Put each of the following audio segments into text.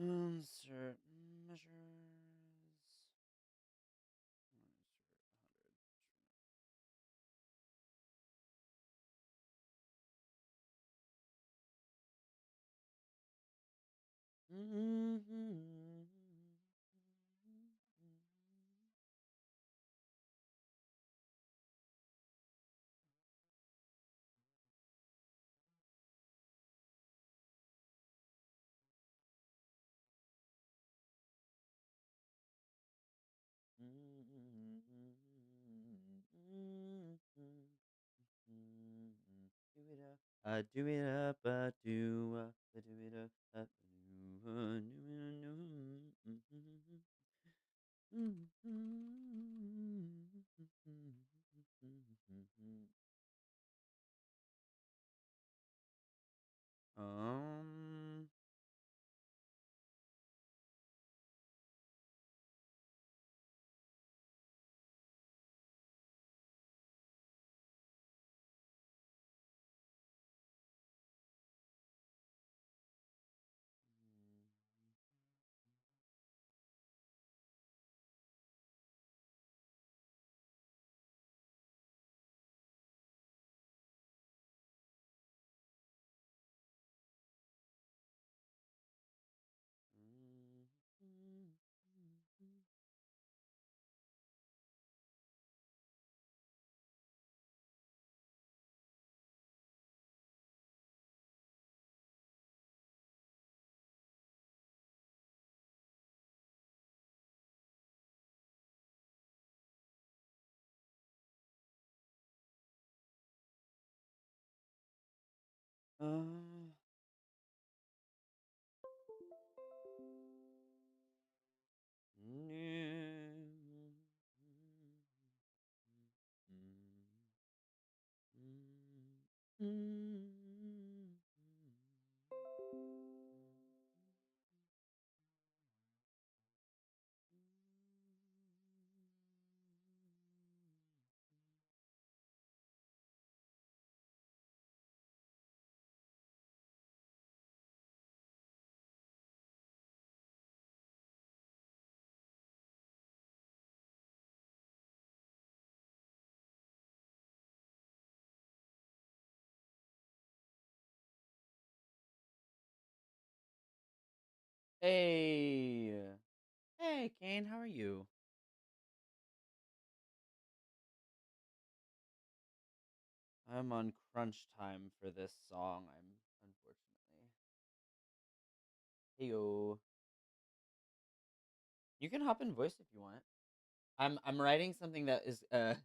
Insert measures. Do it up, do up, do it up, um. Uh, Hey, hey, Kane, how are you? I'm on crunch time for this song. I'm unfortunately. Heyo, you can hop in voice if you want. I'm writing something that is uh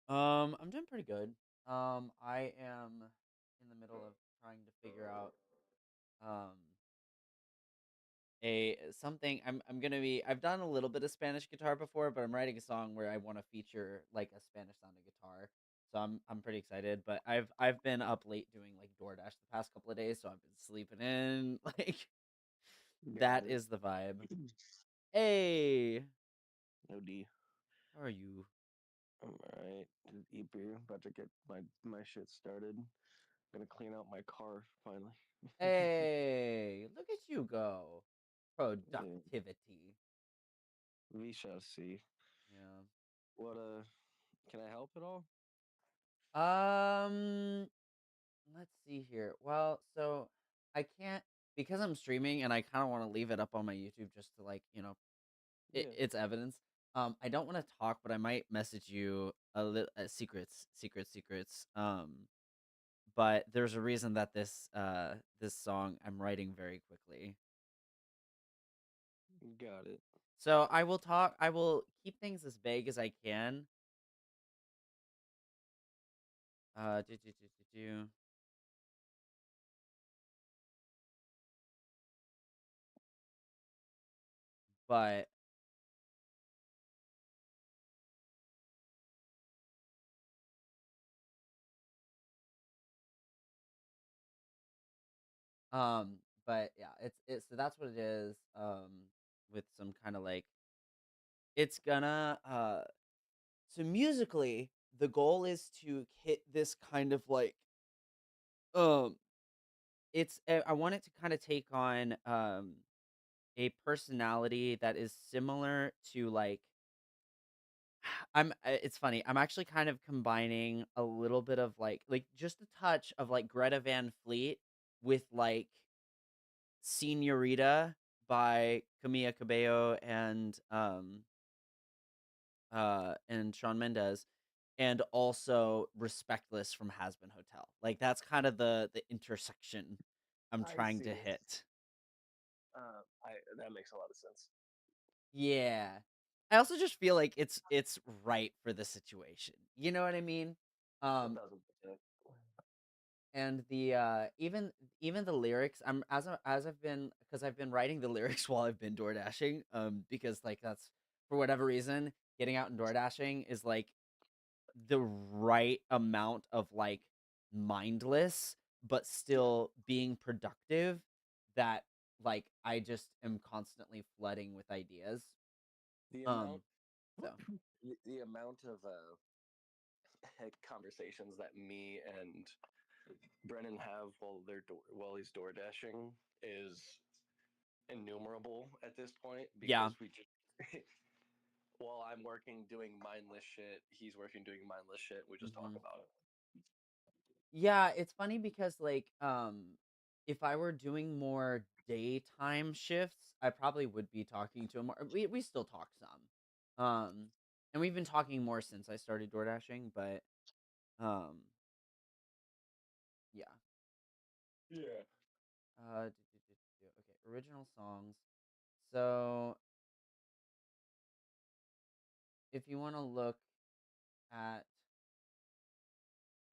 I'm doing pretty good. I am in the middle of trying to figure out um a something. I'm gonna be. I've done a little bit of Spanish guitar before, but I'm writing a song where I want to feature like a Spanish sounding guitar. So I'm pretty excited. But I've been up late doing like DoorDash the past couple of days, so I've been sleeping in. Like Got that it. is the vibe. Hey, OD. how are you? I'm alright. Just eat beer. About to get my shit started. Gonna clean out my car finally. Hey, look at you go. Yeah, Productivity. we shall see. Yeah. What can I help at all? Um, let's see here. Well, so I can't because I'm streaming and I kind of want to leave it up on my YouTube just to like, Yeah. it's evidence. I don't want to talk, but I might message you a little secrets. But there's a reason that this song I'm writing very quickly. Got it. So I will talk. I will keep things as vague as I can. Uh, do, do, do, do, do. But um, but yeah, it's so that's what it is. With some kind of like it's gonna so musically the goal is to hit this kind of like Um, I want it to kind of take on a personality that is similar to like it's funny. I'm actually kind of combining a little bit of like just a touch of like Greta Van Fleet with like Senorita by Camila Cabello and Shawn Mendes, and also Respectless from Has Been Hotel. Like that's kind of the intersection I'm I trying to see. hit. I that makes a lot of sense. Yeah. I also just feel like it's right for the situation. You know what I mean? It Um doesn't. and the even the lyrics, I'm as I've been because I've been writing the lyrics while I've been door dashing, because like that's for whatever reason getting out and door dashing is like the right amount of like mindless but Yeah. still being productive, that like I just am constantly flooding with ideas. The um amount, so the amount of conversations that me and Brennan have while he's door dashing is innumerable at this point yeah. because we just while I'm working doing mindless shit, he's working doing mindless shit. We just talk hmm about it. Yeah, it's funny because like if I were doing more daytime shifts, I probably would be talking to him more. We still talk some. And we've been talking more since I started door dashing, but um yeah. Yeah. Okay, original songs. So if you want to look at,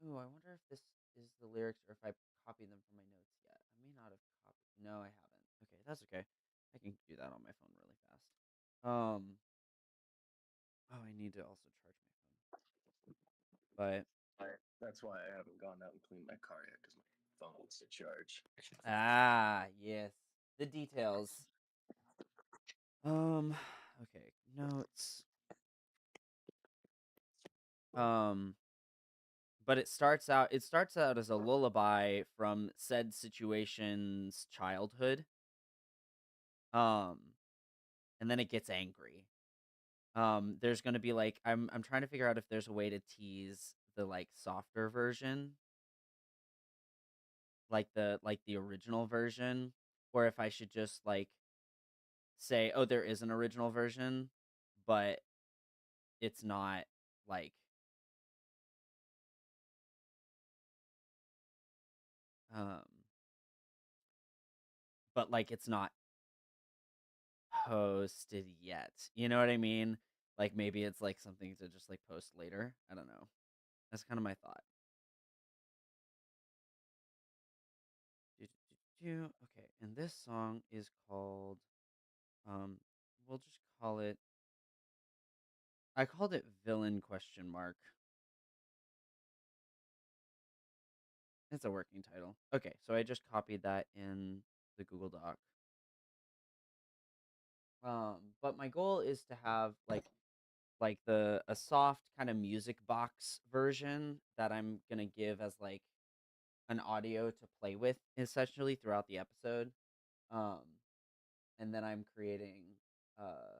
ooh, I wonder if this is the lyrics or if I copied them from my notes yet. I may not have copied. No, I haven't. Okay, that's okay. I can do that on my phone really fast. Oh, I need to also charge my phone. That's why I haven't gone out and cleaned my car yet because my phone needs to charge. Yes, the details. Um, okay, notes. Um, but it starts out as a lullaby from said situation's childhood. Um, and then it gets angry. There's gonna be like I'm trying to figure out if there's a way to tease the like softer version, like the original version, or if I should just like say, oh, there is an original version, but it's not like um but like it's not posted yet. You know what I mean? Like maybe it's like something to just like post later. I don't know. That's kind of my thought. Okay, and this song is called um we'll just call it, I called it Villain question mark. It's a working title. Okay, so I just copied that in the Google Doc. But my goal is to have like the a soft kind of music box version that I'm gonna give as like an audio to play with essentially throughout the episode. Um, and then I'm creating uh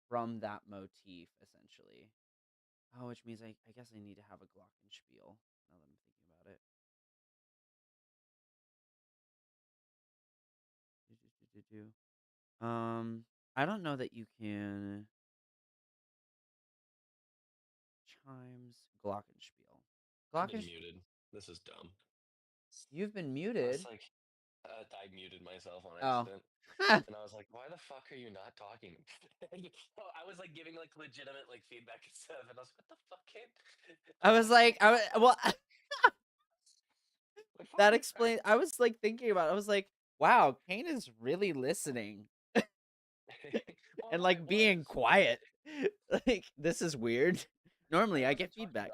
from that motif essentially. Oh, which means I guess I need to have a glockenspiel now that I'm thinking about it. I don't know that you can chimes glockenspiel. I've been Glocken, muted. This is dumb. you've been I was muted. like, I muted myself on Oh, accident. And I was like, why the fuck are you not talking? I was like giving like legitimate like feedback and stuff, and I was like, what the fuck, kid? I was like, well, Like, fuck that you. explains. I was like thinking about it. I was like, wow, Kane is really listening Well, and no, I like being was. quiet. Like, this is weird. Normally, I I wasn't get talking. feedback.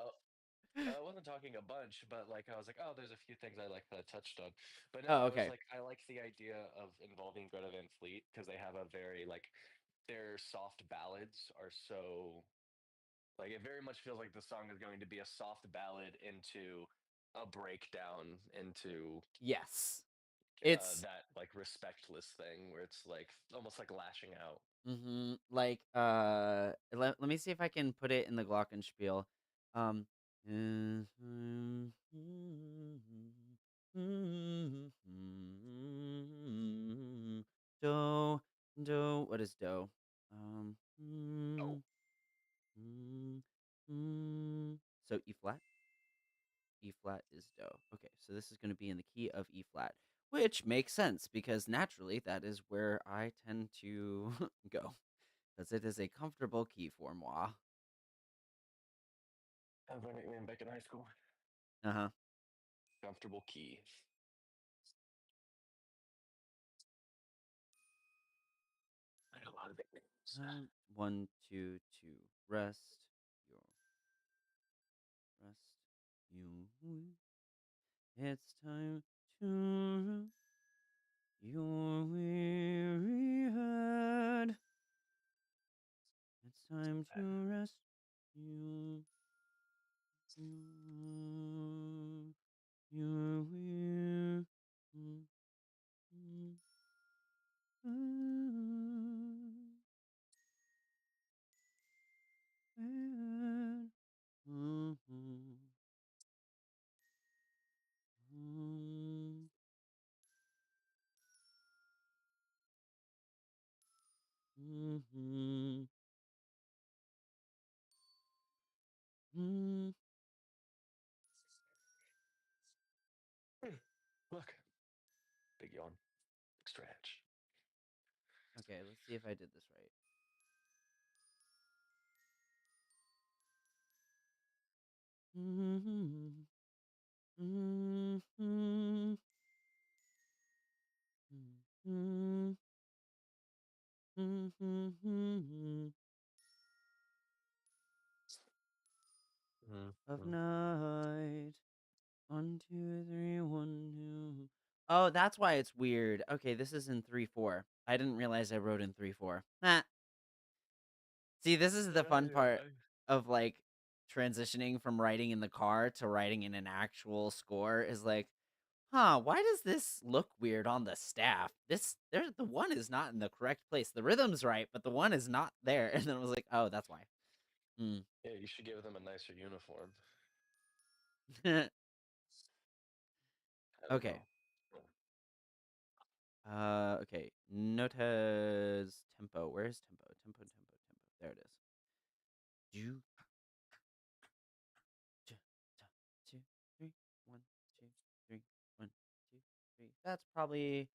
I wasn't talking a bunch, but like I was like, oh, there's a few things I like that I touched on. But no, Oh, I was okay. like, I like the idea of involving Greta Van Fleet because they have a very like their soft ballads are so like it very much feels like the song is going to be a soft ballad into a breakdown into Yes. It's that like respectless thing where it's like almost like lashing out. like let me see if I can put it in the glockenspiel. Um do what is do? Um Oh, so E flat? E flat is do. Okay, so this is going to be in the key of E flat, which makes sense because naturally that is where I tend to go, because it is a comfortable key for moi. that was my nickname back in high school. Uh huh. Comfortable key. I had a lot of nicknames. One, two, two. Rest your rest you. It's time to your weary head. It's time to rest you. Your weary. Head. Look, big yawn, big stretch. Okay, let's see if I did this right. Of Mm-hmm. night. 1, 2, 3, 1, 2. Oh, that's why it's weird. Okay, this is in 3/4. I didn't realize I wrote in 3/4. Nah. See, this is the fun part of like transitioning from writing in the car to writing in an actual score is like, huh, why does this look weird on the staff? The one is not in the correct place. The rhythm's right, but the one is not there. And then I was like, oh, that's why. Hmm. Yeah, you should give them a nicer uniform. I don't Okay. know. Okay. Nota's tempo. Where's tempo? Tempo, tempo, tempo. There it is. Do, ch, cha, 2, 3, 1, 2, 3, 1, 2, 3. That's probably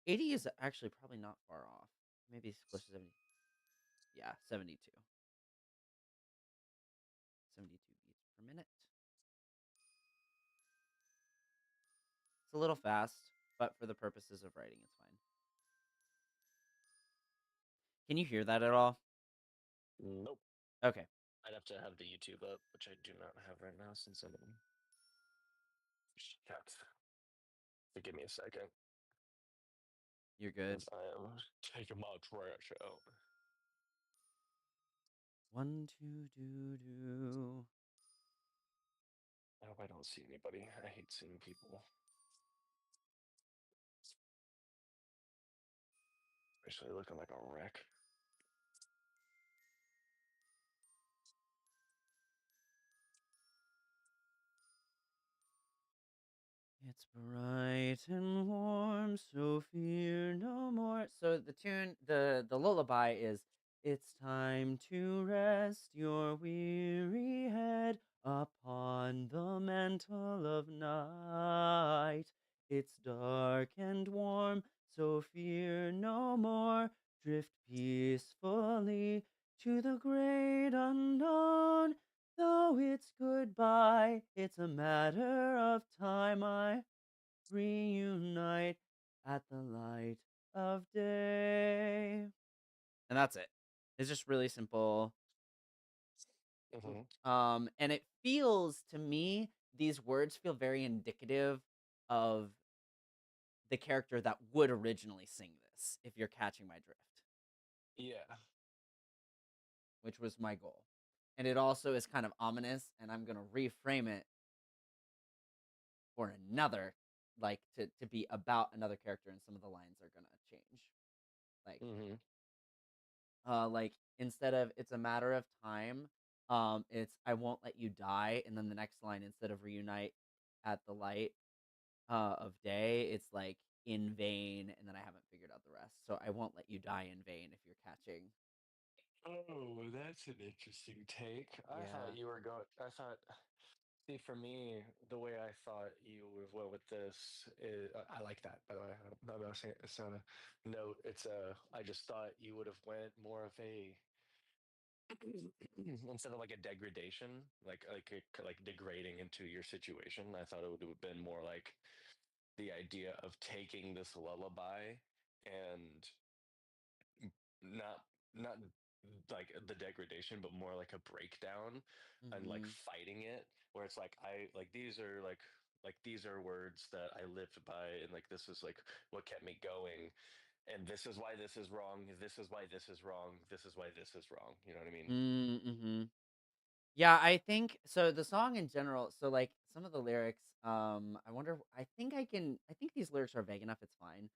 80 is actually probably not far off. Maybe it's close to 70. Yeah, 72. 72 beats per minute. It's a little fast, but for the purposes of writing, it's fine. Can you hear that at all? Nope. Okay, I'd have to have the YouTube up, which I do not have right now since I'm in. Shit. So give me a second, you're good. as I am taking my trash out. 1, 2, do, do. I hope I don't see anybody. I hate seeing people, especially looking like a wreck. It's bright and warm, so fear no more. So the tune, the lullaby is, it's time to rest your weary head upon the mantle of night. It's dark and warm, so fear no more. Drift peacefully to the great unknown. Though it's goodbye, it's a matter of time. I reunite at the light of day. And that's it. It's just really simple. Mm-hmm. And it feels to me, these words feel very indicative of the character that would originally sing this, if you're catching my drift, Yeah. which was my goal. And it also is kind of ominous, and I'm going to reframe it for another, like to be about another character, and some of the lines are gonna change. Like Mm-hmm. like instead of "it's a matter of time," it's "I won't let you die," and then the next line, instead of "reunite at the light of day," it's like "in vain," and then I haven't figured out the rest. So "I won't let you die in vain," if you're catching. Oh, that's an interesting take. I thought Yeah. you were going. I thought. See, for me, the way I thought you would have went with this is, I like that. By the way, I'm not saying it's not a note. It's a. I just thought you would have went more of a instead of like a degradation, like degrading into your situation. I thought it would have been more like the idea of taking this lullaby and not not like the degradation, but more like a breakdown and like Mm-hmm. fighting it, where it's like I like these are words that I lived by, and like this is like what kept me going, and this is why this is wrong. This is why this is wrong. This is why this is wrong. You know what I mean? Mm-hmm. Yeah, I think so. The song in general, so like some of the lyrics, I wonder. I think these lyrics are vague enough. It's fine.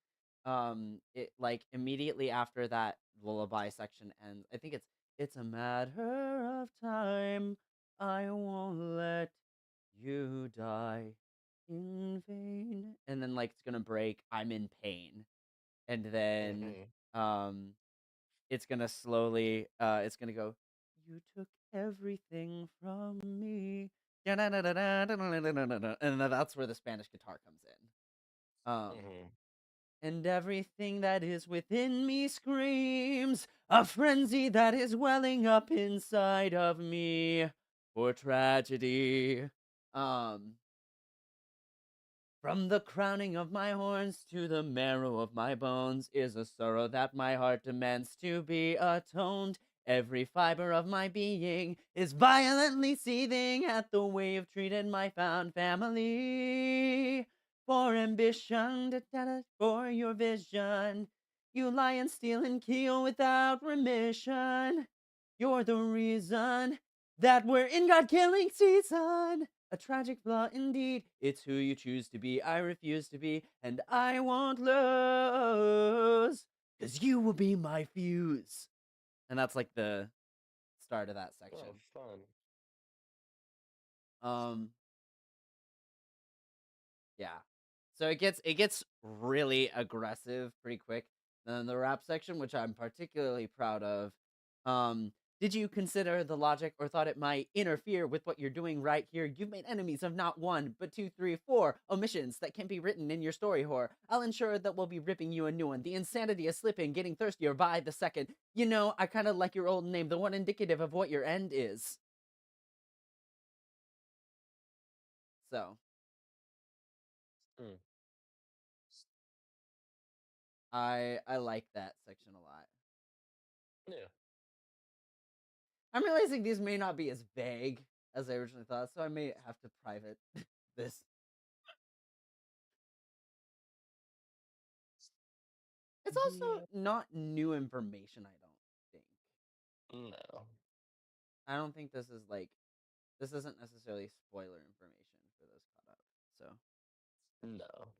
It like immediately after that lullaby section ends. I think it's a matter of time. I won't let you die in vain. And then like it's gonna break. I'm in pain, and then Mm-hmm. um it's gonna slowly it's gonna go, "You took everything from me." And then that's where the Spanish guitar comes in. Mm-hmm. And everything that is within me screams a frenzy that is welling up inside of me for tragedy. Um From the crowning of my horns to the marrow of my bones is a sorrow that my heart demands to be atoned. Every fiber of my being is violently seething at the way you've treated my found family. For ambition, for your vision, you lie and steal and kill without remission. You're the reason that we're in God killing season. A tragic flaw indeed. It's who you choose to be. I refuse to be, and I won't lose. Cause you will be my fuse. And that's like the start of that section. Oh, fun. Um, yeah. So it gets really aggressive pretty quick. Then the rap section, which I'm particularly proud of. Um, did you consider the logic or thought it might interfere with what you're doing right here? You've made enemies of not one, but two, three, four omissions that can be written in your story whore. I'll ensure that we'll be ripping you a new one. The insanity is slipping, getting thirstier by the second. You know, I kind of like your old name, the one indicative of what your end is. So, Mm. I like that section a lot. Yeah. I'm realizing these may not be as vague as I originally thought, so I may have to private this. It's also Yeah. not new information, I don't think. No. I don't think this is like this isn't necessarily spoiler information for those caught up. So, No.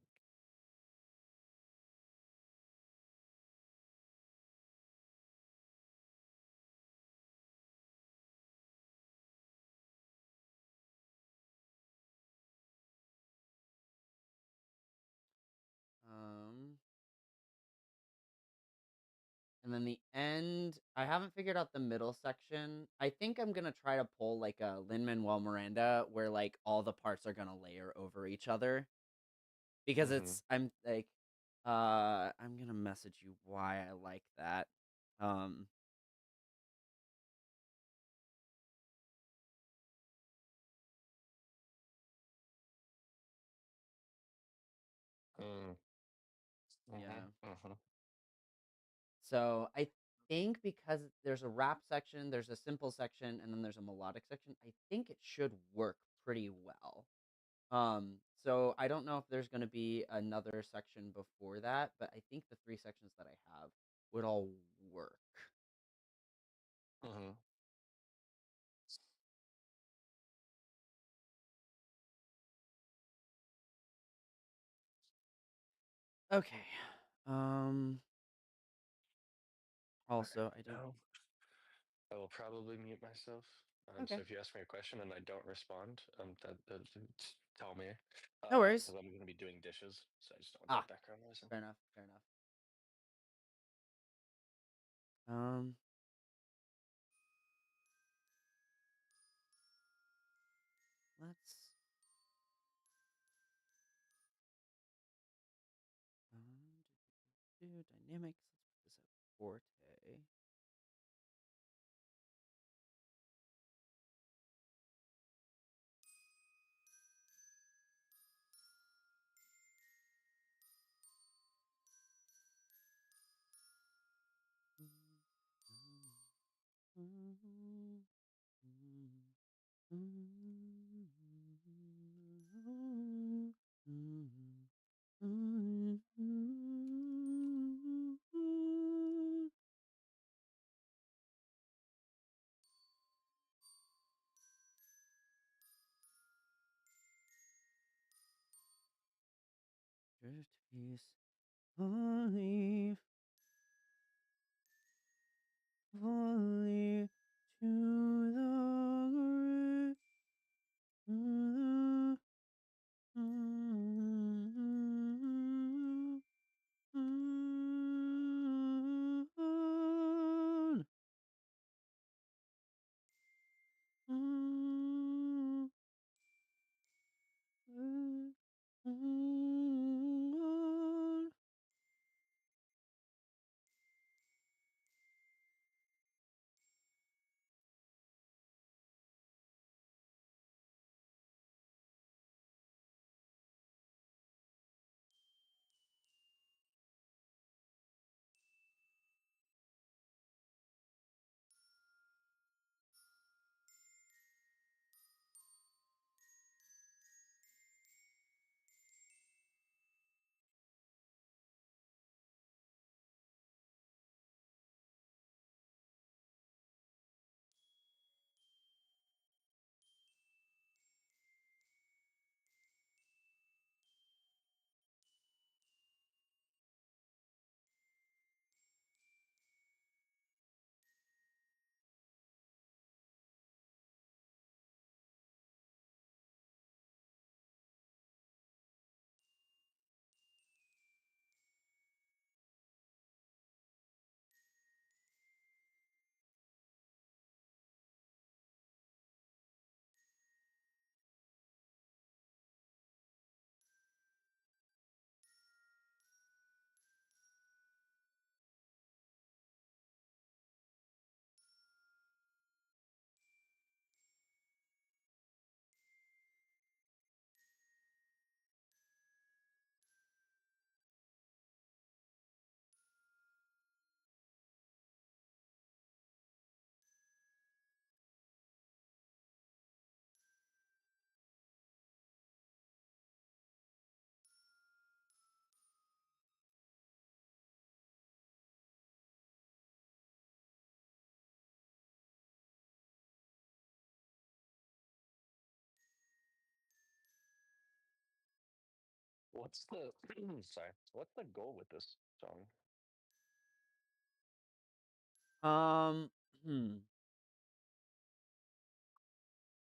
um and then the end, I haven't figured out the middle section. I think I'm going to try to pull like a Lin-Manuel Miranda where like all the parts are going to layer over each other because Mm-hmm. I'm like I'm going to message you why I like that. Um Mm. Mm-hmm. yeah. Mm-hmm. So I think because there's a rap section, there's a simple section, and then there's a melodic section, I think it should work pretty well. Um, so I don't know if there's going to be another section before that, but I think the three sections that I have would all work. Mm-hmm. Okay. Um. All Also, I right, don't. now I will probably mute myself. So Okay. if you ask me a question and I don't respond, tell me, No because worries. I'm going to be doing dishes, so I just don't want Ah. that background noise. Fair enough. Fair enough. Um. Let's. Do dynamics. Let's put this at forte. Drift piece. Leave. Fully to the grave. What's the sorry? What's the goal with this song? Um, hmm.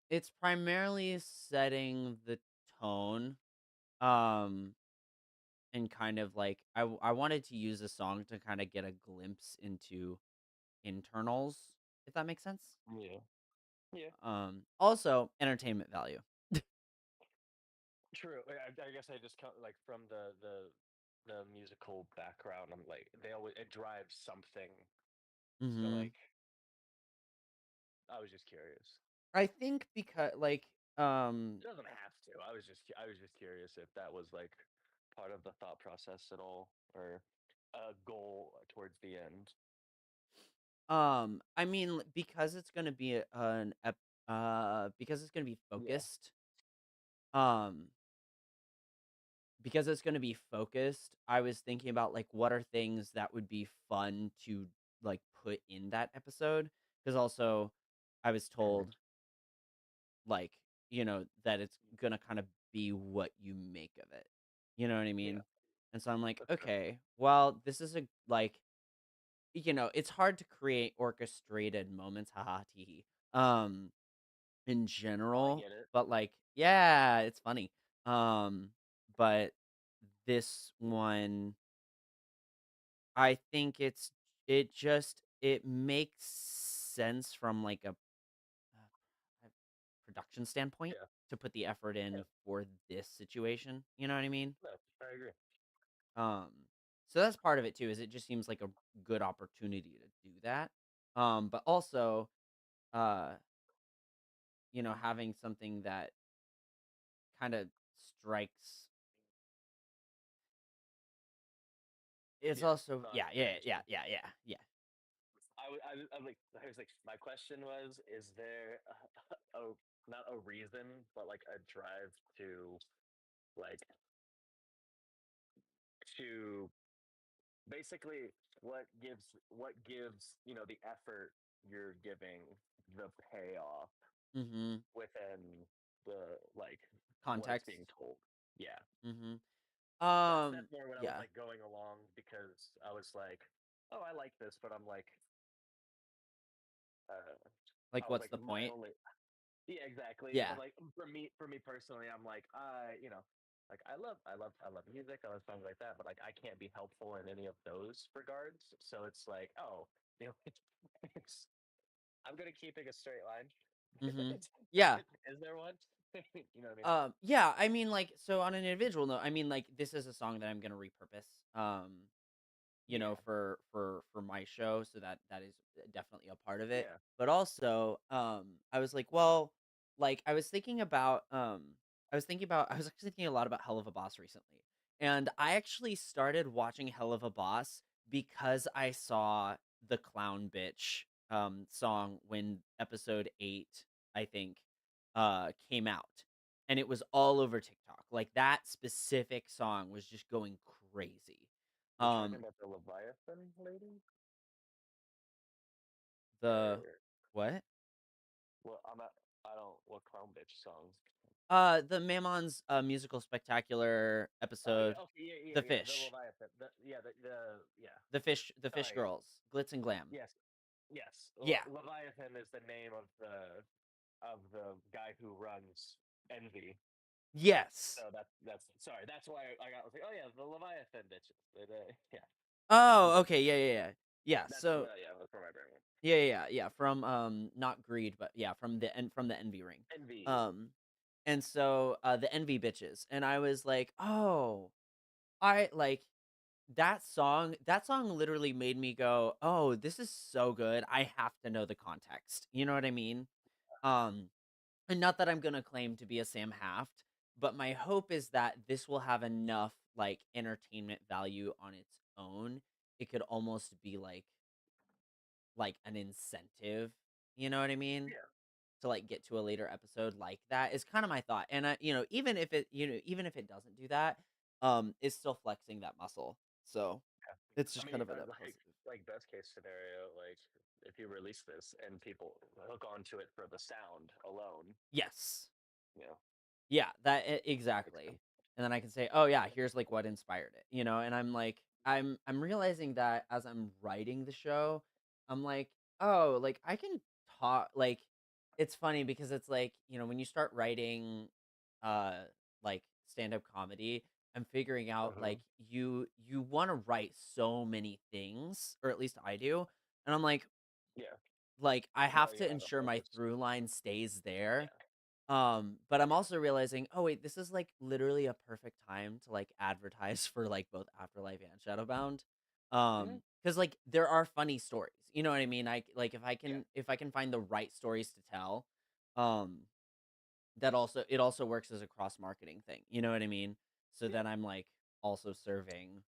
It's primarily setting the tone. Um, and kind of like I wanted to use a song to kind of get a glimpse into internals, if that makes sense. Yeah, yeah, Also entertainment value. true. I guess I just count like from the musical background. I'm like they always it drives something. So Mm-hmm. like I was just curious. I think because like It doesn't have to. I was just curious if that was like part of the thought process at all, or a goal towards the end. I mean because it's gonna be because it's gonna be Yeah. focused. Um, because it's gonna be focused, I was thinking about like what are things that would be fun to like put in that episode. Because also, I was Mhm. told like that it's gonna kind of be what you make of it. You know what I Yeah. mean? And so I'm like, That's fair. okay, well, this is a like, it's hard to create orchestrated moments, haha, tee in Oh, I general, get it. but like, yeah, it's funny. Um, but this one, I think it makes sense from like a production standpoint Yeah. to put the effort Yeah. in for this situation. You know what I mean? No, I agree. Um, so that's part of it too. Is it just seems like a good opportunity to do that. But also, uh, having something that kind of strikes. It's Yeah. also No, yeah, I yeah, yeah, understand. yeah, yeah, yeah. I was like, my question was, is there a not a reason, but like a drive to like to basically what gives the effort you're giving the payoff Mm-hmm. within the like what it's Context. being told. Yeah, Mm-hmm. that's more what I was Yeah. like going along because I was like, oh, I like this, but I'm like, uh, Like, I was what's like the point? mildly. Yeah, exactly. But Yeah. like for me personally, I'm like like I love music, I love songs like that, but like I can't be helpful in any of those regards. So it's like, oh, you know, it's, I'm gonna keeping a straight line. Mm-hmm. Yeah. Is there one? You know what I mean? Yeah. I mean, like, so on an individual note, I mean, like, this is a song that I'm gonna repurpose. Yeah, for my show, so that is definitely a part of it. yeah. But also, I was like, well, like I was actually thinking a lot about Hell of a Boss recently. And I actually started watching Hell of a Boss because I saw the Clown Bitch song when episode 8, I think, came out. And it was all over TikTok. Like that specific song was just going crazy. You talking Um, about the Leviathan lady? the Or what? well, I'm not. I don't. What clown bitch songs? The Mammon's musical spectacular Oh yeah. episode, Okay. Yeah. The Yeah. Yeah. The Fish, Leviathan. Yeah. The yeah. the Fish Sorry. Girls, Glitz and Glam. Yes. Yes. Yeah. Leviathan is the name of the guy who runs Envy. Yes. So that's sorry. That's why I got was like, oh yeah, the Leviathan bitches. Yeah. Oh, okay. Yeah, yeah, yeah. Yeah. That's So yeah. That's where my brain went. yeah, yeah, yeah, yeah. From not Greed, but yeah, from the Envy Ring. Envy. Um, and so the Envy bitches, and I was like, oh, I like that song literally made me go, "Oh, this is so good. I have to know the context." You know what I mean? Um, and not that I'm going to claim to be a Sam Haft, but my hope is that this will have enough like entertainment value on its own. It could almost be like an incentive, you know what I mean? Yeah. To like get to a later episode like that is kind of my thought. And even if it doesn't do that, it's still flexing that muscle. So Yeah. it's I just mean, kind of a net like positive. best case scenario, like if you release this and people hook onto it for the sound alone, Yes. you know, Yeah, makes exactly. sense. And then I can say, "Oh yeah, here's like what inspired it." And I'm like I'm realizing that as I'm writing the show, I'm like, "Oh, like I can talk like it's funny because it's like, when you start writing uh like stand-up comedy, I'm figuring out Uh-huh. like you want to write so many things, or at least I do. And I'm Yeah. like I No, have you to gotta ensure my focus. through line stays there, Yeah. but I'm also realizing, oh wait, this is like literally a perfect time to like advertise for like both Afterlife and Shadowbound. Hmm. Because like there are funny stories. You know what I mean? Like Yeah. if I can find the right stories to tell, um, it also works as a cross marketing thing. You know what I mean? So Yeah. then I'm like also serving.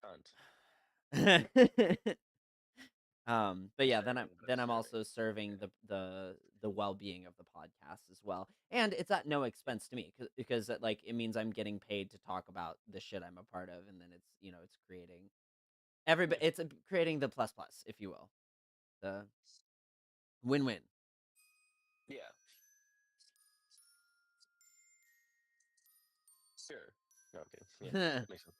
Hunt. But yeah, Serving the then I'm serving. also serving the well-being of the podcast as well. And it's at no Yeah. expense to me because like it means I'm getting paid to talk about the shit I'm a part of, and then it's creating Yeah. creating the plus plus, if you will. The win-win. Yeah. Sure. No, okay. Yeah. That makes sense.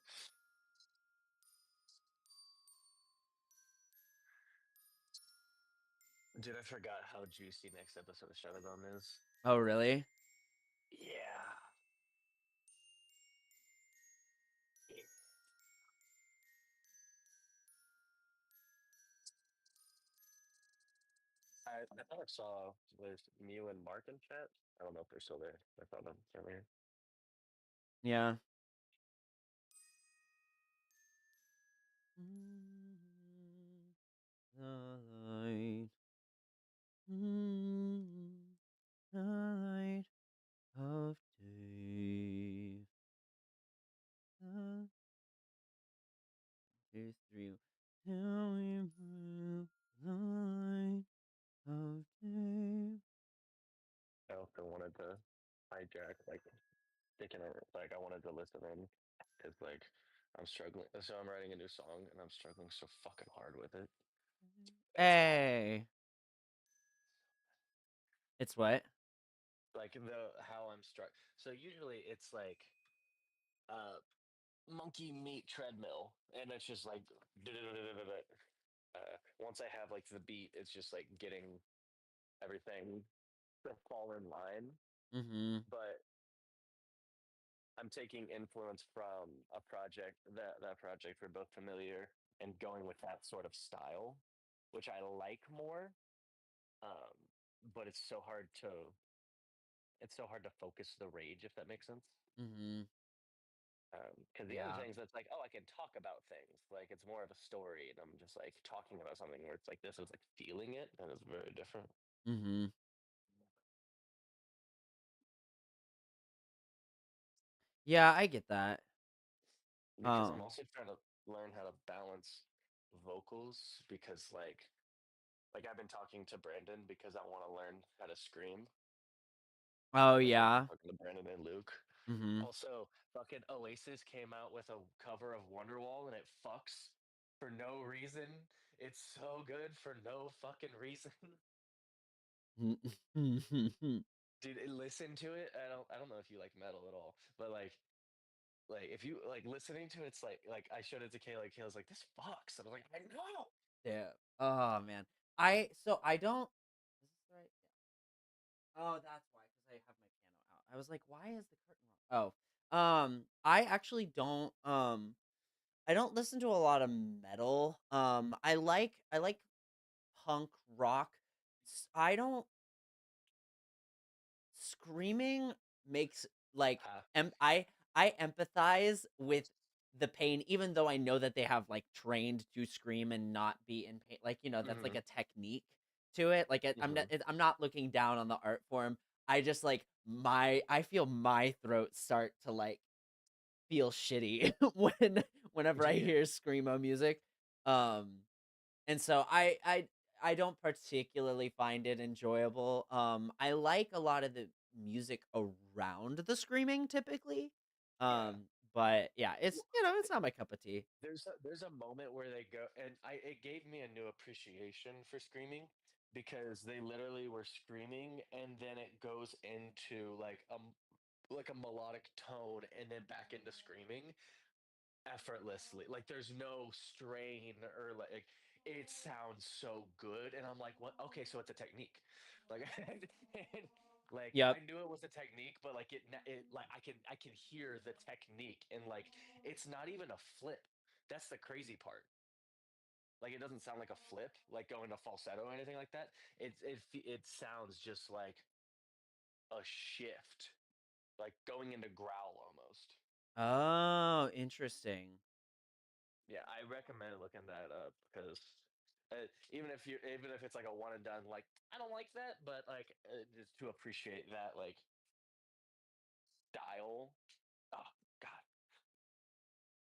Dude, I forgot how juicy next episode of Shadowbone is. Oh, really? Yeah. I thought I saw with Mew and Mark in chat. I don't know if they're still there. I found them earlier. Yeah. The light, the light of day. There's three. Tell me the light of day. I also wanted to hijack, like, sticking it, like, I wanted to listen in. It's like, I'm struggling. So I'm writing a new song and I'm struggling so fucking hard with it. It's hard. Hey. It's what? Like, how I'm struck. So usually it's like, uh, monkey meat treadmill. And it's just like, once I have like the beat, it's just like getting everything to fall in line. Mm-hmm. But I'm taking influence from a project that project we're both familiar and going with that sort of style, which I like more. Um, but it's so hard to focus the rage if that makes sense. Mm-hmm. Because the other Yeah. things, it's like, oh, I can talk about things. Like it's more of a story, and I'm just like talking about something where it's like this is like feeling it, and it's very different. Mm-hmm. Yeah, I get that. Because I'm Um. also trying to learn how to balance vocals because like I've been talking to Brandon because I want to learn how to scream. Oh Like I've been yeah. talking to Brandon and Luke. Mm-hmm. Also, fucking Oasis came out with a cover of Wonderwall and it fucks for no reason. It's so good for no fucking reason. Dude, listen to it. I don't know if you like metal at all, but like if you like listening to it, it's like I showed it to Kayla. Kayla's like, this fucks. And I'm like, I know. Yeah. Oh man. I don't. Is this right? Yeah. Oh, that's why. Because I have my piano out. I was like, why is the curtain wrong? Oh. I actually don't. I don't listen to a lot of metal. I like punk rock. I don't screaming makes like Ah, em- I I empathize with the pain even though I know that they have like trained to scream and not be in pain. Like, that's like mm-hmm, a technique to it. Like mm-hmm. I'm not looking down on the art form. I just like I feel my throat start to like feel shitty whenever I Yeah, hear screamo music. Um and so I don't particularly find it enjoyable. I like a lot of the music around the screaming typically. yeah. But yeah, it's Well, it's not my cup of tea. there's a moment where they go, and it gave me a new appreciation for screaming because they literally were screaming, and then it goes into like a melodic tone, and then back into screaming effortlessly. Like there's no strain or like it sounds so good, and I'm like, what? Okay, so it's a technique. Like, and, like Yep. I knew it was a technique, but like it like I can hear the technique, and like it's not even a flip. That's the crazy part. Like it doesn't sound like a flip, like going to falsetto or anything like that. It sounds just like a shift, like going into growl almost. Oh, interesting. Yeah, I recommend looking that up because even if it's like a one and done, like I don't like that, but like just to appreciate that like style. Oh God,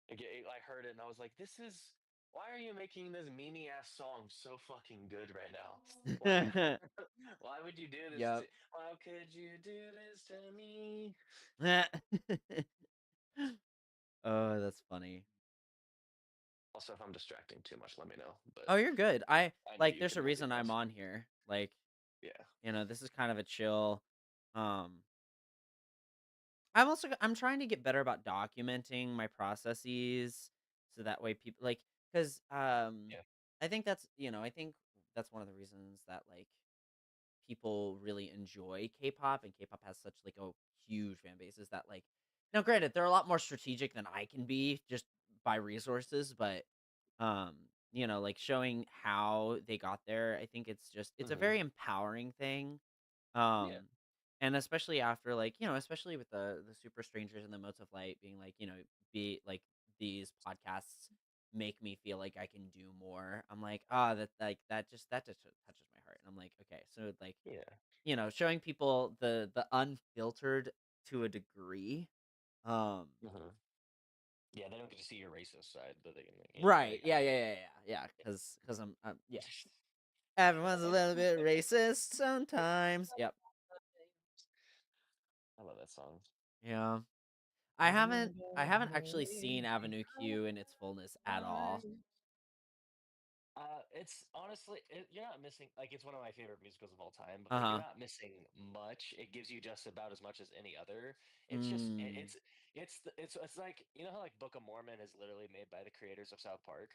I heard it and I was like, this is why are you making this meanie ass song so fucking good right now? Why why would you do this to Yep. why could you do this to me? Oh, that's funny. Also, if I'm distracting too much, let me know. But Oh, you're good. I know Like you there's can a reason I'm multitask. on here. Like, Yeah, this is kind of a chill. Um I'm trying to get better about documenting my processes so that way people like cuz yeah, I think that's, I think that's one of the reasons that like people really enjoy K-pop, and K-pop has such like a huge fan base. Is that like now, granted, they're a lot more strategic than I can be just by resources, but um, like showing how they got there, I think it's a Hmm. very empowering thing. Yeah. Um, and especially after like, especially with the Super Strangers and the Motes of Light being like, be like these podcasts make me feel like I can do more. I'm like, that like that just touches my heart. And I'm like, okay, so like, Yeah. showing people the unfiltered to a degree. Um, Hmm. Yeah, they don't get to see your racist side, but they can, right. they got Yeah, to. yeah, yeah, yeah, yeah. Cause I'm yeah. Everyone's a little bit racist sometimes. Yep. I love that song. Yeah. I'm I gonna haven't actually hang seen Avenue Q in its fullness at all. behind. It's honestly, you're not missing. Like, it's one of my favorite musicals of all time, but like, you're Uh-huh. not missing much. It gives you just about as much as any other. It's just, Mm. it's like how like Book of Mormon is literally made by the creators of South Park.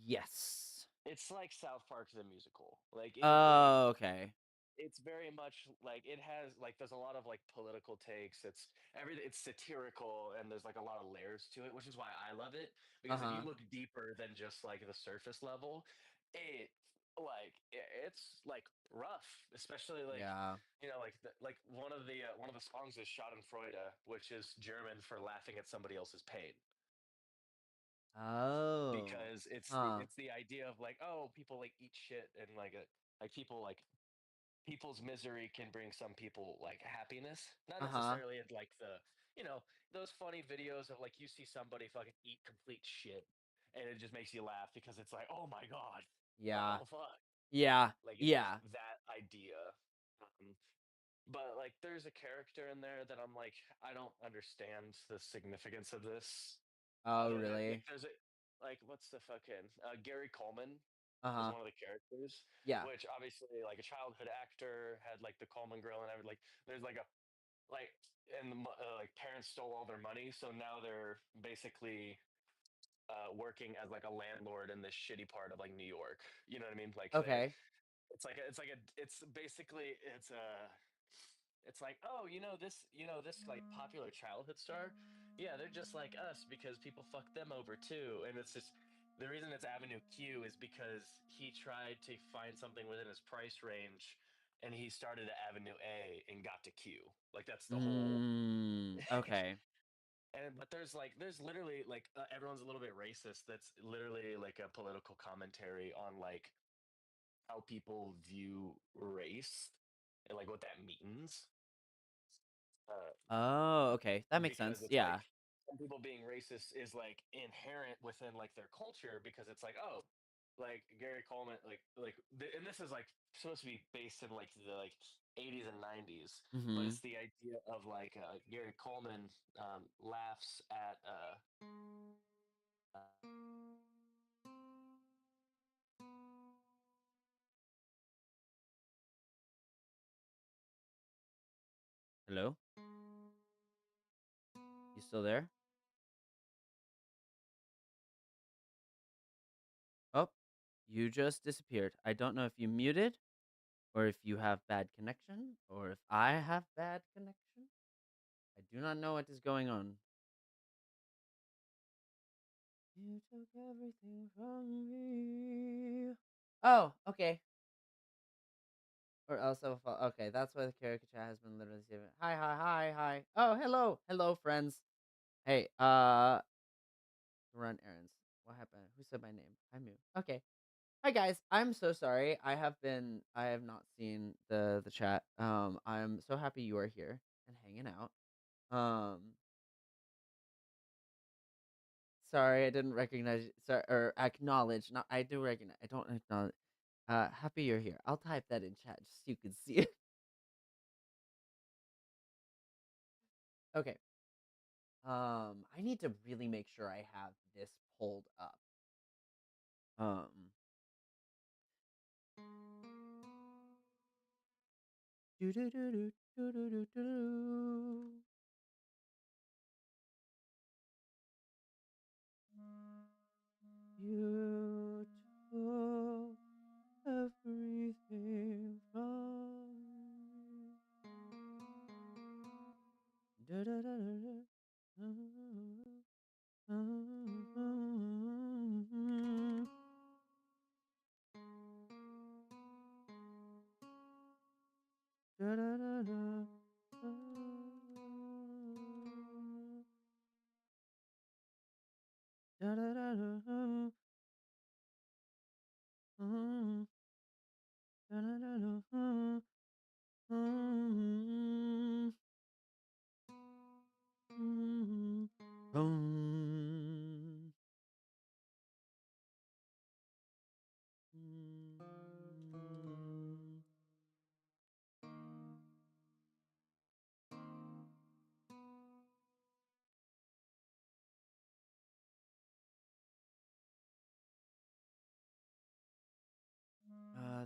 Yes. It's like South Park the musical. Like Oh, okay. it's very much like it has like there's a lot of like political takes. It's everything. It's satirical and there's like a lot of layers to it, which is why I love it. Because if you Uh-huh. look deeper than just like the surface level, it it's like rough, especially like Yeah. like one of the songs is Schadenfreude, which is German for laughing at somebody else's pain. Oh. Because Huh. it's the idea of like, oh, people like eat shit and like people like people's misery can bring some people like happiness, not Uh-huh. necessarily in like the you know those funny videos of like you see somebody fucking eat complete shit and it just makes you laugh because it's like, oh my god, what Yeah. the fuck, Yeah. like it's Yeah. that idea. But like there's a character in there that I'm like, I don't understand the significance of this Oh, other than like really? there's a like what's the fucking Gary Coleman is Uh-huh. one of the characters, Yeah. which obviously like a childhood actor had like the Coleman grill and everything. Like there's like a like like parents stole all their money, so now they're basically working as like a landlord in this shitty part of like New York. You know what I mean? Like they Okay. it's basically it's like, oh, this like popular childhood star, yeah, they're just like us because people fuck them over too. And it's just the reason it's Avenue Q is because he tried to find something within his price range and he started at Avenue A and got to Q. Like that's the whole. Okay. And but there's literally like everyone's a little bit racist. That's literally like a political commentary on like how people view race and like what that means. Uh, Oh, okay. That makes because sense. it's like Yeah. some people being racist is like inherent within like their culture because it's like, oh, like Gary Coleman and this is like supposed to be based in like the like 80s and 90s, but Mhm. it's the idea of like Gary Coleman laughs at Hello? You still there? Oh, you just disappeared. I don't know if you muted or if you have bad connection or if I have bad connection. I do not know what is going on. You took everything from me. Oh, okay. Or else I will fall. Okay, that's why the caricature has been literally saving. Hi, hi, hi, hi. Oh, hello, hello, friends. Hey, run errands. What happened? Who said my name? I knew. Okay. Hi guys. I'm so sorry. I have not seen the chat. I'm so happy you are here and hanging out. Um, sorry, I didn't recognize. Sorry, or acknowledge. Not, I do recognize. I don't acknowledge. Happy you're here. I'll type that in chat just so you can see it. Okay. I need to really make sure I have this pulled up. Um, do do do do do do do do. You took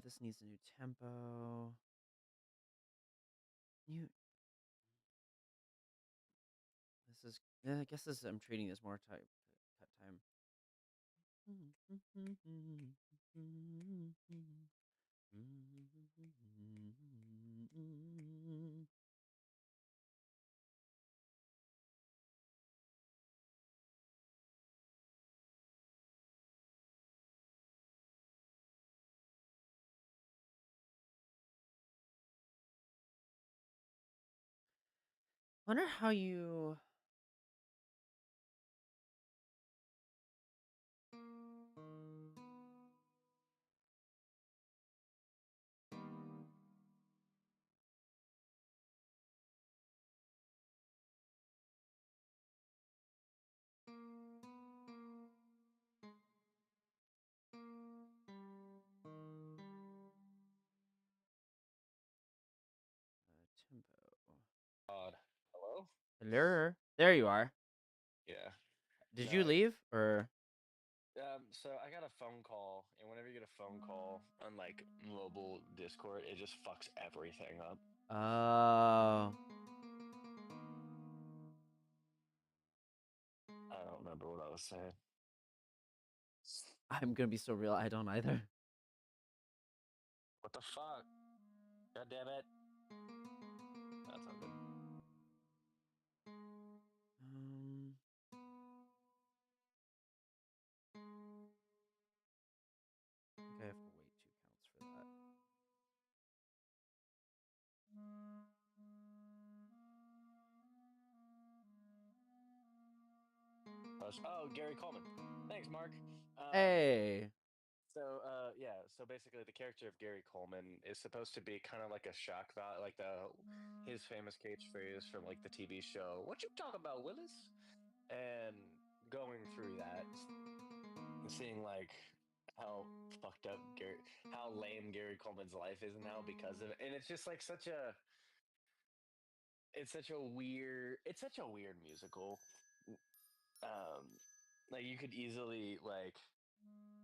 This needs a new tempo. You. This is. I guess this. I'm treating this more cut time. Wonder how you. Tempo. Odd. Hello? Hello. There you are. Yeah. Did you No. leave or? So I got a phone call, and whenever you get a phone call on like mobile Discord, it just fucks everything up. Oh. I don't remember what I was saying. I'm gonna be so real. I don't either. What the fuck? God damn it. That's not good. Um. I think I have to wait 2 counts for that. Oh, Gary Coleman. Thanks, Mark. Hey. So basically, the character of Gary Coleman is supposed to be kind of like a shock value, like the his famous catchphrase from like the TV show, "What you talk about, Willis?" And going through that, and seeing like how fucked up how lame Gary Coleman's life is now because of it, and it's just like it's such a weird musical. Um, like you could easily like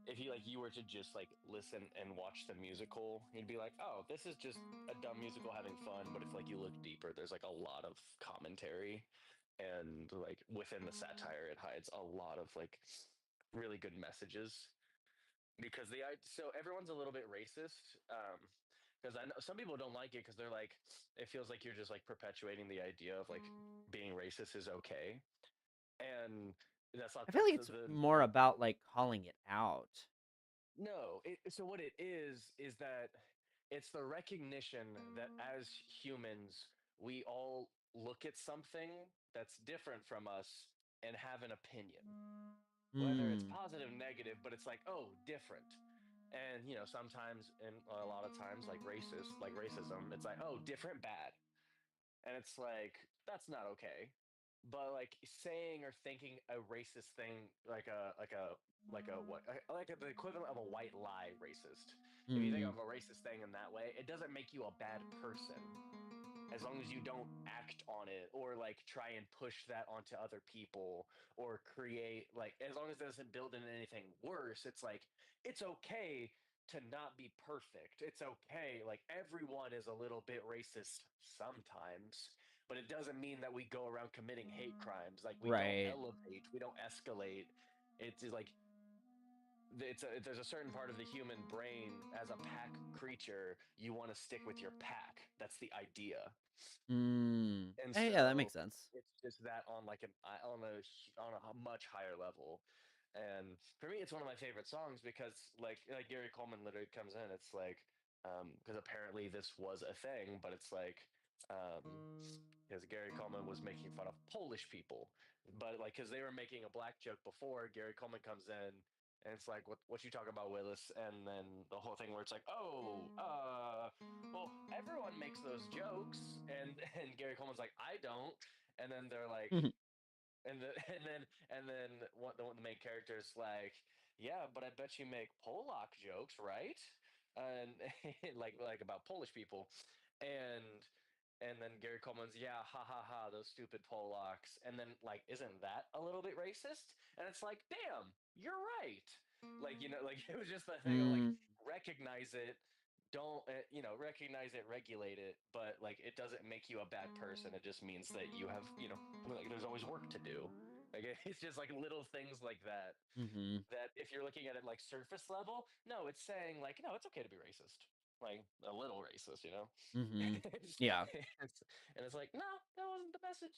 if you were to just like listen and watch the musical, you'd be like, oh, this is just a dumb musical having fun. But if like you look deeper, there's like a lot of commentary, and like within the satire, it hides a lot of like really good messages. Because so everyone's a little bit racist. Because I know some people don't like it because they're like, it feels like you're just like perpetuating the idea of like being racist is okay, and that's not I feel that's like it's the more about like calling it out. No, so what it is that it's the recognition that as humans, we all look at something that's different from us and have an opinion, whether it's Hmm. positive, negative, but it's like, oh, different. And, sometimes, and a lot of times, like racism, it's like, oh, different, bad. And it's like, that's not okay. But like saying or thinking a racist thing, like the equivalent of a white lie racist. If you think Hmm. of a racist thing in that way, it doesn't make you a bad person as long as you don't act on it or like try and push that onto other people or create like as long as it doesn't build in anything worse. It's like it's okay to not be perfect. It's okay, like everyone is a little bit racist sometimes, but it doesn't mean that we go around committing hate crimes. Like we don't Right. elevate, we don't escalate. It's like there's a certain part of the human brain as a pack creature, you want to stick with your pack. That's the idea. Hmm. And Hey, yeah, that makes so sense. it's just that on like on a much higher level. And for me, it's one of my favorite songs because like Gary Coleman literally comes in. It's like because apparently this was a thing, but it's like um, because Gary Coleman was making fun of Polish people, but like because they were making a black joke before, Gary Coleman comes in and it's like what you talk about, Willis, and then the whole thing where it's like, oh, well, everyone makes those jokes, and Gary Coleman's like, I don't, and then they're like, and the, and then the main character is like, yeah, but I bet you make Polak jokes, right? And like about Polish people, and and then Gary Coleman's, yeah, ha ha ha, those stupid Polacks, and then like, isn't that a little bit racist? And it's like, damn, you're right. Like like it was just the thing of like Hmm. recognize it, don't recognize it, regulate it, but like it doesn't make you a bad person. It just means that you have, like there's always work to do. Like it's just like little things like that. Mhm. That if you're looking at it like surface level, no, it's saying like no, it's okay to be racist, like a little racist, Mhm. It's- Yeah. and it's like no, that wasn't the message.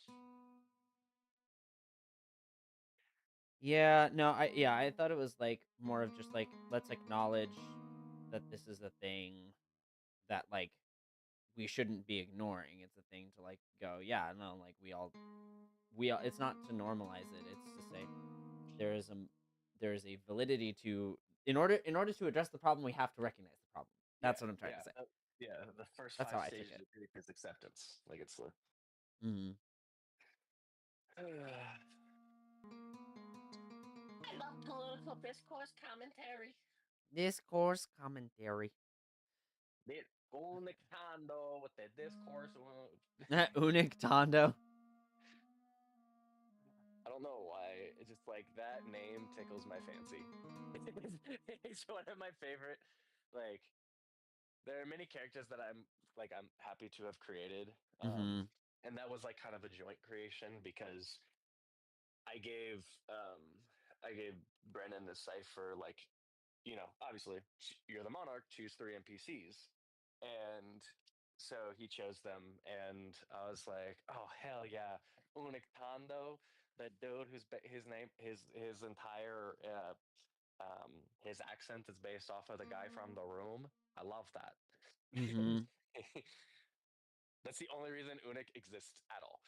Yeah, no, I thought it was, like, more of just, like, let's acknowledge that this is a thing that, like, we shouldn't be ignoring. It's a thing to, like, go, "Yeah, no, like, we all" it's not to normalize it, it's to say there is a there is a validity to in order to address the problem, we have to recognize the problem. Yeah, That's what I'm trying to yeah, say. yeah. The first That's how five I took stages it. of grief is acceptance. Like it's the Mhm. I love political discourse commentary. Discourse commentary. Bit condo with the discourse. Unik Tondo. I don't know why. It's just like that name tickles my fancy. It's one of my favorite. Like there are many characters that I'm happy to have created. Mhm. And that was like kind of a joint creation because I gave um I gave Brennan the cipher like obviously you're the monarch, choose three NPCs. And so he chose them, and I was like, oh, hell yeah. Unictando, the dude his name, his entire, his accent is based off of the guy from The Room. I love that. Mhm. That's the only reason Unik exists at all.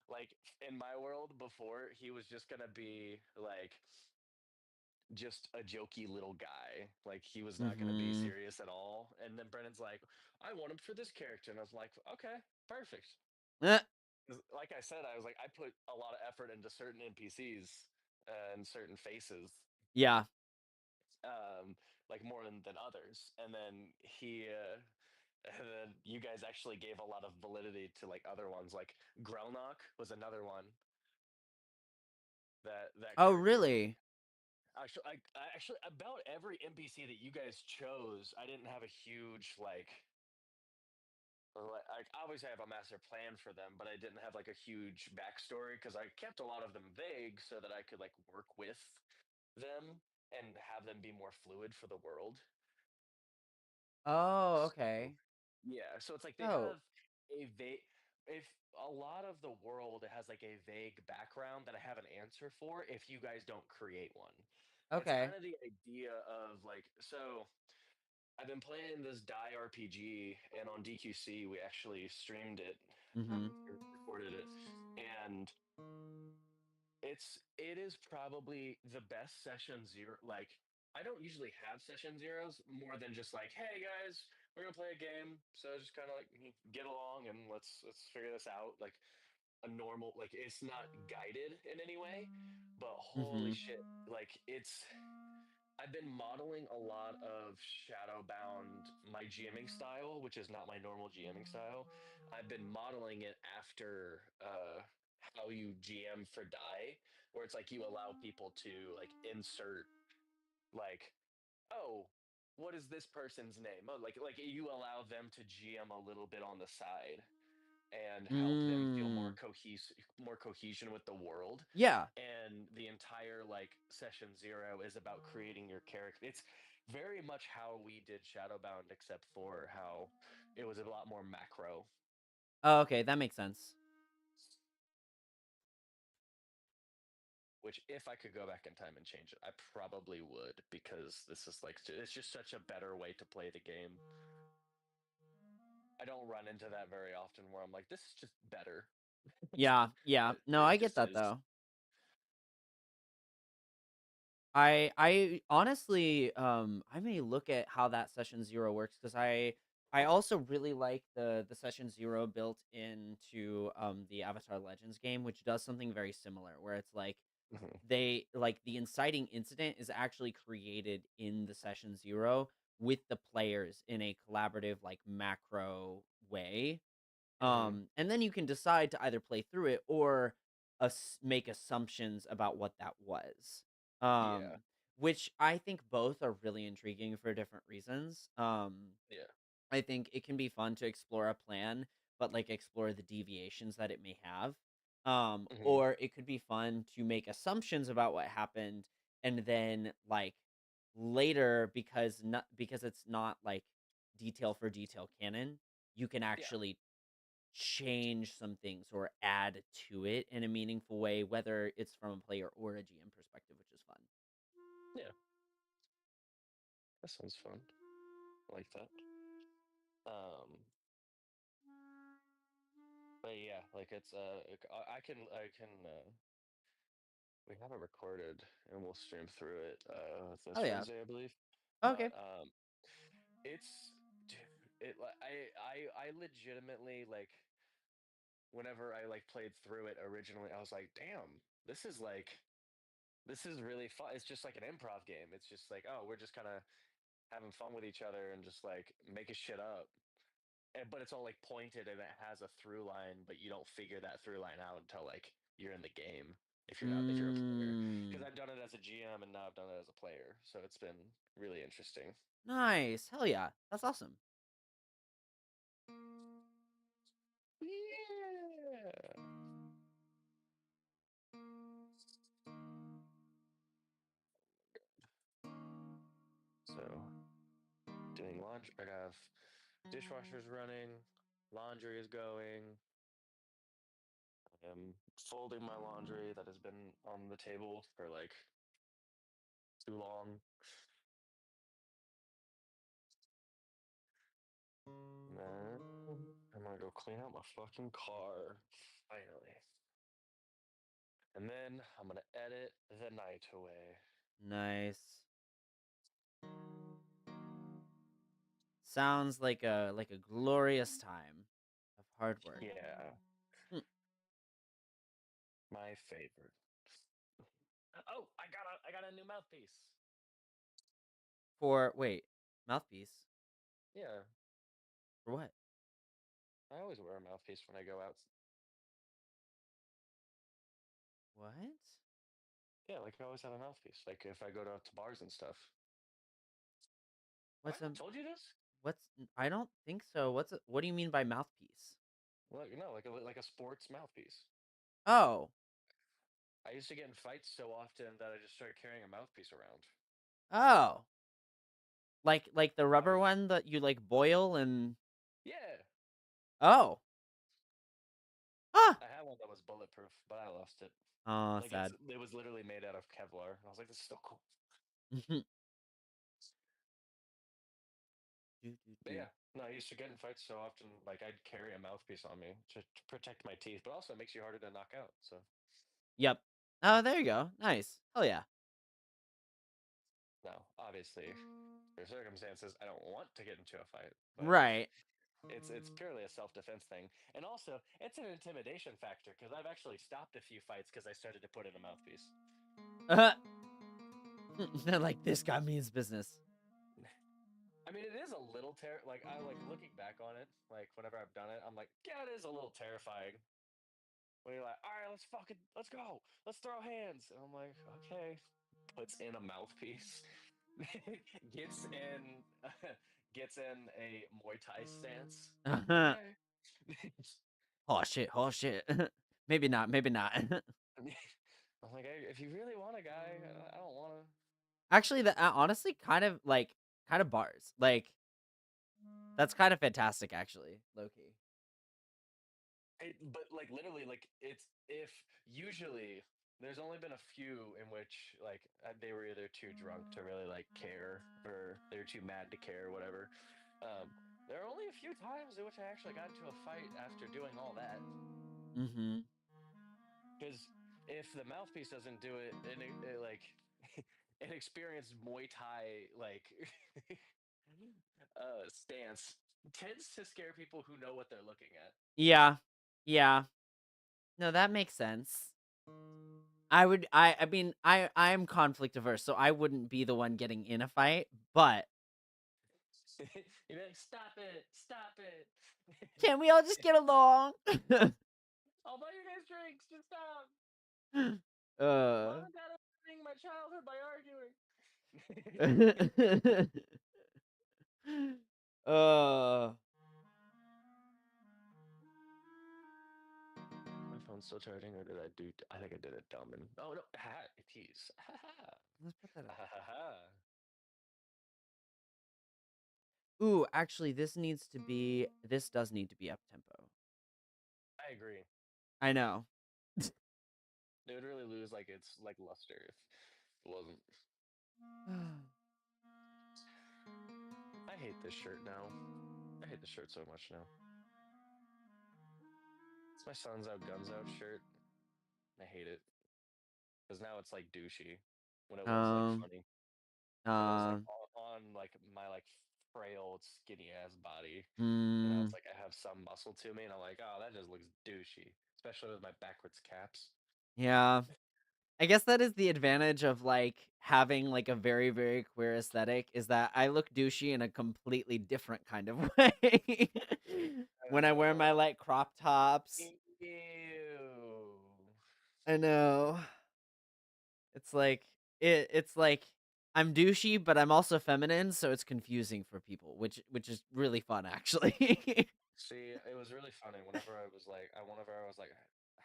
Like in my world before, he was just gonna be like just a jokey little guy. Like he was not going to be Mhm. serious at all. And then Brennan's like, I want him for this character. And I was like, okay, perfect. Eh, 'Cause like I said, I was like, I put a lot of effort into certain NPCs and certain faces, yeah. um, like more than others. And then and then you guys actually gave a lot of validity to like other ones. Like Grelnock was another one that Oh, character. really? Actually, about every NPC that you guys chose, I didn't have a huge like obviously I have a master plan for them, but I didn't have like a huge backstory because I kept a lot of them vague so that I could like work with them and have them be more fluid for the world. Oh, So okay. yeah, so it's like they Oh, have a vague. If a lot of the world has like a vague background that I have an answer for, if you guys don't create one, it's kind okay. of the idea of like so. I've been playing this Die RPG, and on DQC we actually streamed it, Mhm. recorded it, and it is probably the best session zero. Like I don't usually have session zeros more than just like, hey guys, we're gonna play a game, so just kind of like get along and let's figure this out. Like a normal, like it's not guided in any way, but holy Mhm. shit, like it's I've been modeling a lot of Shadowbound, my GMing style, which is not my normal GMing style. I've been modeling it after how you GM for die, where it's like you allow people to like insert like, oh, what is this person's name? Oh, like you allow them to GM a little bit on the side and help them feel Mm. more cohesion with the world. Yeah. And the entire like session zero is about creating your character. It's very much how we did Shadowbound, except for how it was a lot more macro. Oh, okay, that makes sense. Which, if I could go back in time and change it, I probably would, because this is like it's just such a better way to play the game. I don't run into that very often where I'm like, this is just better. Yeah, yeah. But No, it I get just that is. though. I honestly, I may look at how that session 0 works because I also really like the session 0 built into the Avatar Legends game, which does something very similar, where it's like Mhm. they like the inciting incident is actually created in the session 0 with the players in a collaborative like macro way. Mhm. And then you can decide to either play through it or make assumptions about what that was. Yeah. Um which I think both are really intriguing for different reasons. Yeah. I think it can be fun to explore a plan, but like explore the deviations that it may have. Hmm. Or it could be fun to make assumptions about what happened and then like later because it's not like detail for detail canon, you can Yeah. actually change some things or add to it in a meaningful way, whether it's from a player or a GM perspective, which is fun. Yeah. That sounds fun. I like that. Um, but yeah, like it's we have it recorded and we'll stream through it this Oh yeah. Wednesday, I believe. Okay. But it's dude, it like I legitimately like whenever I like played through it originally, I was like, damn, this is like this is really fun. It's just like an improv game. It's just like, oh, we're just kind of having fun with each other and just like making shit up. But it's all like pointed and it has a through line, but you don't figure that through line out until like you're in the game if you're a player. Because Mm, I've done it as a GM and now I've done it as a player, so it's been really interesting. nice. Hell yeah. That's awesome. Yeah. So doing laundry, I have dishwashers running, laundry is going. I am folding my laundry that has been on the table for like too long. And then I'm gonna go clean out my fucking car. Finally. And then I'm gonna edit the night away. Nice. Sounds like a glorious time of hard work. Yeah, Hmm. my favorite. Oh, I got a new mouthpiece. For wait, mouthpiece Yeah, for what? I always wear a mouthpiece when I go out. What? Yeah, like I always have a mouthpiece. Like if I go to bars and stuff. Have I What's a not told you this? what's? I don't think so. What do you mean by mouthpiece? Well, no, like a sports mouthpiece. Oh, I used to get in fights so often that I just started carrying a mouthpiece around. oh, like the rubber Obviously, one that you like boil and yeah. oh, ah, I had one that was bulletproof, but I lost it. oh, Like sad. it was literally made out of Kevlar. I was like, this is so cool. do do But do. yeah, no, I used to get in fights so often, like I'd carry a mouthpiece on me to protect my teeth, but also it makes you harder to knock out. So Yep. Oh, there you go. Nice. Hell yeah. now, obviously, for circumstances, I don't want to get into a fight, but Right. it's purely a self defense thing, and also it's an intimidation factor because I've actually stopped a few fights because I started to put in a mouthpiece. They're like this guy means business. I mean, it is a little like I like looking back on it, like whenever I've done it, I'm like, yeah, it is a little terrifying. When you're like, all right, let's go, let's throw hands, and I'm like, okay, puts in a mouthpiece, gets in, gets in a Muay Thai stance. Okay. Oh shit. Oh shit. Maybe not. Maybe not. I'm like, hey, if you really want a guy, I don't want to. Actually, that honestly kind of bars. Like that's kind of fantastic. Actually, low key. But like literally, like it's if usually there's only been a few in which like they were either too drunk to really like care or they were too mad to care or whatever. There are only a few times in which I actually got into a fight after doing all that. Mm-hmm. Because if the mouthpiece doesn't do it, and like an experienced Muay Thai like stance tends to scare people who know what they're looking at. Yeah. Yeah. No, that makes sense. I would. I mean, I'm conflict averse, so I wouldn't be the one getting in a fight. But You'd be like, stop it. can we all just get along? I'll buy you guys drinks. Just stop. uh. Mom and Dad are ruining my childhood by arguing. uh, My phone's still charging, or did I do? I think I did it dumb and. Oh no! Ha! Keys. Ha ha let's put that up. ha ha ha. Ooh, actually, this does need to be up tempo. I agree. I know. It would really lose like its like luster if it wasn't. I hate this shirt now. I hate this shirt so much now. It's my son's out guns out shirt. I hate it because now it's like douchey when it was like um, funny. When it was like um, on like my like frail skinny ass body, and now it's mm, like I have some muscle to me, and I'm like, oh, that just looks douchey, especially with my backwards caps. yeah. I guess that is the advantage of like having like a very, very queer aesthetic is that I look douchey in a completely different kind of way. When I wear my Oh, like crop tops. ew. I know. It's like it's like I'm douchey, but I'm also feminine, so it's confusing for people, which is really fun actually. See, it was really funny whenever I was like,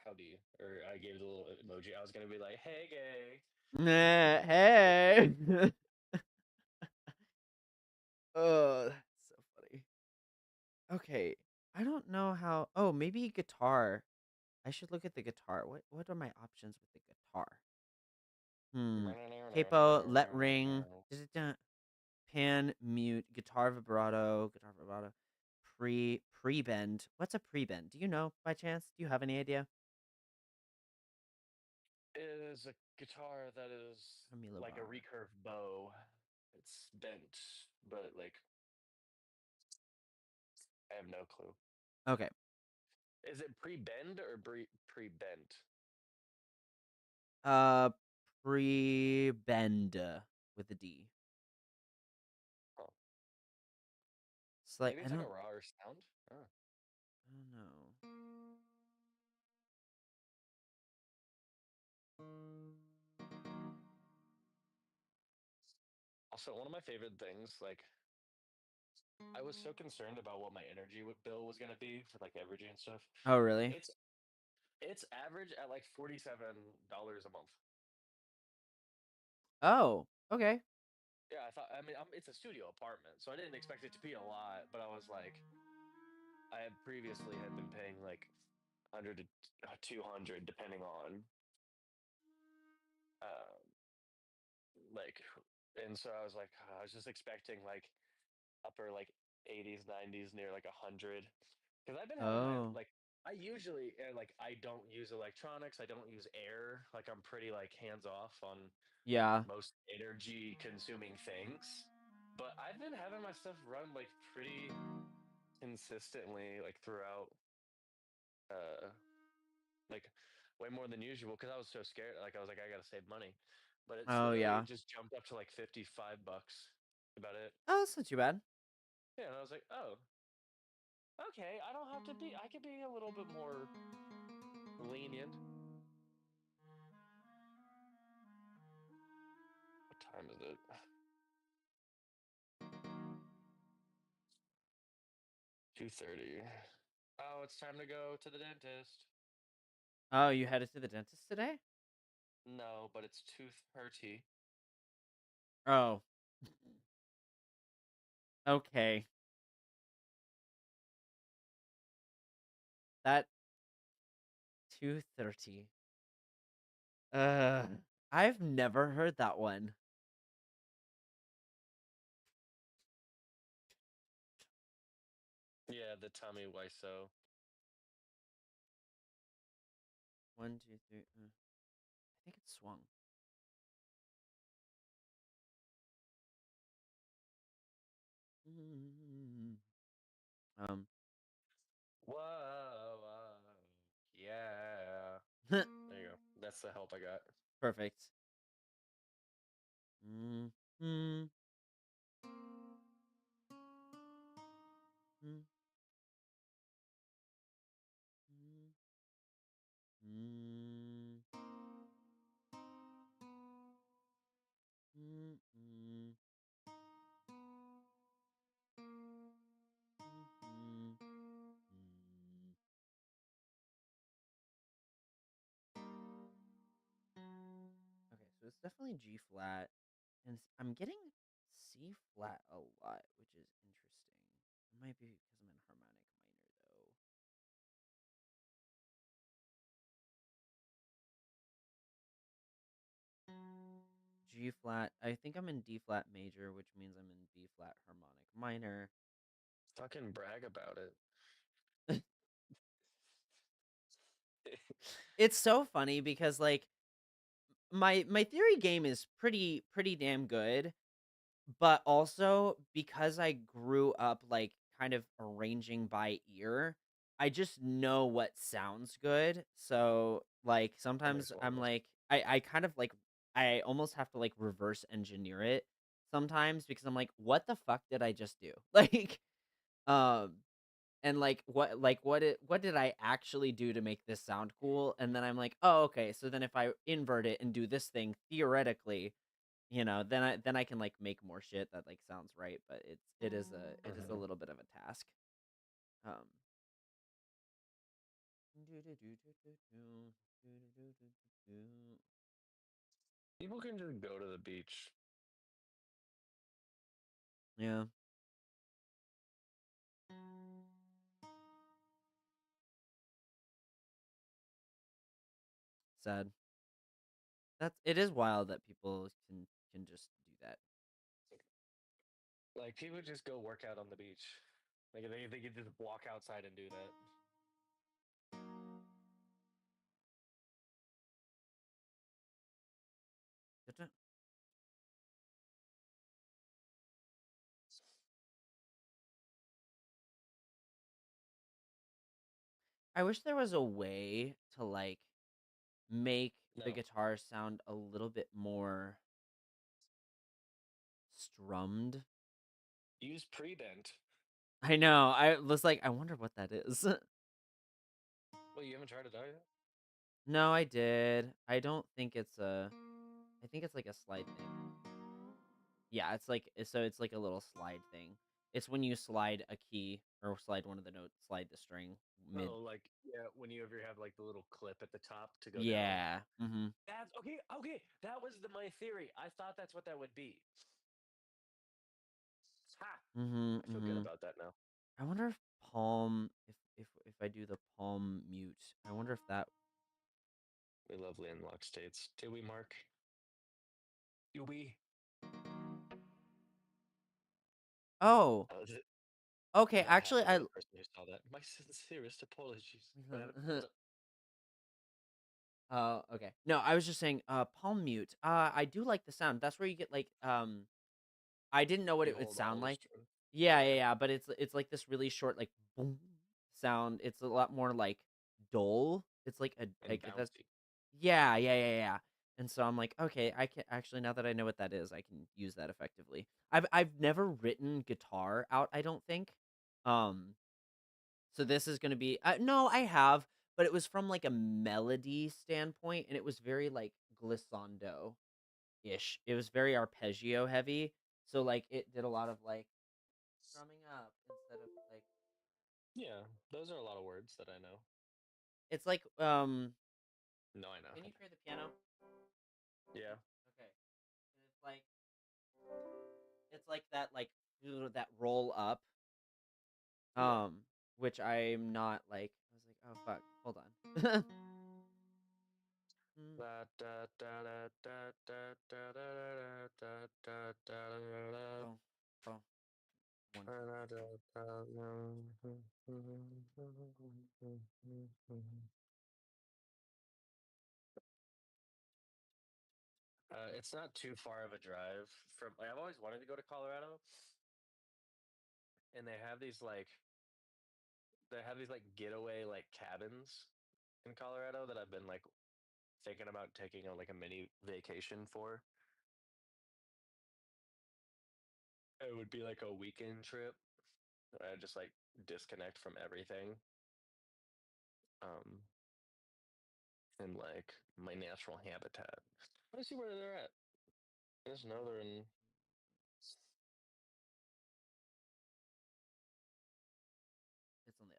howdy, or I gave the little emoji, I was gonna be like, hey, gay. Nah, hey. Oh, that's so funny. Okay. I don't know how. Oh, maybe guitar. I should look at the guitar. What are my options with the guitar? Capo, let ring, pan, mute, guitar vibrato, pre-bend. What's a pre-bend? Do you know by chance? Do you have any idea? It is a guitar that is Camila like a bar. recurve bow. It's bent, but like I have no clue. Okay. Is it pre-bend or pre-bent? Uh, pre-bend with a D. Huh. It's like Maybe I it's like a don't rawer sound. Huh. I don't know. Also, one of my favorite things, like I was so concerned about what my energy bill was gonna be for like energy and stuff. Oh, really? It's it's average at like $47 a month. Oh, okay. Yeah, I thought. I mean, it's a studio apartment, so I didn't expect it to be a lot. But I was like, I had previously had been paying like 100 to 200, depending on uh, like, and so I was like, I was just expecting like upper like 80s, 90s, near like 100, because I've been having my Oh, like. I usually like I don't use electronics. I don't use air. Like I'm pretty like hands off on yeah. most energy consuming things. But I've been having my stuff run like pretty consistently like throughout uh like way more than usual because I was so scared. Like I was like, I gotta save money. But it's Oh, literally yeah. just jumped up to like $55 about it. Oh, that's not too bad. Yeah, and I was like, oh, okay, I don't have to be I could be a little bit more lenient. What time is it? 2:30. Oh, it's time to go to the dentist. Oh, you headed to the dentist today? No, but it's 2:30. Oh, okay. That 2:30. Uh, I've never heard that one. Yeah, the Tommy Wiseau. One, two, three. I think it's swung. Mm. Um, Whoa, whoa. Yeah. There you go. That's the help I got. perfect. Mm, mm, mm, mm, mm, mm, it's definitely G flat, and I'm getting C flat a lot, which is interesting. It might be because I'm in harmonic minor though. G flat. I think I'm in D flat major, which means I'm in B flat harmonic minor. Fucking brag about it. It's so funny because like my theory game is pretty damn good, but also because I grew up like kind of arranging by ear, I just know what sounds good. So like That sometimes makes more I'm sense. like I kind of like I almost have to like reverse engineer it sometimes because I'm like, what the fuck did I just do? Like um and what did I actually do to make this sound cool? And then I'm like, oh okay, so then if I invert it and do this thing theoretically, then I can like make more shit that like sounds right, but it is a Mhm. little bit of a task. Um People can just go to the beach. Yeah, sad. It is wild that people can just do that. Like people just go work out on the beach. Like they could just walk outside and do that. I wish there was a way to like make the No. guitar sound a little bit more strummed. Use pre-bent. I know. I was like, I wonder what that is. Well, you haven't tried it out yet? No, I did. I don't think it's a. I think it's like a slide thing. Yeah, it's like a little slide thing. It's when you slide a key or slide one of the notes, slide the string mid. Oh, like yeah, when you ever have like the little clip at the top to go down. Yeah. Mhm. That's okay. Okay, that was my theory. I thought that's what that would be. Ha! Mhm. I feel good Mhm. about that now. I wonder if palm if I do the palm mute. I wonder if that. We love landlocked states. Do we, Mark? Do we? Oh. Is it? Okay, I have actually to be I the person who saw that. My sincerest apologies. Oh, okay. No, I was just saying palm mute. I do like the sound. That's where you get like I didn't know what You it would hold all sound the like. string. Yeah, yeah, Okay. yeah, but it's like this really short like boom sound. It's a lot more like dull. It's like a And like that's bouncy. yeah, yeah, yeah, yeah. And so I'm like, okay, I can actually now that I know what that is, I can use that effectively. I've never written guitar out, I don't think. Um so this is going to be no, I have, but it was from like a melody standpoint and it was very like glissando ish. It was very arpeggio heavy. So like it did a lot of like strumming up instead of like Yeah, those are a lot of words that I know. it's like No, I know. can you hear the piano? Yeah. Okay. It's like that like that roll up Yeah. um which I'm not like I was like, "Oh fuck. Hold on." Mm. Da, da, da, da, da, da, da, da, da, da, da, da, da. Oh. Oh. One It's not too far of a drive from. Like, I've always wanted to go to Colorado, and they have these like getaway like cabins in Colorado that I've been like thinking about taking on like a mini vacation for. It would be like a weekend trip. I just like disconnect from everything. Um, in like my natural habitat. I see where they're at. I just know they're in. it's on the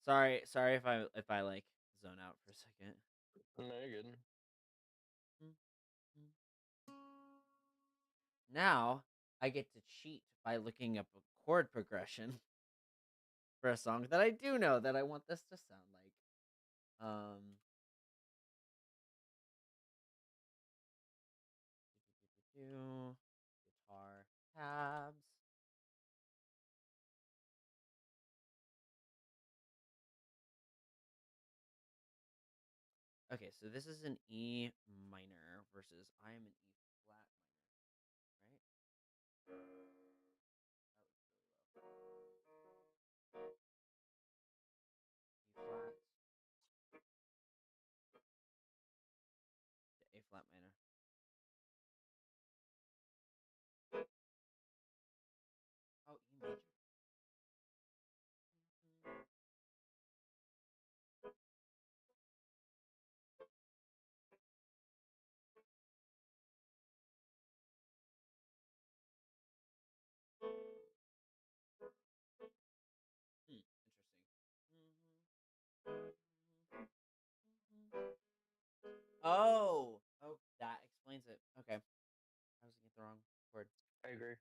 sorry if I like zone out for a second. No, you're good. Mm, mm. Now I get to cheat by looking up a chord progression for a song that I do know that I want this to sound like. Guitar tabs. Okay, so this is an E minor versus I am an E flat minor, right? That was really low. E flat to A flat minor. Oh, E major. Interesting. Oh, oh, that explains it. Okay, I was looking at the wrong chord. I agree.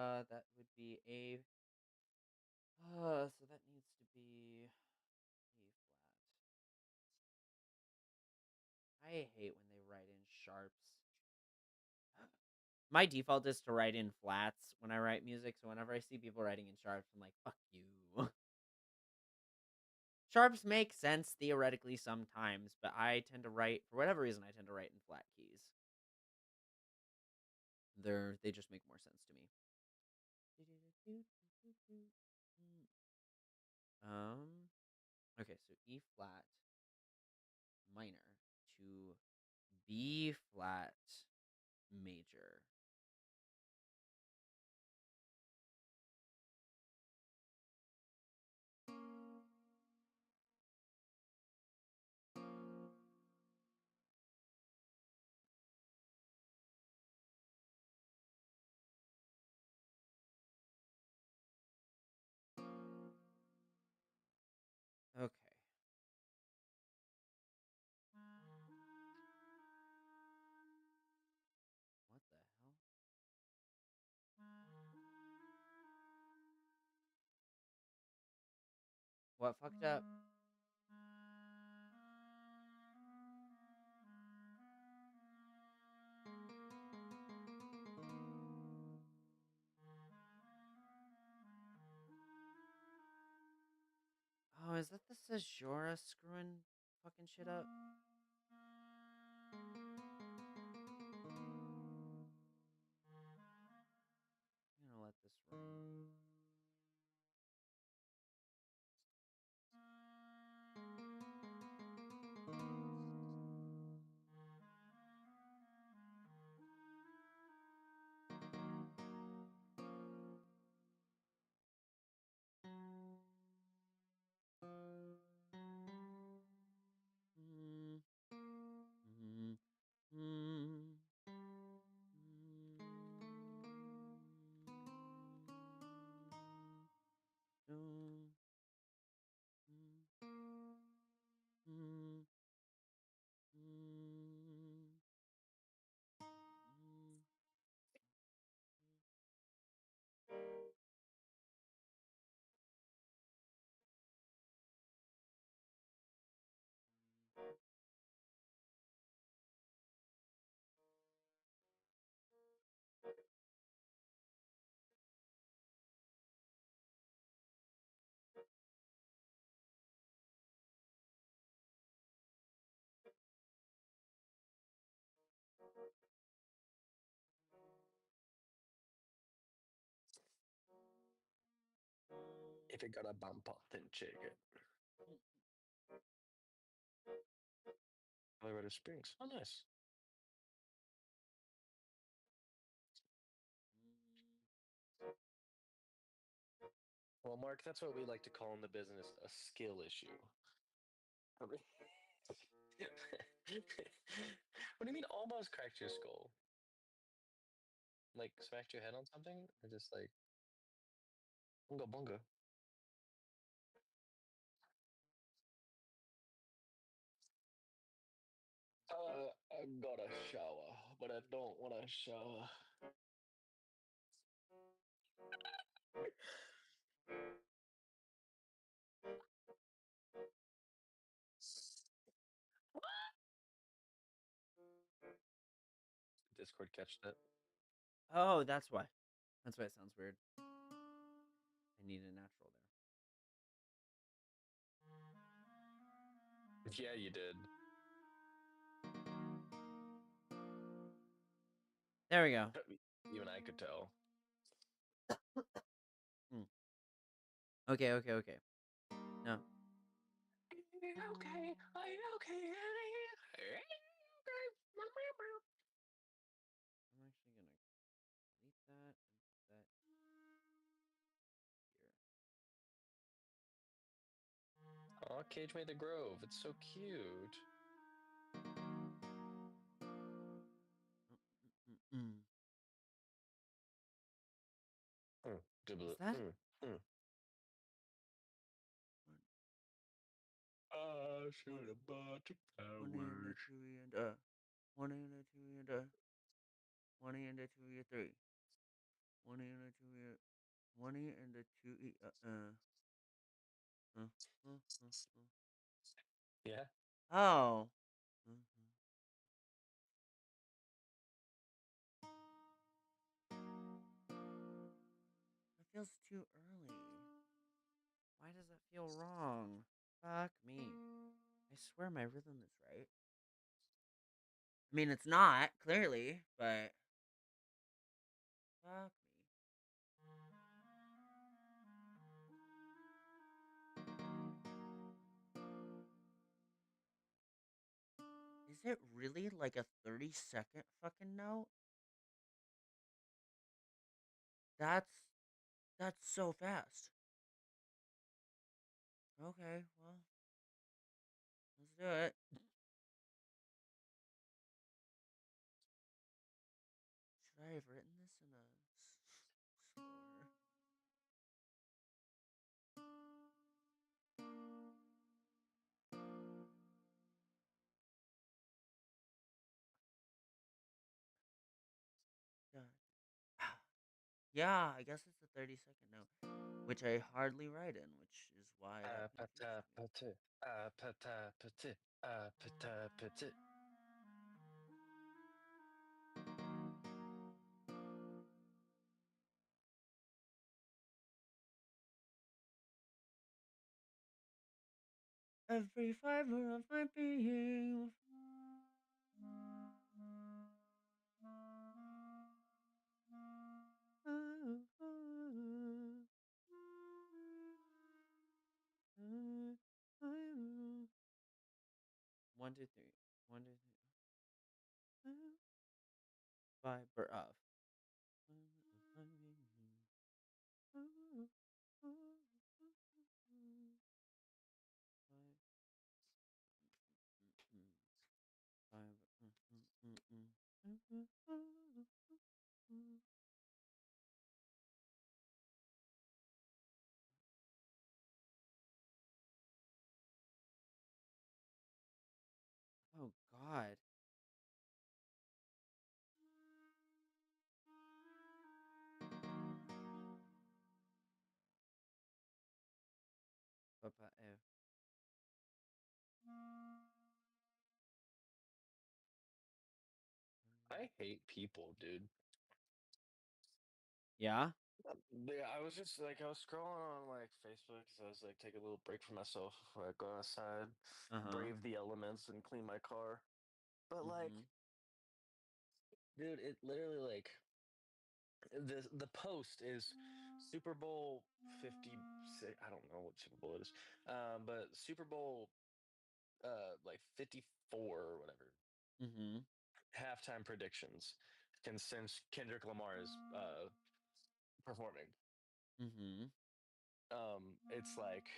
That would be A. So that needs to be A flat. I hate when they write in sharps. My default is to write in flats when I write music, so whenever I see people writing in sharps, I'm like, fuck you. Sharps make sense theoretically sometimes, but I tend to write, for whatever reason, I tend to write in flat keys. They just make more sense to me. Okay, so E flat minor to B flat major. Okay. What the hell? What fucked up? Oh, is that the Sajora screwing fucking shit up? I'm gonna let this run. Mm, mm, mm, mm, mm, mm, mm. If it got a bump up, then check it. Colorado Springs. Oh, nice. Well, Mark, that's what we like to call in the business a skill issue. What do you mean almost cracked your skull? Like smacked your head on something? Or just like bunga bunga? I gotta shower, but I don't want to shower. Discord catch that? Oh, that's why. That's why it sounds weird. I need a natural Yeah, you did. there. There we go. Even I could tell. Mm. Okay, okay, okay. No, Okay, okay. I'm actually gonna delete that and put that here. Aw, Cage made the Grove. It's so cute. Mm. Mm, Is double- that mm, mm. I should have bought your one and a flowers. two and one and a two and one and a two and three, one and a two and one and a two uh, uh, uh. Yeah. Oh. Mhm. It feels too early. Why does that feel wrong? Fuck me. I swear my rhythm is right. I mean, it's not, clearly, but fuck me. Is it really like a 30-second fucking note? That's that's so fast. Okay, well, let's do it. Should I have written this in a slower? Yeah. Yeah, I guess it's a 30-second note, which I hardly write in, which is why that confuses Pata me. pata. Pata pata. Pata pata. Every fiber of my being. One, two, three. One, two, three. Fiber of. Oh God. Papa F. I hate people, dude. Yeah. Yeah, I was just like I was scrolling on like Facebook because I was like taking a little break for myself before I go outside, Uh huh. brave the elements, and clean my car. But like, Mhm. dude, it literally like the post is Super Bowl 56. I don't know what Super Bowl it is, but Super Bowl like 54 or whatever Mhm. halftime predictions. Since Kendrick Lamar is performing, Mhm. it's like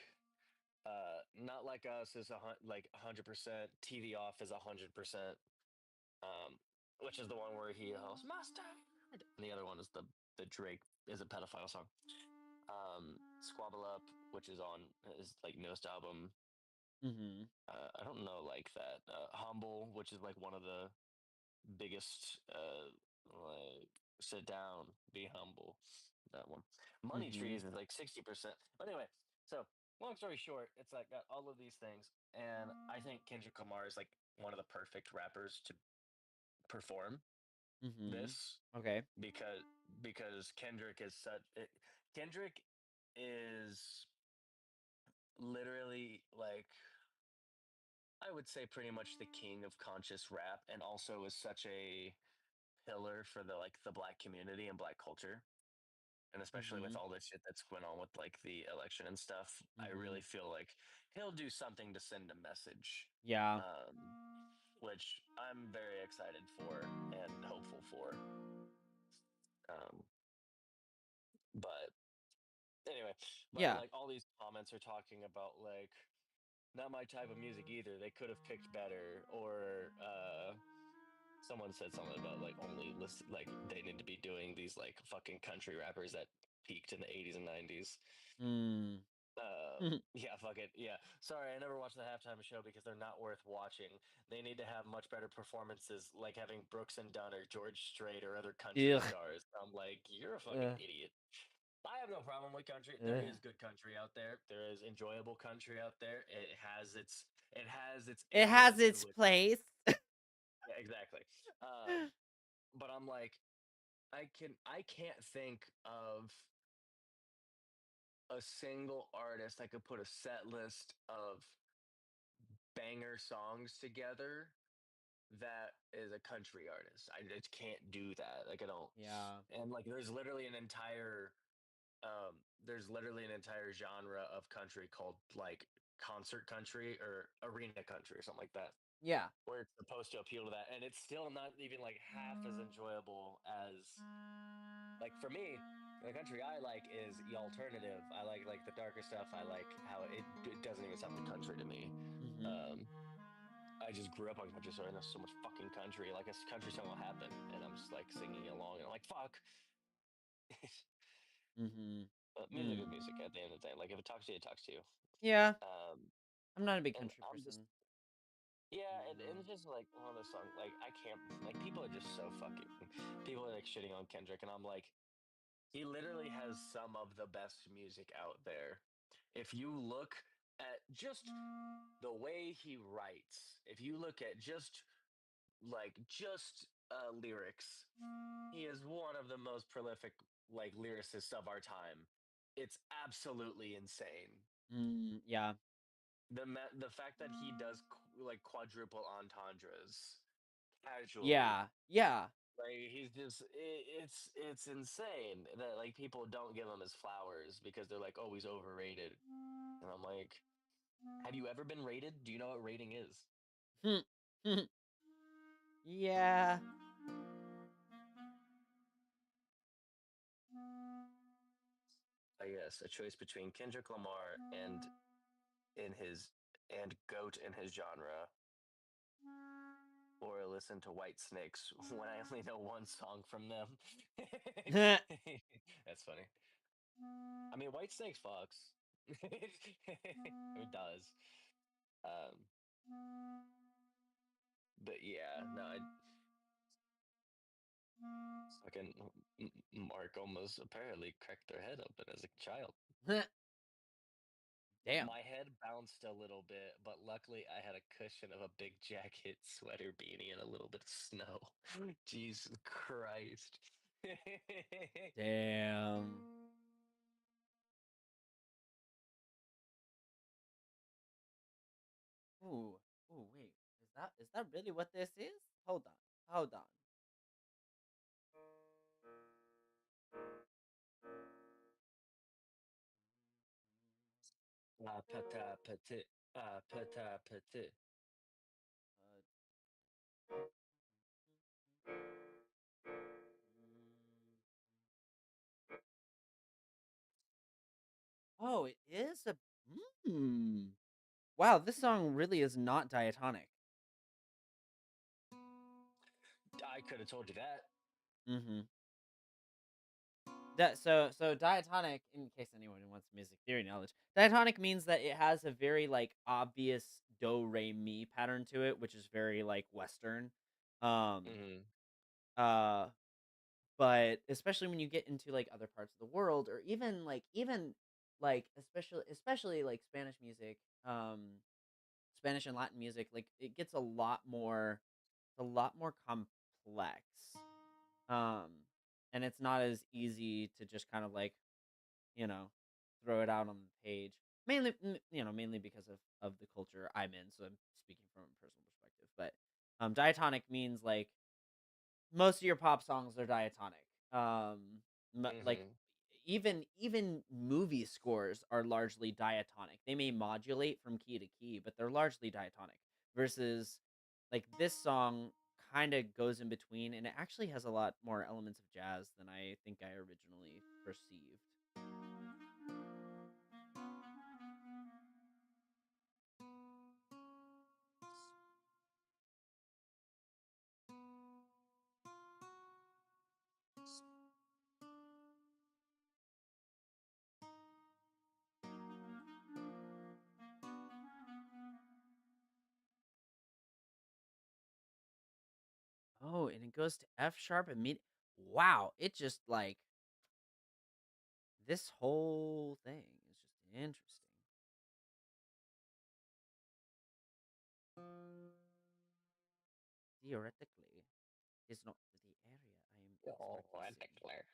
not like us is like 100%. TV off is 100%. Which is the one where he hosts Mustard, and the other one is the Drake is a pedophile song. Squabble Up, which is on his like newest album. Mhm. I don't know like that. Humble, which is like one of the biggest like sit down, be humble. That one. Money Mhm. trees is like 60%. But anyway, so long story short, it's like got all of these things, and I think Kendrick Lamar is like one of the perfect rappers to perform Mhm. this Okay. because Kendrick is Kendrick is literally like I would say pretty much the king of conscious rap, and also is such a pillar for the black community and black culture. And especially with Mhm. all the shit that's going on with like the election and stuff, I really Mhm. feel like he'll do something to send a message, Yeah. um, which I'm very excited for and hopeful for. Um, but anyway, but Yeah. like all these comments are talking about like not my type of music either. They could have picked better, or someone said something about like only listen like they need to be doing these like fucking country rappers that peaked in the 80s and 90s. Mm. Yeah, fuck it. Yeah. Sorry, I never watched the halftime show because they're not worth watching. They need to have much better performances, like having Brooks and Dunn or George Strait or other country Ugh. stars. I'm like, you're a fucking Ugh. idiot. I have no problem with country. There Ugh. is good country out there. There is enjoyable country out there. It has its It has areas in its which place. yeah, exactly. But I'm like, I can't think of a single artist I could put a set list of banger songs together that is a country artist. I just can't do that. Like I don't. Yeah. And like there's literally an entire genre of country called like concert country or arena country or something like that, Yeah. where it's supposed to appeal to that, and it's still not even like half as enjoyable as like for me. The country I like is the alternative. I like the darker stuff. I like how it doesn't even sound like country to me. Mhm. Um, I just grew up on country, so I know so much fucking country. Like a country song will happen, and I'm just like singing along, and I'm like, "Fuck." Mhm. Music is Mm. music at the end of the day. Like if it talks to you, it talks to you. Yeah. Um, I'm not a big and country I'm just person. yeah, and Mm. it's just like one of those songs. Like I can't like people are just so fucking people are like shitting on Kendrick, and I'm like, he literally has some of the best music out there. If you look at just the way he writes, if you look at just lyrics, he is one of the most prolific like lyricists of our time. It's absolutely insane. Mm. Yeah. The fact that he does like quadruple entendres casually, Yeah. Yeah. like he's just it's insane that like people don't give him his flowers because they're like, oh, he's overrated. And I'm like, have you ever been rated? Do you know what rating is? Hmm. Yeah. I guess a choice between Kendrick Lamar in his and goat in his genre, or listen to White Snakes when I only know one song from them. That's funny. I mean, White Snakes fucks. It does. Um, but yeah, no, fucking Mark almost apparently cracked their head open as a child. Damn. My head bounced a little bit, but luckily I had a cushion of a big jacket, sweater, beanie, and a little bit of snow. Jesus Christ. Damn. Ooh. Ooh, wait. Is that really what this is? Hold on. Hold on. Ah, pata petit. Ah, pata petit. Uh, oh, it is a mm. Wow, this song really is not diatonic. I could have told you that. Mhm. So diatonic, in case anyone wants music theory knowledge, diatonic means that it has a very like obvious do re mi pattern to it, which is very like Western. Um, Mhm. uh, but especially when you get into like other parts of the world, or even like especially like Spanish music, Spanish and Latin music, like it gets a lot more complex. Um, and it's not as easy to just kind of like, you know, throw it out on the page. Mainly because of the culture I'm in, so I'm speaking from a personal perspective. But diatonic means like most of your pop songs are diatonic. Like Mhm. even movie scores are largely diatonic. They may modulate from key to key, but they're largely diatonic. Versus like this song kind of goes in between, and it actually has a lot more elements of jazz than I think I originally perceived. Oh, and it goes to F sharp immediate. Wow, it just like this whole thing is just interesting. Theoretically, is not the area I am Oh, I expertising. declare.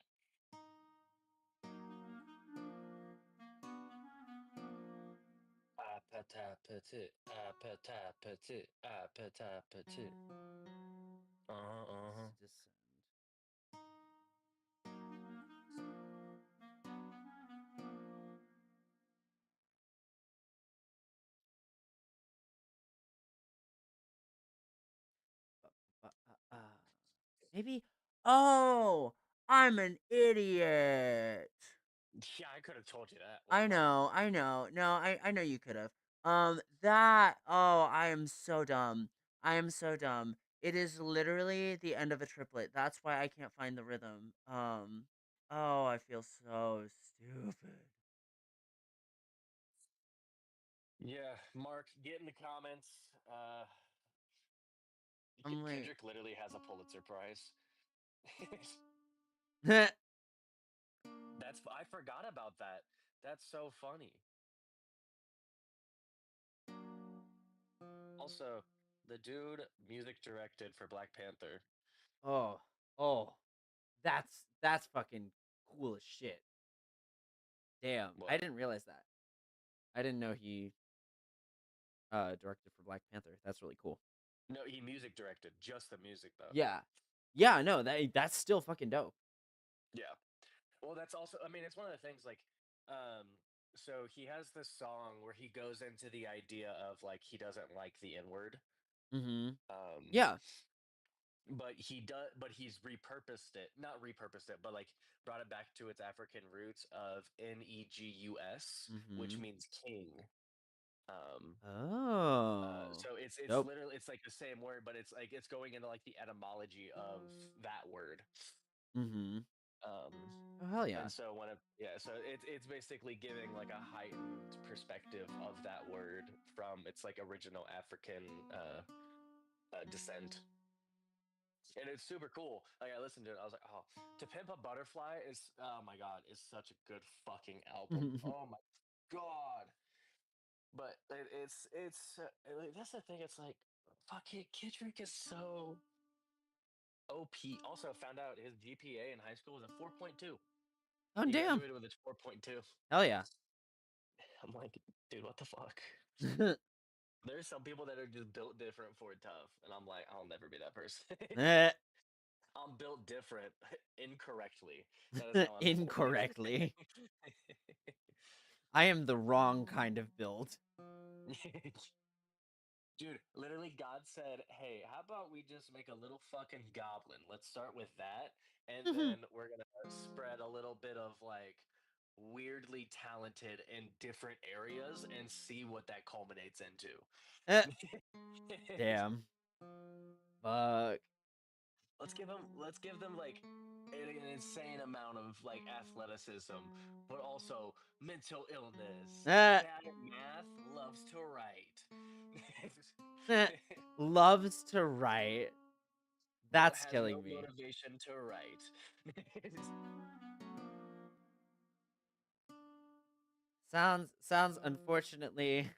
Appetite, appetite, appetite. Let's Uh-huh. descend. Maybe. Oh, I'm an idiot. Yeah, I could have told you that. What I the know, fuck? I know. No, I know you could have. That. Oh, I am so dumb. I am so dumb. It is literally the end of a triplet. That's why I can't find the rhythm. Oh, I feel so stupid. Yeah, Mark, get in the comments. I'm like, Kendrick literally has a Pulitzer Prize. I forgot about that. That's so funny. Also, the dude music directed for Black Panther. oh, oh, that's fucking cool as shit. Damn, I What? didn't realize that. I didn't know he directed for Black Panther. That's really cool. No, he music directed just the music though. Yeah, yeah, no, that's still fucking dope. Yeah. Well, that's also. I mean, it's one of the things like, um, so he has this song where he goes into the idea of like he doesn't like the N word. Mm-hmm. Um, Yeah. but he does, but he's repurposed it, not repurposed it, but like brought it back to its African roots of Negus, which Mm-hmm. means king. Um, Oh, so it's dope. literally it's like the same word, but it's like it's going into like the etymology of that word. Mm-hmm. Um, Oh hell yeah. and so so it's basically giving like a heightened perspective of that word from its like original African descent, and it's super cool. Like I listened to it, I was like, oh, To Pimp a Butterfly is oh my god, is such a good fucking album. Oh my god. But like, that's the thing. It's like fuck it, Kendrick is so OP. Also found out his GPA in high school was a 4.2. Oh He damn. graduated with a 4.2. Hell yeah. I'm like, dude, what the fuck? There's some people that are just built different for it tough, and I'm like, I'll never be that person. Eh, I'm built different incorrectly. That is how I'm built. Incorrectly. I am the wrong kind of build. Dude, literally, God said, hey, how about we just make a little fucking goblin? Let's start with that. And then we're going to spread a little bit of like weirdly talented in different areas and see what that culminates into. Eh, damn. Fuck. Let's give them like an insane amount of like athleticism, but also mental illness, Eh, bad at math, loves to write. eh. Loves to write. but That's has no killing me. motivation to write. Sounds unfortunately.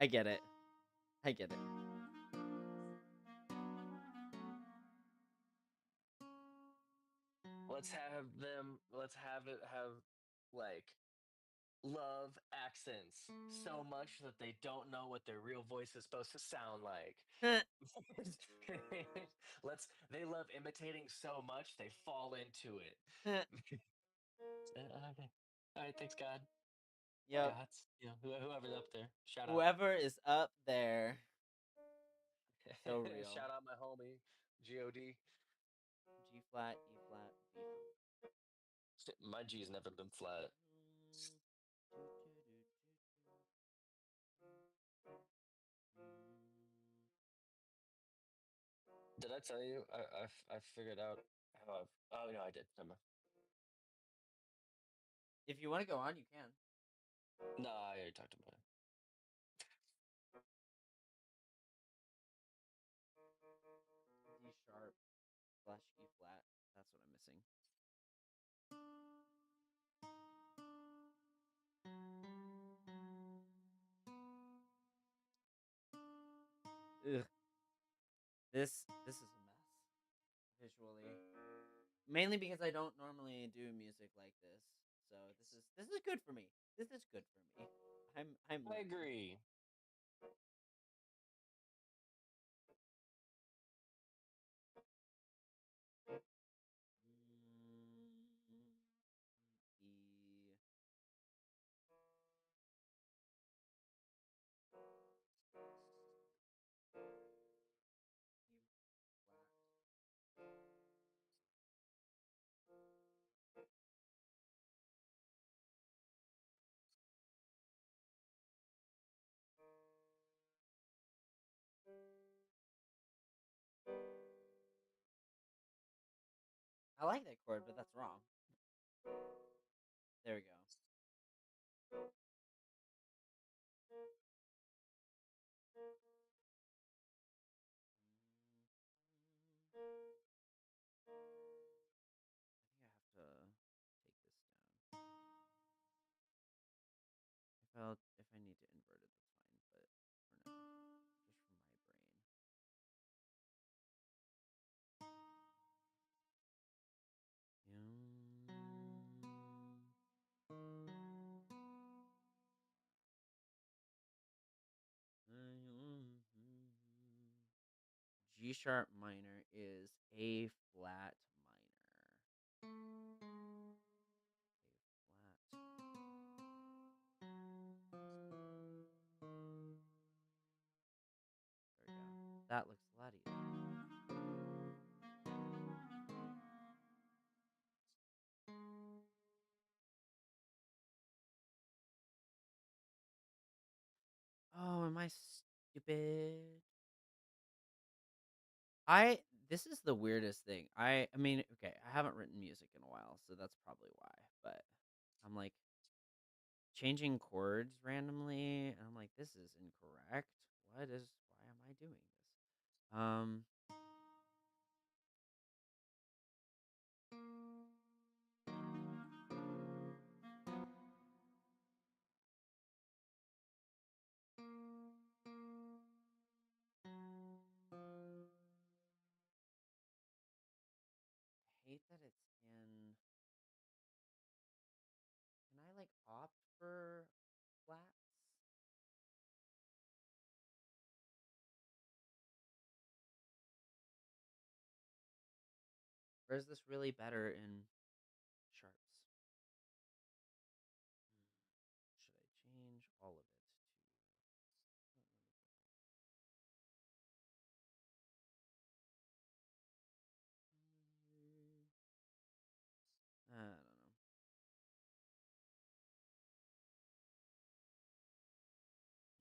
I get it. I get it. Let's have it have like love accents so much that they don't know what their real voice is supposed to sound like. They love imitating so much they fall into it. Okay. All right, thanks God. Or Yep. gods, whoever's up there. Shout out. Whoever is up there. So real. Shout out my homie, God. G flat, E flat, B flat. Shit, my G's never been flat. Did I tell you I figured out how I've? Oh no, I did. Never mind. If you want to go on, you can. No, I already talked about it. D sharp slash E flat. That's what I'm missing. Ugh. This is a mess visually. Mainly because I don't normally do music like this. So this is good for me. This is good for me. I'm I learning. agree. E flat. I like that chord, but that's wrong. There we go. I think I have to take this down. If I need to invert it, that's fine. But for now, just for my brain. G sharp minor is A flat minor. A flat. There we go. That looks a lot easier. Oh, am I stupid? I This is the weirdest thing. I mean, okay, I haven't written music in a while, so that's probably why. But I'm like changing chords randomly, and I'm like, this is incorrect. Why am I doing this? I hate that it's in. Can I like opt for flats? Or is this really better in sharps? Should I change all of it to? I don't know.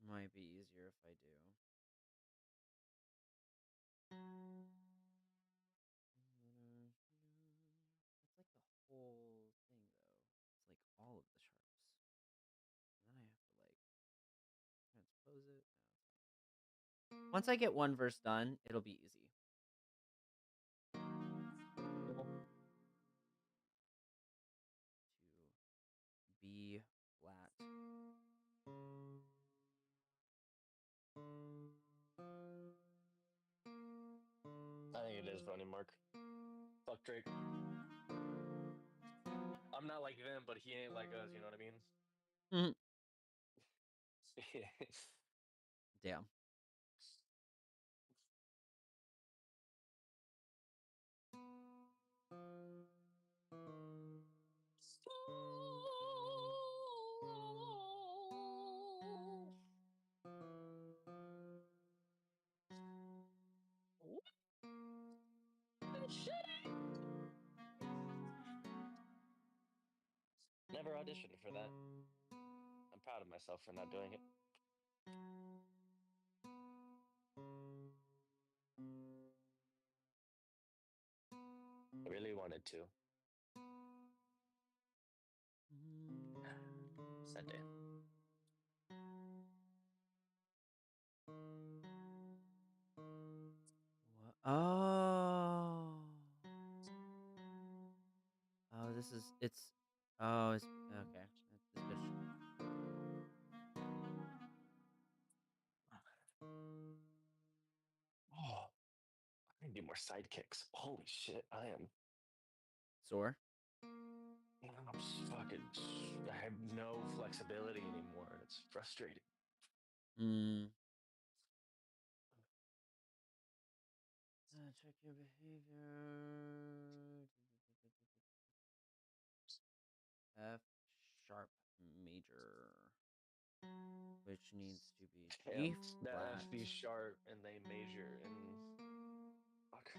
Might be easier if I do. It's like the whole thing though. It's like all of the sharps. And then I have to like transpose it. No, it's fine. Once I get one verse done, it'll be easy. it is funny, Mark. Fuck Drake. I'm not like them, but he ain't like us. You know what I mean? Mhm. Damn. Never auditioned for that. I'm proud of myself for not doing it. I really wanted to. Sad day. Oh. Oh, this is it's. Oh, it's okay. This bitch. Oh, I need more sidekicks. Holy shit, I am. Sore. I'm fucking. I have no flexibility anymore, and it's frustrating. Mm. Check your behavior. F sharp major, which needs to be Damn, G that flat. F B sharp, and they measure and fuck.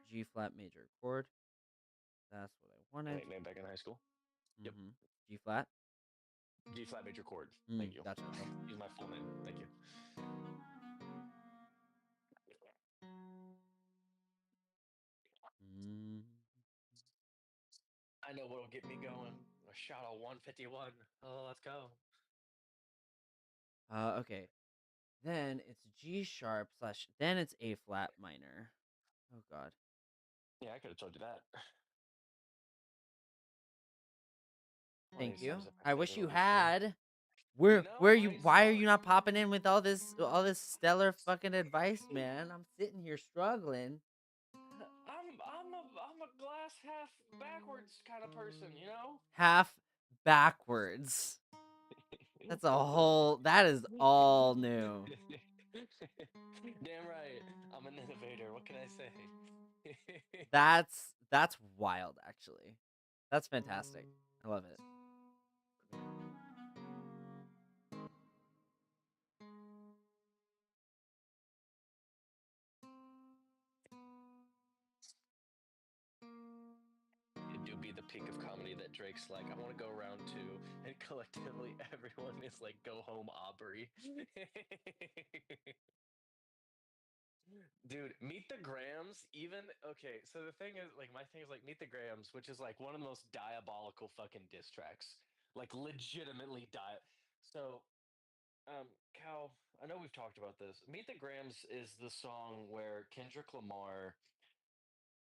G flat major chord. That's what I My wanted. nickname back in high school. Yep. G flat. G flat major chord. Thank you. Gotcha. Okay. Use my full name. Thank you. Mm. I know what'll get me going. A shot of 151. Oh, let's go. Okay. Then it's G sharp slash. Then it's A flat minor. Oh God. Yeah, I could have told you that. One of Thank these you. times, if I I say it, wish it'll you be free. had. You Where know, are you? I Why are saw you not popping in with all this stellar fucking advice, man? I'm sitting here struggling. I'm a glass half backwards kind of person, you know? Half backwards. That's a whole. That is all new. Damn right. I'm an innovator. What can I say? That's wild, actually. That's fantastic. I love it. It do be the peak of comedy that Drake's like, I want to go round two, and collectively everyone is like, go home, Aubrey. Dude, Meet the Grams, even okay, so the thing is, like, my thing is like Meet the Grams, which is like one of the most diabolical fucking diss tracks. Like legitimately so Cal, I know we've talked about this. Meet the Grams is the song where Kendrick Lamar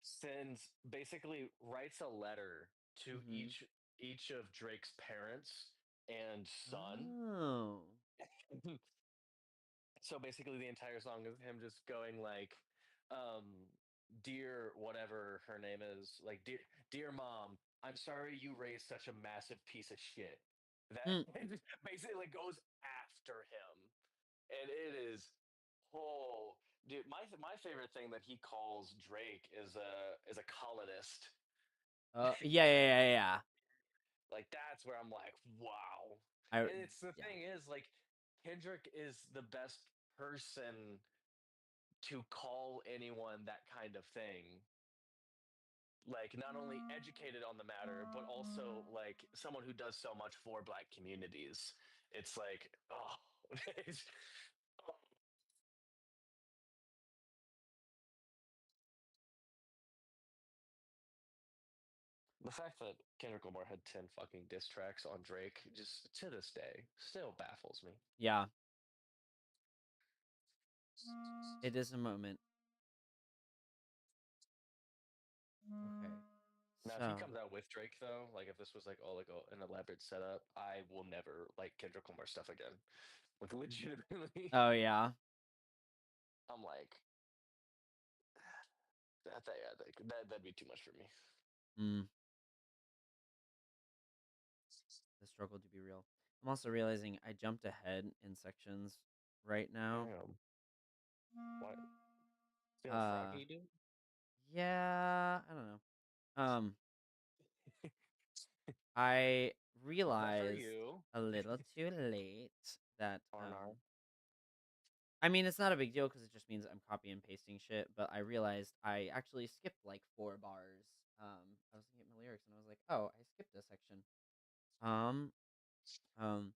sends basically writes a letter to Mm-hmm. each of Drake's parents and son. Oh. So basically the entire song is him just going like dear whatever her name is, like dear mom, I'm sorry you raised such a massive piece of shit. That Mm. basically goes after him. And it is oh dude, my favorite thing that he calls Drake is a colonist. Yeah, yeah, yeah, yeah. Like that's where I'm like, wow. I And it's the yeah. thing is like Kendrick is the best person to call anyone that kind of thing. Like not only educated on the matter, but also like someone who does so much for black communities. It's like, oh, it's, the fact that Kendrick Lamar had 10 fucking diss tracks on Drake just to this day still baffles me. Yeah. It is a moment. Okay. Now, if he So. comes out with Drake, though, like if this was like all like an elaborate setup, I will never like Kendrick Lamar stuff again. Like legitimately, Oh yeah. I'm like, That'd be too much for me. Mm, the struggle to be real. I'm also realizing I jumped ahead in sections right now. Damn. What? Feeling Uh, froggy, dude? yeah, I don't know. I But for realized you, a little too late that Arnar. I mean, it's not a big deal because it just means I'm copy and pasting shit. But I realized I actually skipped like 4 bars. I was looking at my lyrics and I was like, oh, I skipped a section. Um, um.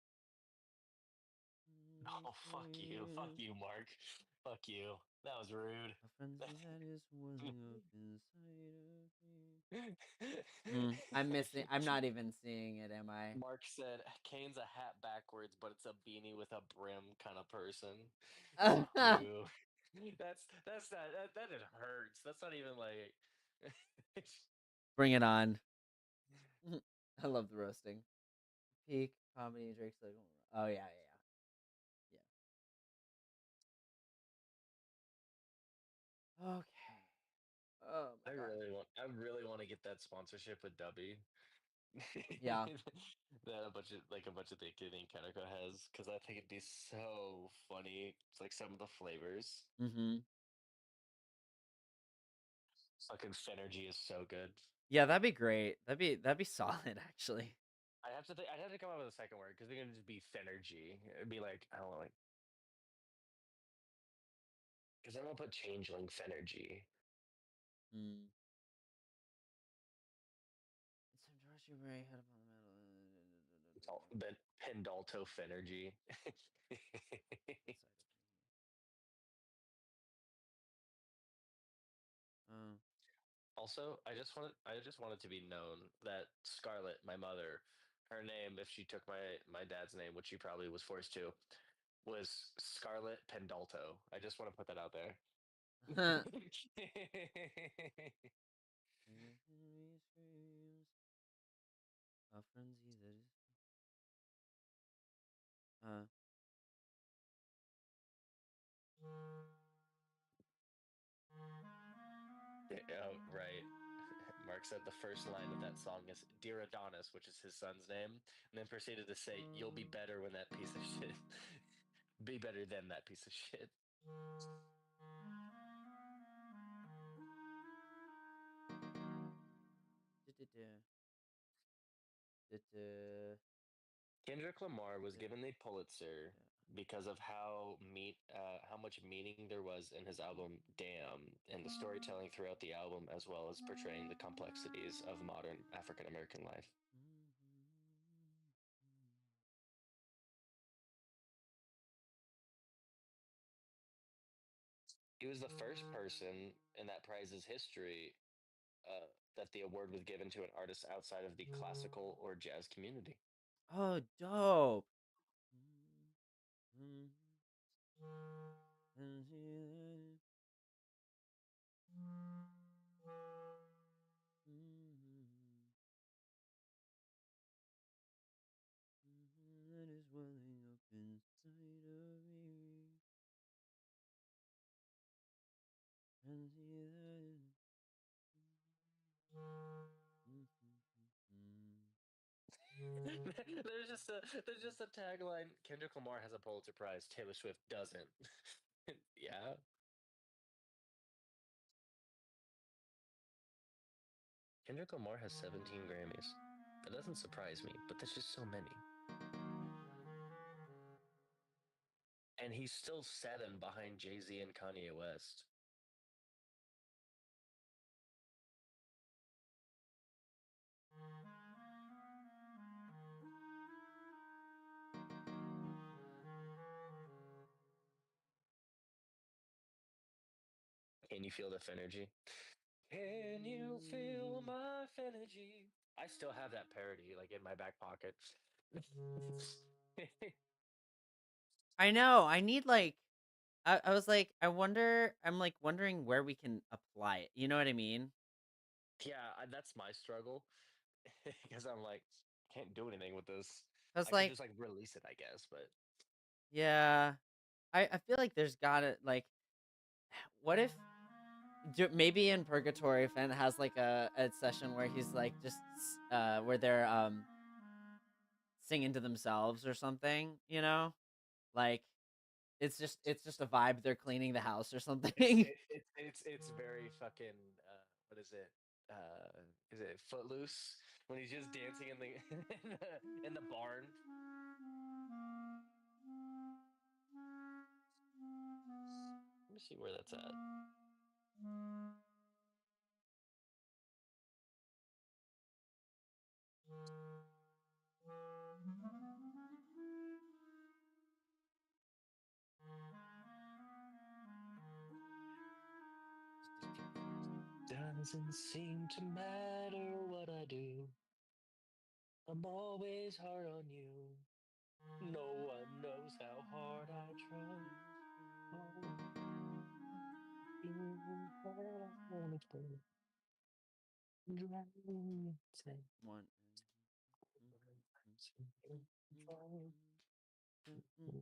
Oh, fuck you. Fuck you, Mark. Fuck you. That was rude. A frenzy that is welling up inside of me. I'm missing. I'm not even seeing it. Am I? Mark said Kane's a hat backwards, but it's a beanie with a brim kind of person. Fuck you. That's not that it hurts. That's not even like Bring it on. I love the roasting. Peak comedy Drake's like, oh yeah, yeah. Okay. Oh my god. I really want to get that sponsorship with Dubby. Yeah. That a bunch of the Canadian Kaneko has, because I think it'd be so funny. It's like some of the flavors. Mm-hmm. Fucking Fenergy is so good. Yeah, that'd be great. That'd be solid actually. I'd have to come up with a second word because they're gonna just be Fenergy. It'd be like I don't know, like because I'm gonna put Changeling Fenergy. Mm. It's time to rush your way head up on the It's all then Pendalto Fenergy. metal. Oh. Also, I just wanted to be known that Scarlett, my mother, her name, if she took my dad's name, which she probably was forced to, was Scarlett Pendalto. I just want to put that out there. A frenzy that is. Uh. Oh, right. Mark said the first line of that song is "Dear Adonis," which is his son's name, and then proceeded to say, "You'll be better when that piece of shit, be better than that piece of shit." Kendrick Lamar was given the Pulitzer because of how much meaning there was in his album "Damn" and the storytelling throughout the album, as well as portraying the complexities of modern African American life. He was the first person in that prize's history that the award was given to an artist outside of the classical or jazz community. Oh, dope. That is welling up inside of me. Frenzy that is. There's just a tagline. Kendrick Lamar has a Pulitzer Prize. Taylor Swift doesn't. Yeah. Kendrick Lamar has 17 Grammys. That doesn't surprise me, but that's just so many. And he's still 7 behind Jay-Z and Kanye West. Can you feel the energy? Can you feel my energy? I still have that parody like in my back pocket. I know. I need like. I was like, I wonder. I'm like wondering where we can apply it. You know what I mean? Yeah, that's my struggle because I'm like, can't do anything with this. Cause I could like, just like release it, I guess, but yeah, I feel like there's gotta like. What if? maybe in Purgatory, Fenn has like a session where he's like just where they're singing to themselves or something, you know? Like it's just a vibe, they're cleaning the house or something. It's very fucking what is it Footloose when he's just dancing in the in the barn. Let me see where that's at. Doesn't seem to matter what I do. I'm always hard on you. No one knows how hard I try. One. Two, three.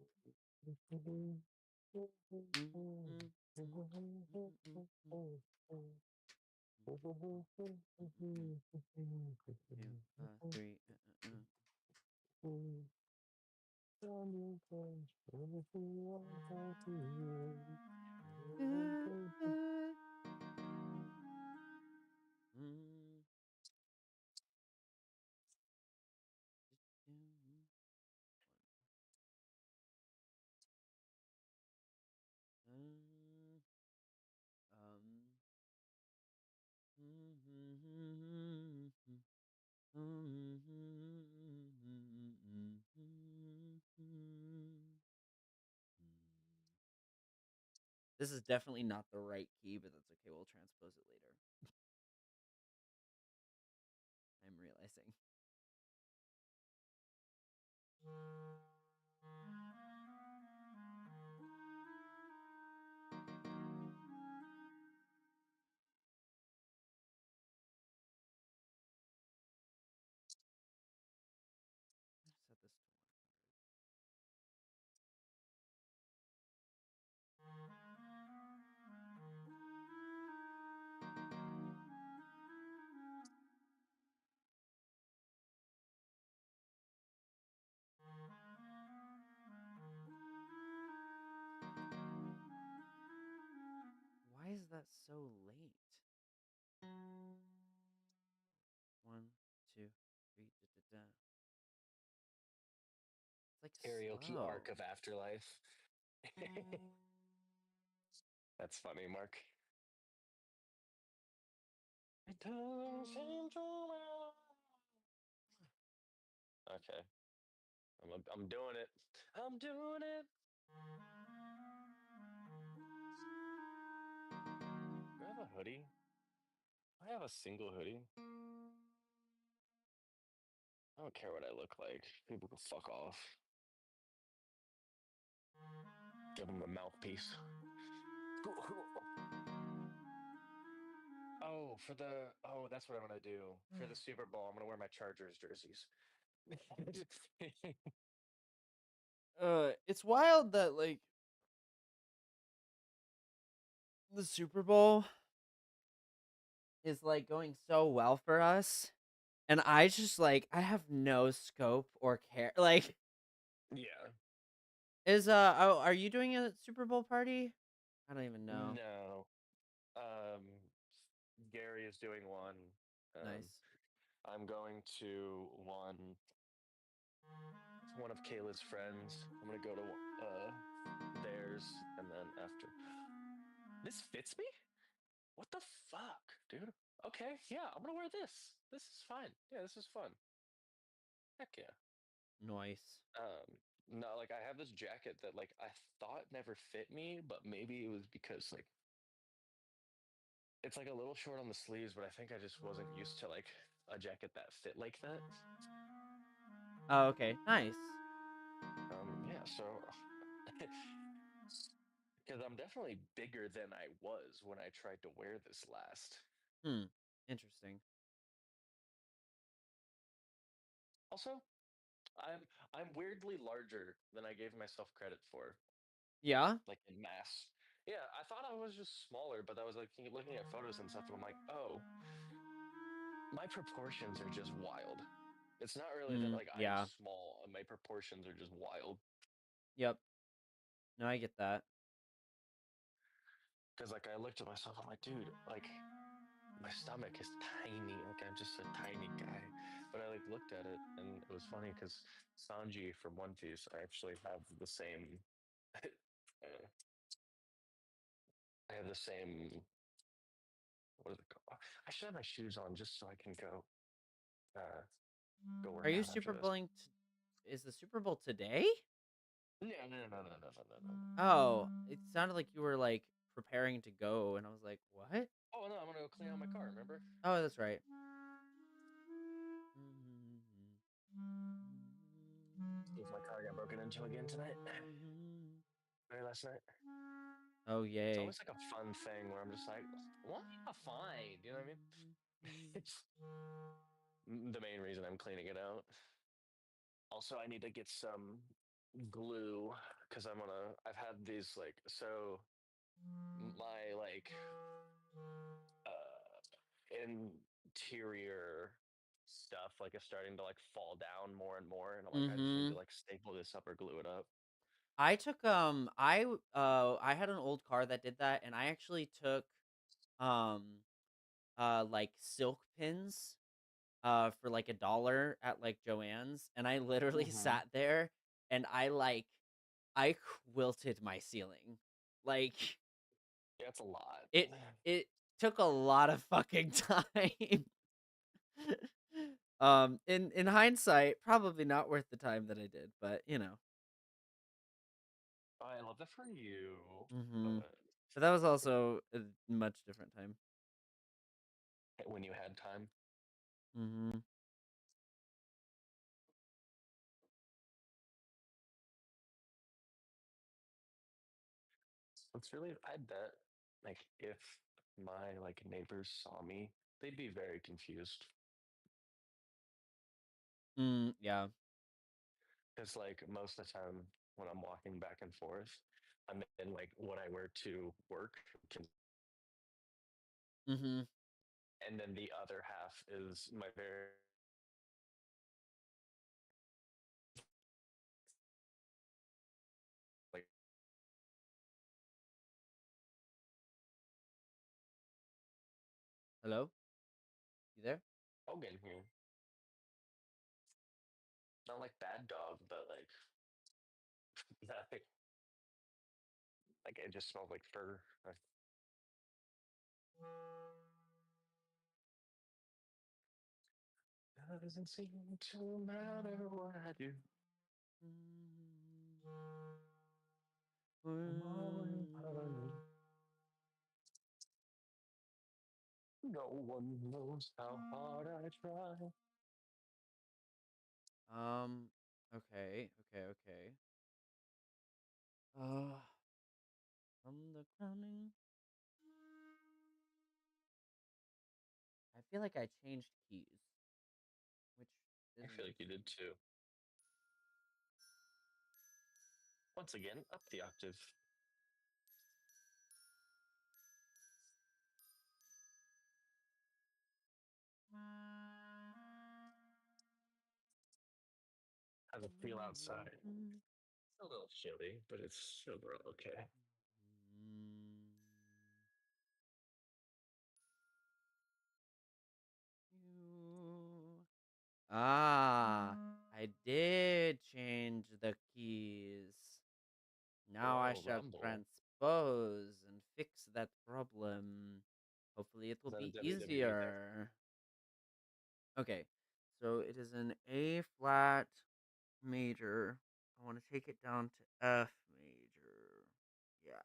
This is definitely not the right key, but that's okay. We'll transpose it later. I'm realizing. Set this to 100. Why is that so late? 1, 2, 3. Da, da, da. It's like Karaoke slow. arc of afterlife. That's funny, Mark. Okay, I'm doing it. I'm doing it. Do I have a hoodie? I have a single hoodie. I don't care what I look like. People can fuck off. Give them a mouthpiece. Oh, that's what I'm gonna do for the Super Bowl. I'm gonna wear my Chargers jerseys. It's wild that like the Super Bowl is like going so well for us, and I just like I have no scope or care. Like, Yeah. are you doing a Super Bowl party? I don't even know. No. Um, Gary is doing one. Um, Nice. I'm going to one of Kayla's friends. I'm gonna go to theirs, and then after. This fits me? What the fuck, dude? Okay, yeah, I'm gonna wear this. This is fine. Yeah, this is fun. Heck yeah. Nice. No, like I have this jacket that like I thought never fit me, but maybe it was because like it's like a little short on the sleeves, but I think I just wasn't used to like a jacket that fit like that. Oh, okay. Nice. Yeah, so because I'm definitely bigger than I was when I tried to wear this last. Hmm. Interesting. Also, I'm weirdly larger than I gave myself credit for, Yeah. like in mass. Yeah, I thought I was just smaller, but I was like looking at photos and stuff, and I'm like, oh, my proportions are just wild. It's not really that like I'm Yeah. small, and my proportions are just wild. Yep. No, I get that. Because like I looked at myself, I'm like, dude, like my stomach is tiny. Like I'm just a tiny guy. But I like looked at it, and it was funny because Sanji from One Piece, I actually have the same. I have the same. What is it called? I should have my shoes on just so I can uh, go Are work you out after Super this. Bowling? Is the Super Bowl today? No, no, no, no, no, no, no, no. Oh, it sounded like you were like preparing to go, and I was like, what? Oh no, I'm gonna go clean out my car. Remember? Oh, that's right. See if my car got broken into again tonight. Or last night. Oh, It's yay. always like a fun thing where I'm just like, what? Fine. You know what I mean? It's the main reason I'm cleaning it out. Also, I need to get some glue because I've had these like, so my like interior stuff like is starting to like fall down more and more, and I'm like, I just need to Mm-hmm. like staple this up or glue it up. I had an old car that did that, and I actually took um like silk pins for like $1 at like Joann's, and I literally Mm-hmm. sat there and I quilted my ceiling. Like Yeah, it's a lot. it it took a lot of fucking time. In hindsight, probably not worth the time that I did, but you know. I love that for you. Mhm. But But that was also a much different time. when you had time, Mhm. it's really, I bet, like, if my like neighbors saw me, they'd be very confused. Yeah. Because like most of the time when I'm walking back and forth, I'm in like what I wear to work, Mhm. and then the other half is my very like Hello? You there? Hogan here. Not like bad dog, but like like it just smells like fur. Doesn't seem to matter what I do. I'm always hurting. No one knows how hard I try. Um, okay. Uh, from the crowning. I feel like I changed keys, which I isn't feel like you did too. Once again, up the octave. How's it feel outside? A little chilly, but it's overall okay. You- Ah, I did change the keys. Now I Whoa, shall Rumble. transpose and fix that problem. Hopefully, it Is will that a be WWE pick? easier. Okay, so it is an A flat major. I want to take it down to F major. Yeah.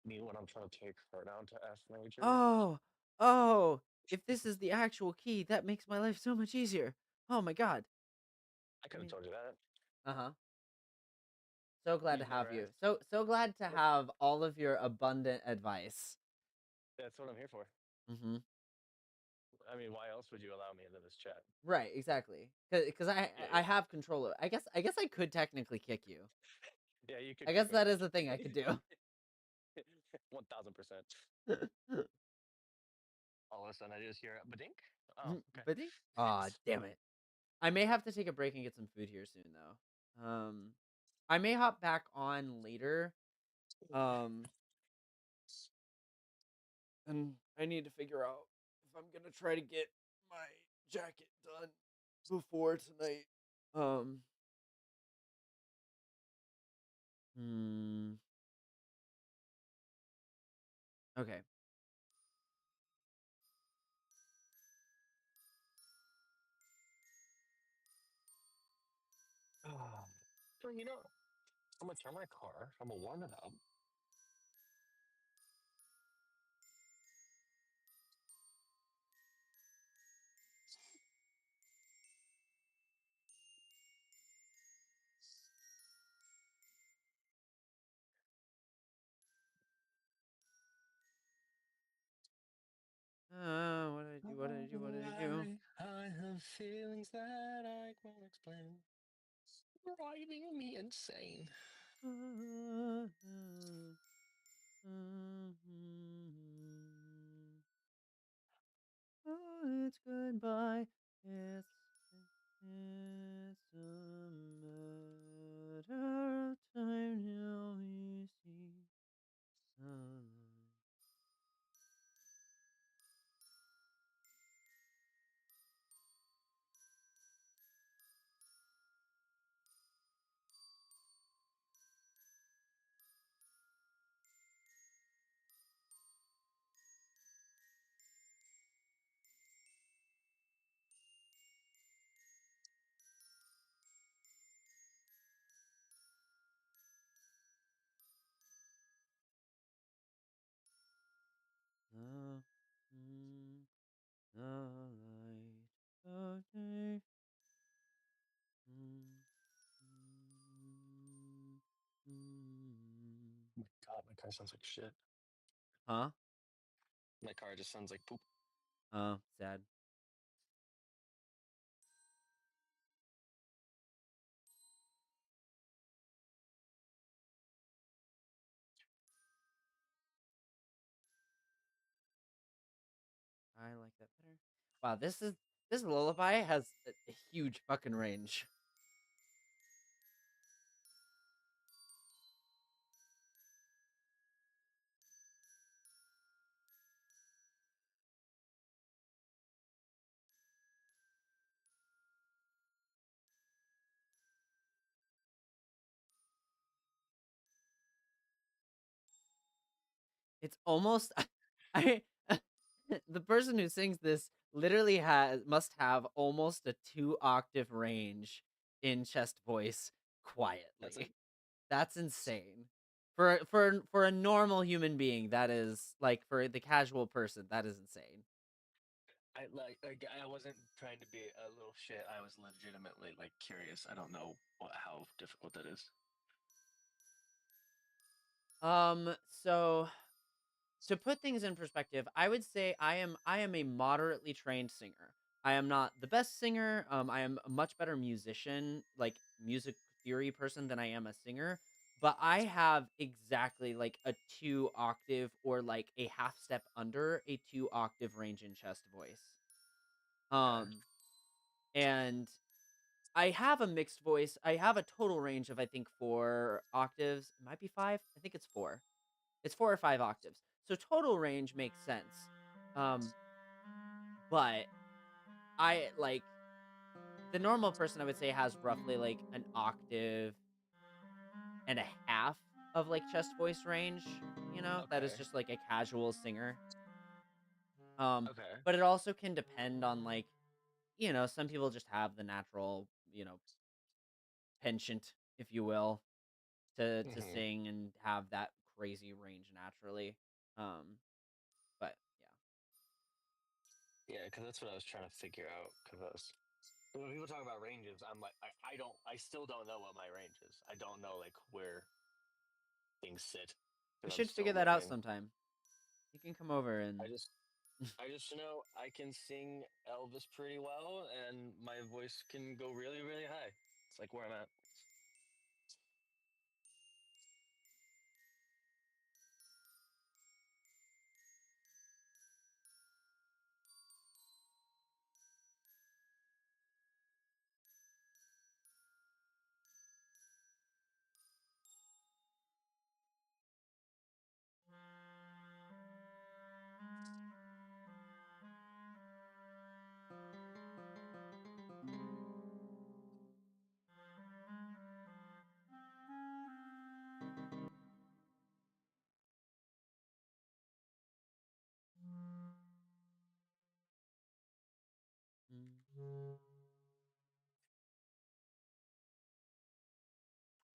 Me when I'm trying to take her down to F major. Oh, oh, if this is the actual key, that makes my life so much easier. Oh my god. I I could have mean, told you that. uh-huh. So glad to You've never have you. asked. So glad to What? have all of your abundant advice. That's what I'm here for. Mhm. I mean, why else would you allow me into this chat? Right, exactly. Cuz I Yeah, I have control. I guess I could technically kick you. Yeah, you could I keep guess it. that is a thing I could do. 1000%. All of a sudden, I just hear a badink. Oh, okay. But aw, damn it. I may have to take a break and get some food here soon, though. I may hop back on later. Um, and I need to figure out if I'm gonna try to get my jacket done before tonight. Um, hmm. Okay. So, I'm gonna turn my car. I'm gonna warm it up. What did I do? What did I do? What did I do? I have feelings that I can't explain, driving me insane. Oh, it's goodbye. It's a matter of time till we see sunlight. The, the light of day. Mm, mm, mm. Oh my God, my car sounds like shit. Huh? My car just sounds like poop. Oh, sad. I like that better. Wow, this lullaby has a huge fucking range. It's almost I the person who sings this literally must have almost a 2-octave range in chest voice That's it. quietly. That's insane. For a normal human being, that is like for the casual person, that is insane. I wasn't trying to be a little shit. I was legitimately like curious. I don't know how difficult that is. So to put things in perspective, I would say I am a moderately trained singer. I am not the best singer. I am a much better musician, like music theory person than I am a singer. But I have exactly like a 2 octave or like a half step under a 2 octave range in chest voice. Okay. Um, and I have a mixed voice. I have a total range of I think 4 octaves. It might be five. I think it's four. It's 4 or 5 octaves. So total range makes sense. Um, but I like the normal person I would say has roughly like an octave and a half of like chest voice range, that is Okay. just like a casual singer. Um, Okay. but it also can depend on like, some people just have the natural, penchant, if you will, to Hmm. sing and have that crazy range naturally. Um, but yeah. Yeah, because that's what I was trying to figure out. Because when people talk about ranges, I'm like, I don't, I still don't know what my range is. I don't know like where things sit We because I'm should still figure that out learning. sometime. You can come over I and just, I just know I can sing Elvis pretty well, and my voice can go really, really high. It's like where I'm at.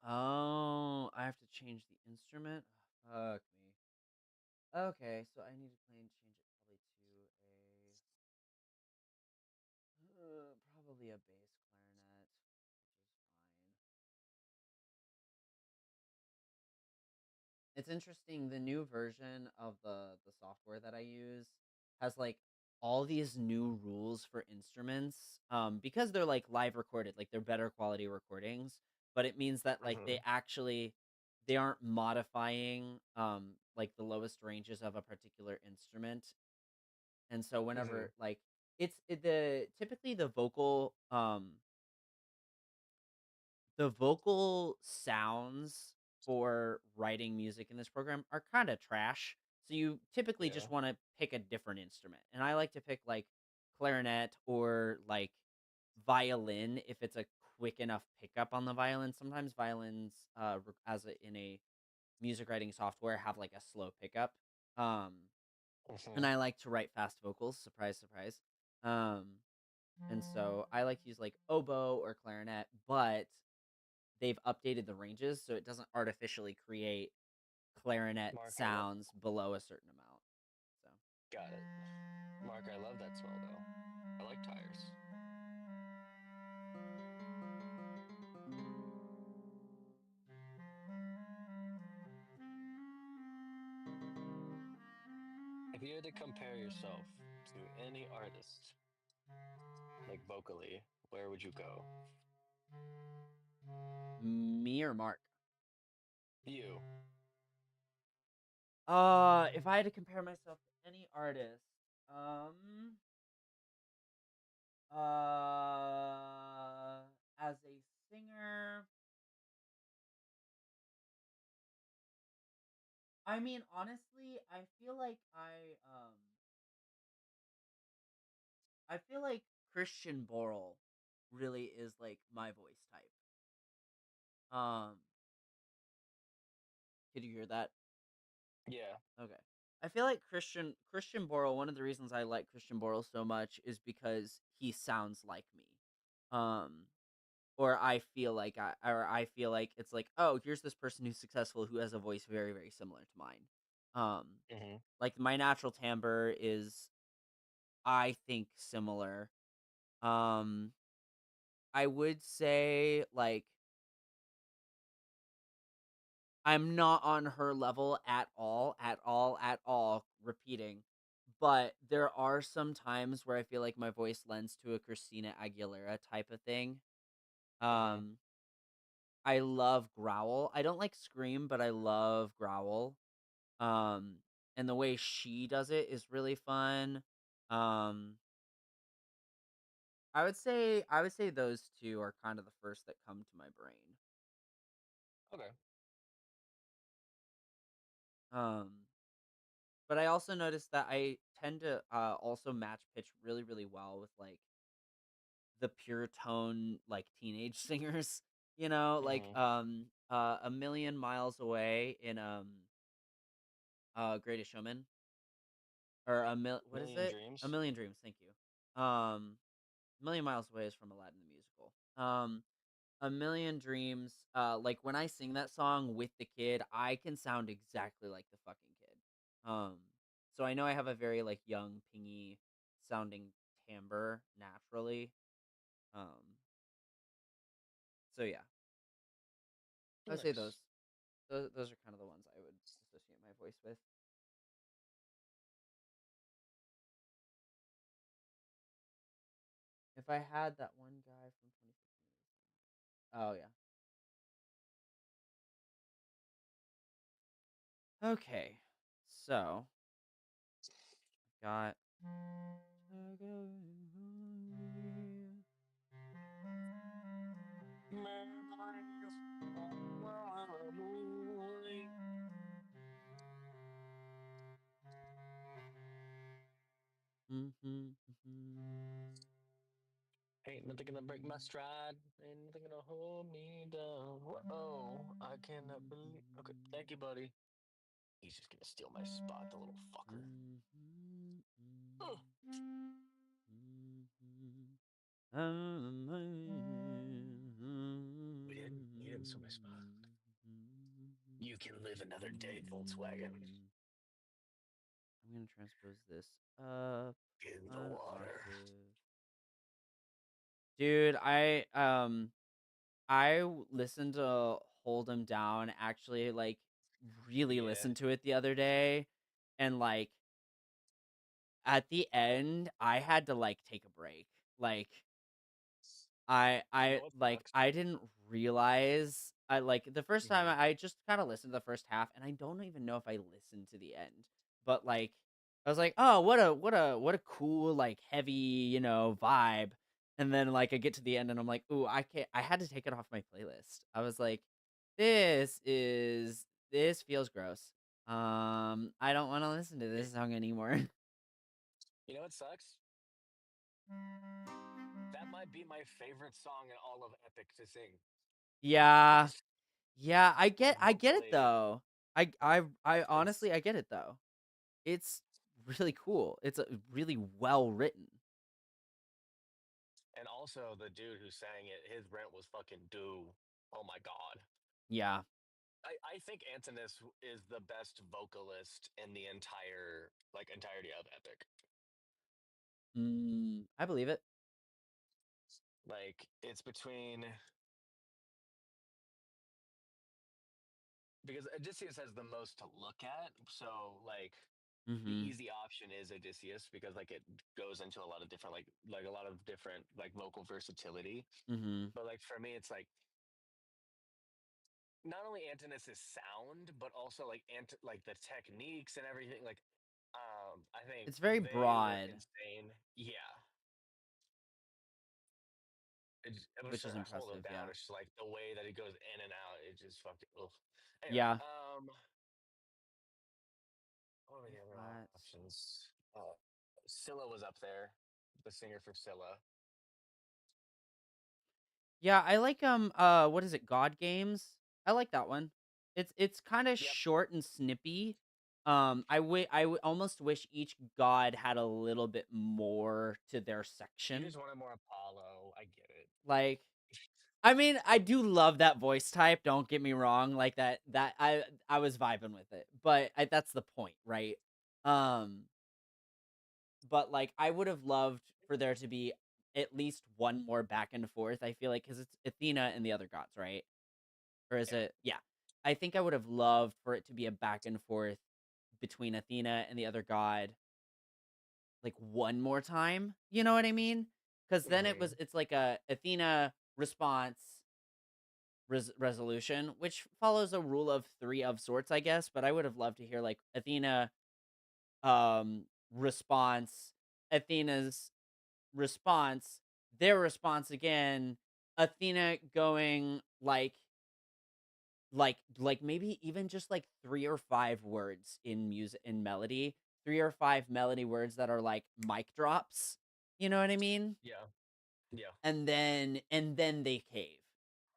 Oh, I have to change the instrument? Fuck me. Okay, so I need to change it probably to probably a bass clarinet, which is fine. It's interesting. The new version of the software that I use has like all these new rules for instruments. Because they're like live recorded, like they're better quality recordings. But it means that like Hmm. they aren't modifying like the lowest ranges of a particular instrument. And so Hmm. whenever like the typically the vocal sounds for writing music in this program are kind of trash. So you typically Yeah. just want to pick a different instrument. And I like to pick like clarinet or like violin if it's a quick enough pickup on the violin. Sometimes violins in a music writing software have like a slow pickup. Um and Hmm. I like to write fast vocals, surprise surprise. Um and so I like to use like oboe or clarinet, but they've updated the ranges so it doesn't artificially create clarinet Mark, sounds below a certain amount. So got it. Mark, I love that smell though. I like tires. If you had to compare yourself to any artist, like vocally, where would you go? me or Mark? You. If I had to compare myself to any artist, um, as a singer, I mean, honestly, I feel like Christian Borle really is like my voice type. Um, could you hear that? Yeah. Okay. I feel like Christian Borle, one of the reasons I like Christian Borle so much is because he sounds like me. Um or I feel like it's like, oh, here's this person who's successful who has a voice very, very similar to mine. Um Hmm. like my natural timbre is, I think, similar. Um I would say like I'm not on her level at all, at all, at all, repeating. But there are some times where I feel like my voice lends to a Christina Aguilera type of thing. Hmm. Um, I love growl. I don't like scream, but I love growl. Um, and the way she does it is really fun. Um, I would say those two are kind of the first that come to my brain. Okay. Um, but I also noticed that I tend to also match pitch really, really well with like the pure tone like teenage singers, like Hmm. a million miles away in Greatest Showman, or what is Million it? A Dreams. Million Dreams, thank you. A Million Miles Away is from Aladdin the musical. A Million Dreams, like when I sing that song with the kid, I can sound exactly like the fucking kid. So I know I have a very like young, pingy sounding timbre naturally. Um, so yeah, I would say Nice. those are kind of the ones I would associate my voice with. If I had that one guy from 2015. Oh yeah. Okay. So got. Mm-hmm, mm-hmm. Ain't nothing gonna break my stride. Ain't nothing gonna hold me down. Whoa, I cannot believe. Okay, thank you, buddy. He's just gonna steal my spot, the little fucker. Ugh. We didn't so much. You can live another day, Volkswagen. I'm gonna transpose this up In the an water. octave. Dude, I listened to Hold 'Em Down, actually, like, really Yeah. listened to it the other day, and, like, at the end, I had to, like, take a break. Like, You know what sucks? I didn't realize I like, the first time Hmm. I just kinda listened to the first half, and I don't even know if I listened to the end, but, like, I was like, "Oh, what a cool, like, heavy, vibe," and then, like, I get to the end, and I'm like, "Ooh, I can't." I had to take it off my playlist. I was like, this feels gross. I don't wanna listen to this song anymore." You know what sucks? That might be my favorite song in all of Epic to sing. Yeah. Yeah, I get it Vocally. though. I It's honestly I get it though. It's really cool. It's really well written. and also the dude who sang it, his rent was fucking due. Oh my god. Yeah. I think Antinous is the best vocalist in the entire like entirety of Epic. I believe it. Like it's between because Odysseus has the most to look at. So like the Mhm. easy option is Odysseus because like it goes into a lot of different like a lot of different like vocal versatility. Mhm. But like for me, it's like not only Antinous' sound, but also like like the techniques and everything. Like I think It's very they were broad, insane. Yeah. It was which just is hold them impressive, down. yeah. It's just like the way that it goes in and out. It just fucking. Ugh. Anyway, Yeah. what were A the other flat. options? Scylla was up there, the singer for Scylla. Yeah, I like what is it? God Games. I like that one. It's kind of Yep. short and snippy. Almost wish each god had a little bit more to their You section. just wanted more Apollo. I get it. Like, I mean, I do love that voice type, don't get me wrong, like, I was vibing with it, but that's the point, right? Um, but, like, I would have loved for there to be at least one more back and forth, I feel like, because it's Athena and the other gods, right? Or is Yeah. it yeah. I think I would have loved for it to be a back and forth between Athena and the other god, like, one more time, you know what I mean? Because then Hmm. it's like a Athena response resolution, which follows a rule of three of sorts, I guess. But I would have loved to hear like Athena response, Athena's response, their response again, Athena going like maybe even just like three or five words in music in melody, three or five melody words that are like mic drops. You know what I mean? Yeah. Yeah. And then they cave.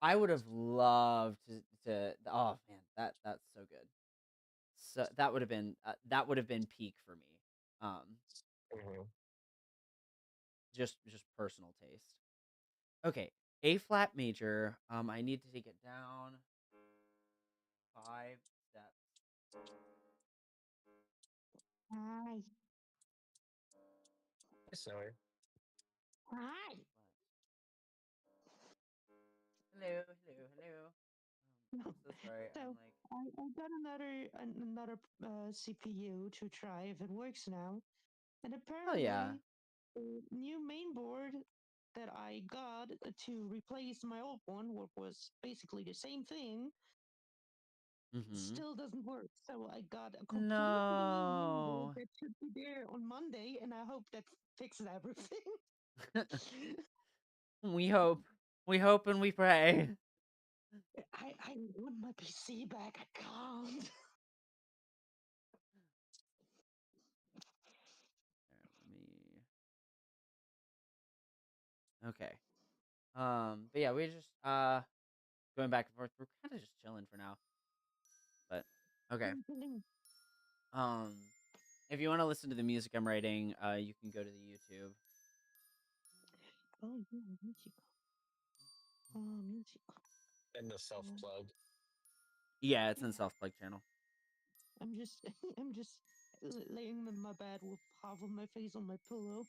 I would have loved to oh man, that's so good. So that would have been peak for me. Um Hmm. just personal taste. Okay, A flat major. I need to take it down 5 steps. Hi. Sorry. Hi. Hello, hello, hello. I'm so sorry. I'm So like, I got another CPU to try if it works now, and oh yeah. apparently the new main board that I got to replace my old one, what was basically the same thing, Mm-hmm. still doesn't work. So I got a completely new main board No. that should be there on Monday, and I hope that fixes everything. we hope. We hope and we pray. I want my PC back. I can't. Let me. Okay. But yeah, we just going back and forth. We're kind of just chilling for now. But okay. Um, if you want to listen to the music I'm writing, you can go to the YouTube. Oh, yeah, music. Music. In the self plug. Yeah, it's in Yeah. self plug channel. I'm just, I'm just laying in my bed with half of my face on my pillow.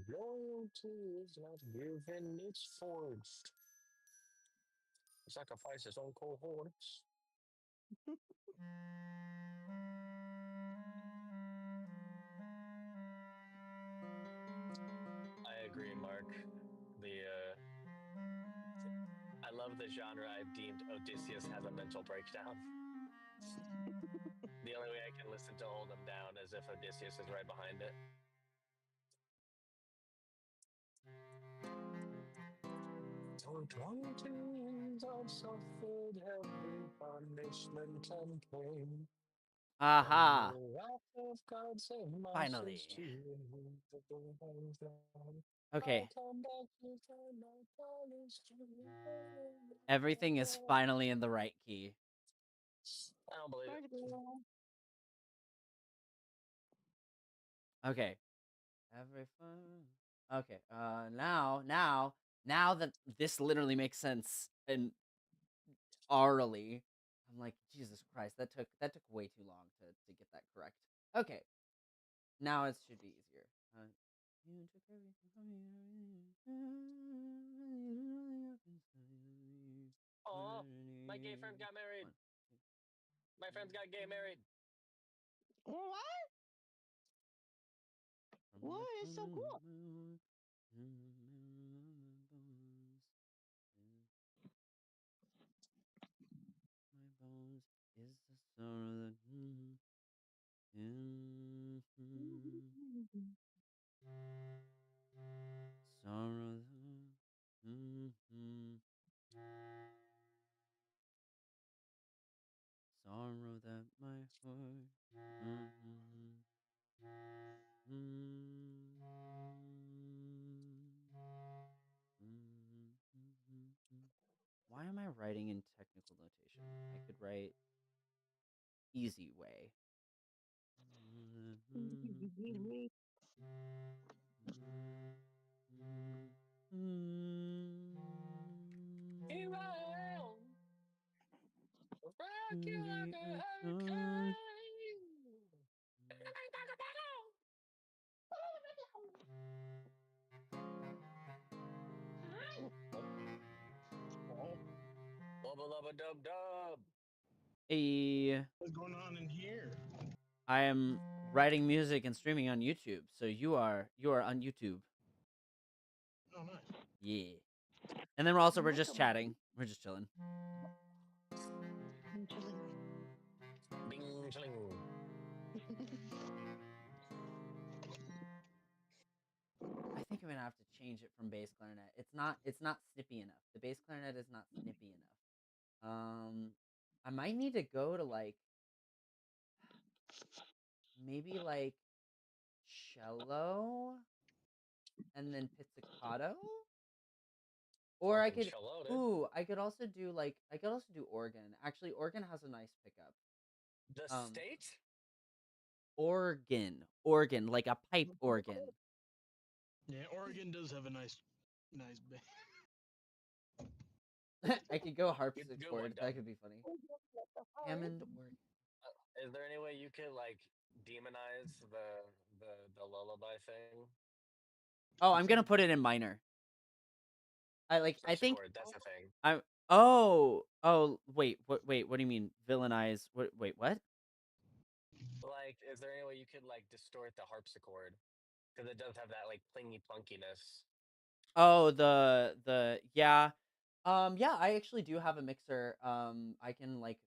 Loyalty is not given, it's forged. Sacrifice his own cohorts. I agree, Mark. I love the genre I've deemed Odysseus has a mental breakdown. The only way I can listen to Hold Him Down is if Odysseus is right behind it. Twenties I've suffered heavy punishment and pain. Aha! The wrath of God send my Finally. sins to you. The hands down. I'll Okay. come back to find my promise to you. Everything is finally in the right key. I don't believe it. Okay. Every fun. Okay. Now that this literally makes sense and aurally, I'm like, Jesus Christ, that took way too long to get that correct. Okay. Now it should be easier. You took everything from me. Oh, my gay friend got married. My friends got gay married. What? What is so cool? My bones is the sorrow that. Sorrow sorrow that my heart. Why am I writing in technical notation? I could write easy way. Here I am. Rock you like The a earth hurricane. Bubba lubba dub dub. a What's going on in here? I am writing music and streaming on YouTube. So you are on YouTube. Oh, nice. Yeah. And then we're just chatting. We're just chilling. I'm chilling. Bing chling. I think I'm gonna have to change it from bass clarinet. It's not snippy enough. The bass clarinet is not snippy enough. I might need to go to like maybe like cello and then pizzicato. Or I Fucking could cello, dude. ooh, I could also do organ. Actually, organ has a nice pickup. The Um state? organ, like a pipe organ. Yeah, Oregon does have a nice band. I could go Good one, harpsichord. Dub. That could be funny. Hammond organ. Is there any way you could like demonize the lullaby thing? Oh, I'm gonna put it in minor. I First think chord, that's the thing. I wait, what do you mean villainize? What? Like, is there any way you could like distort the harpsichord? Because it does have that like plingy plunkiness. Oh, yeah. Yeah, I actually do have a mixer. I can like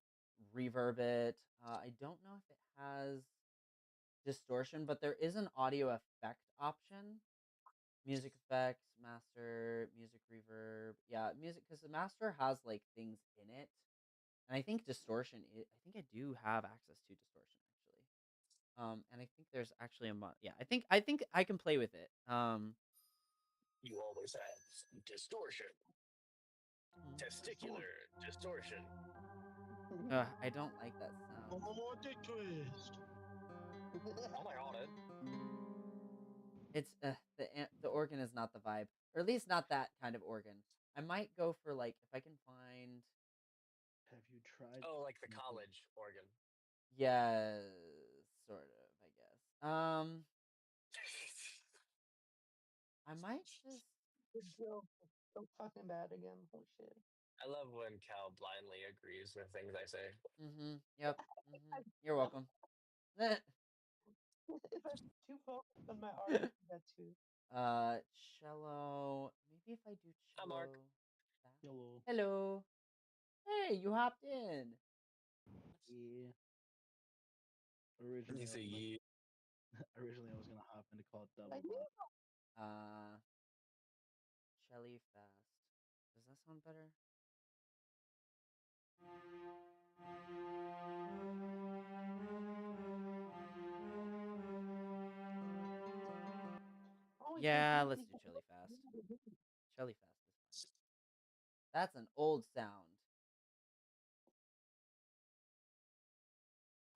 reverb it. I don't know if it has distortion, but there is an audio effect option. Music effects, master, music reverb. Yeah, music because the master has like things in it. And I think distortion I think I do have access to distortion actually. And I think there's actually a yeah, I think I can play with it. You always have distortion. Testicular distortion. I don't like that sound. Oh, dick twist. Oh my god, It's the organ is not the vibe, or at least not that kind of organ. I might go for like if I can find. Have you tried? Oh, like the smoking- college organ. Yeah, sort of, I guess. I might just. Good joke. So fucking bad again. Holy shit. I love when Cal blindly agrees with things I say. Yep. You're welcome. If I'm too focused on my art, I do that too. Cello. Maybe if I do Hi, Mark. cello. Hello. Hello. Hey, you hopped in. Yeah. You Originally, say ye. originally I was gonna hop in to call it double I knew. bot. Shelly fast. Does that sound better? Always Yeah, confused let's do Shelly fast. Shelly fast is fine. That's an old sound.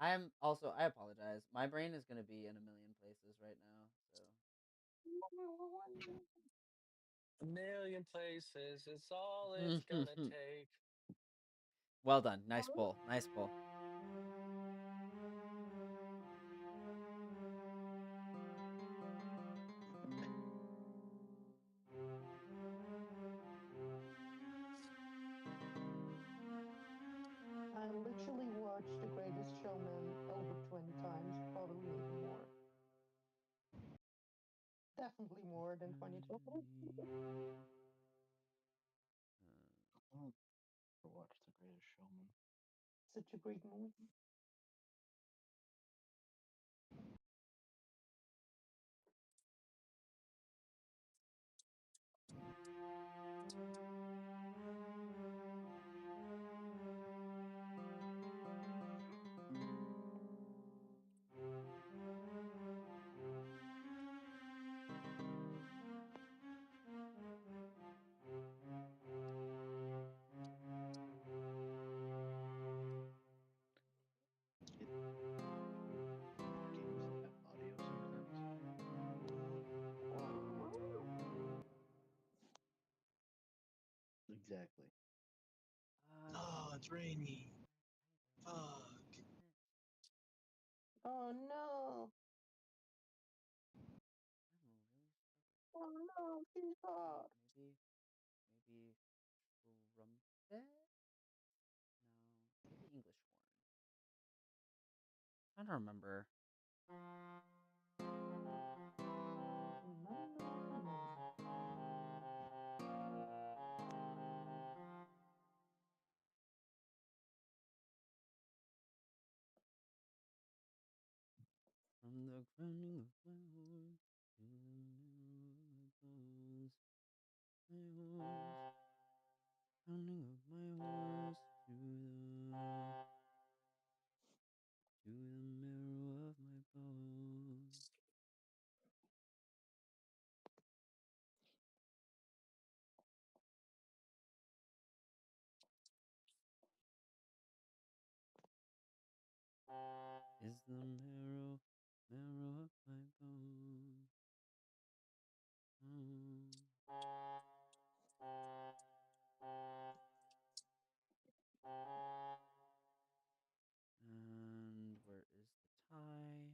I apologize. My brain is gonna be in a million places right now. A million places is all it's So gonna take. well done. Nice pull. Nice pull. I literally watched The Greatest Showman over 20 times, probably maybe more. Definitely more than 20 times. I don't watch The Greatest Showman. Such a great movie. Games that have audio sometimes. Exactly. Oh, it's rainy. Fuck. Oh no! Oh no, she's hot. Maybe trumpet? No, maybe English horn. I don't remember. From the crowning of my horn to the mirror of my bones, my horns, crowning of my horns to the marrow of my bones. Is the marrow, marrow of my bones. And where is the tie?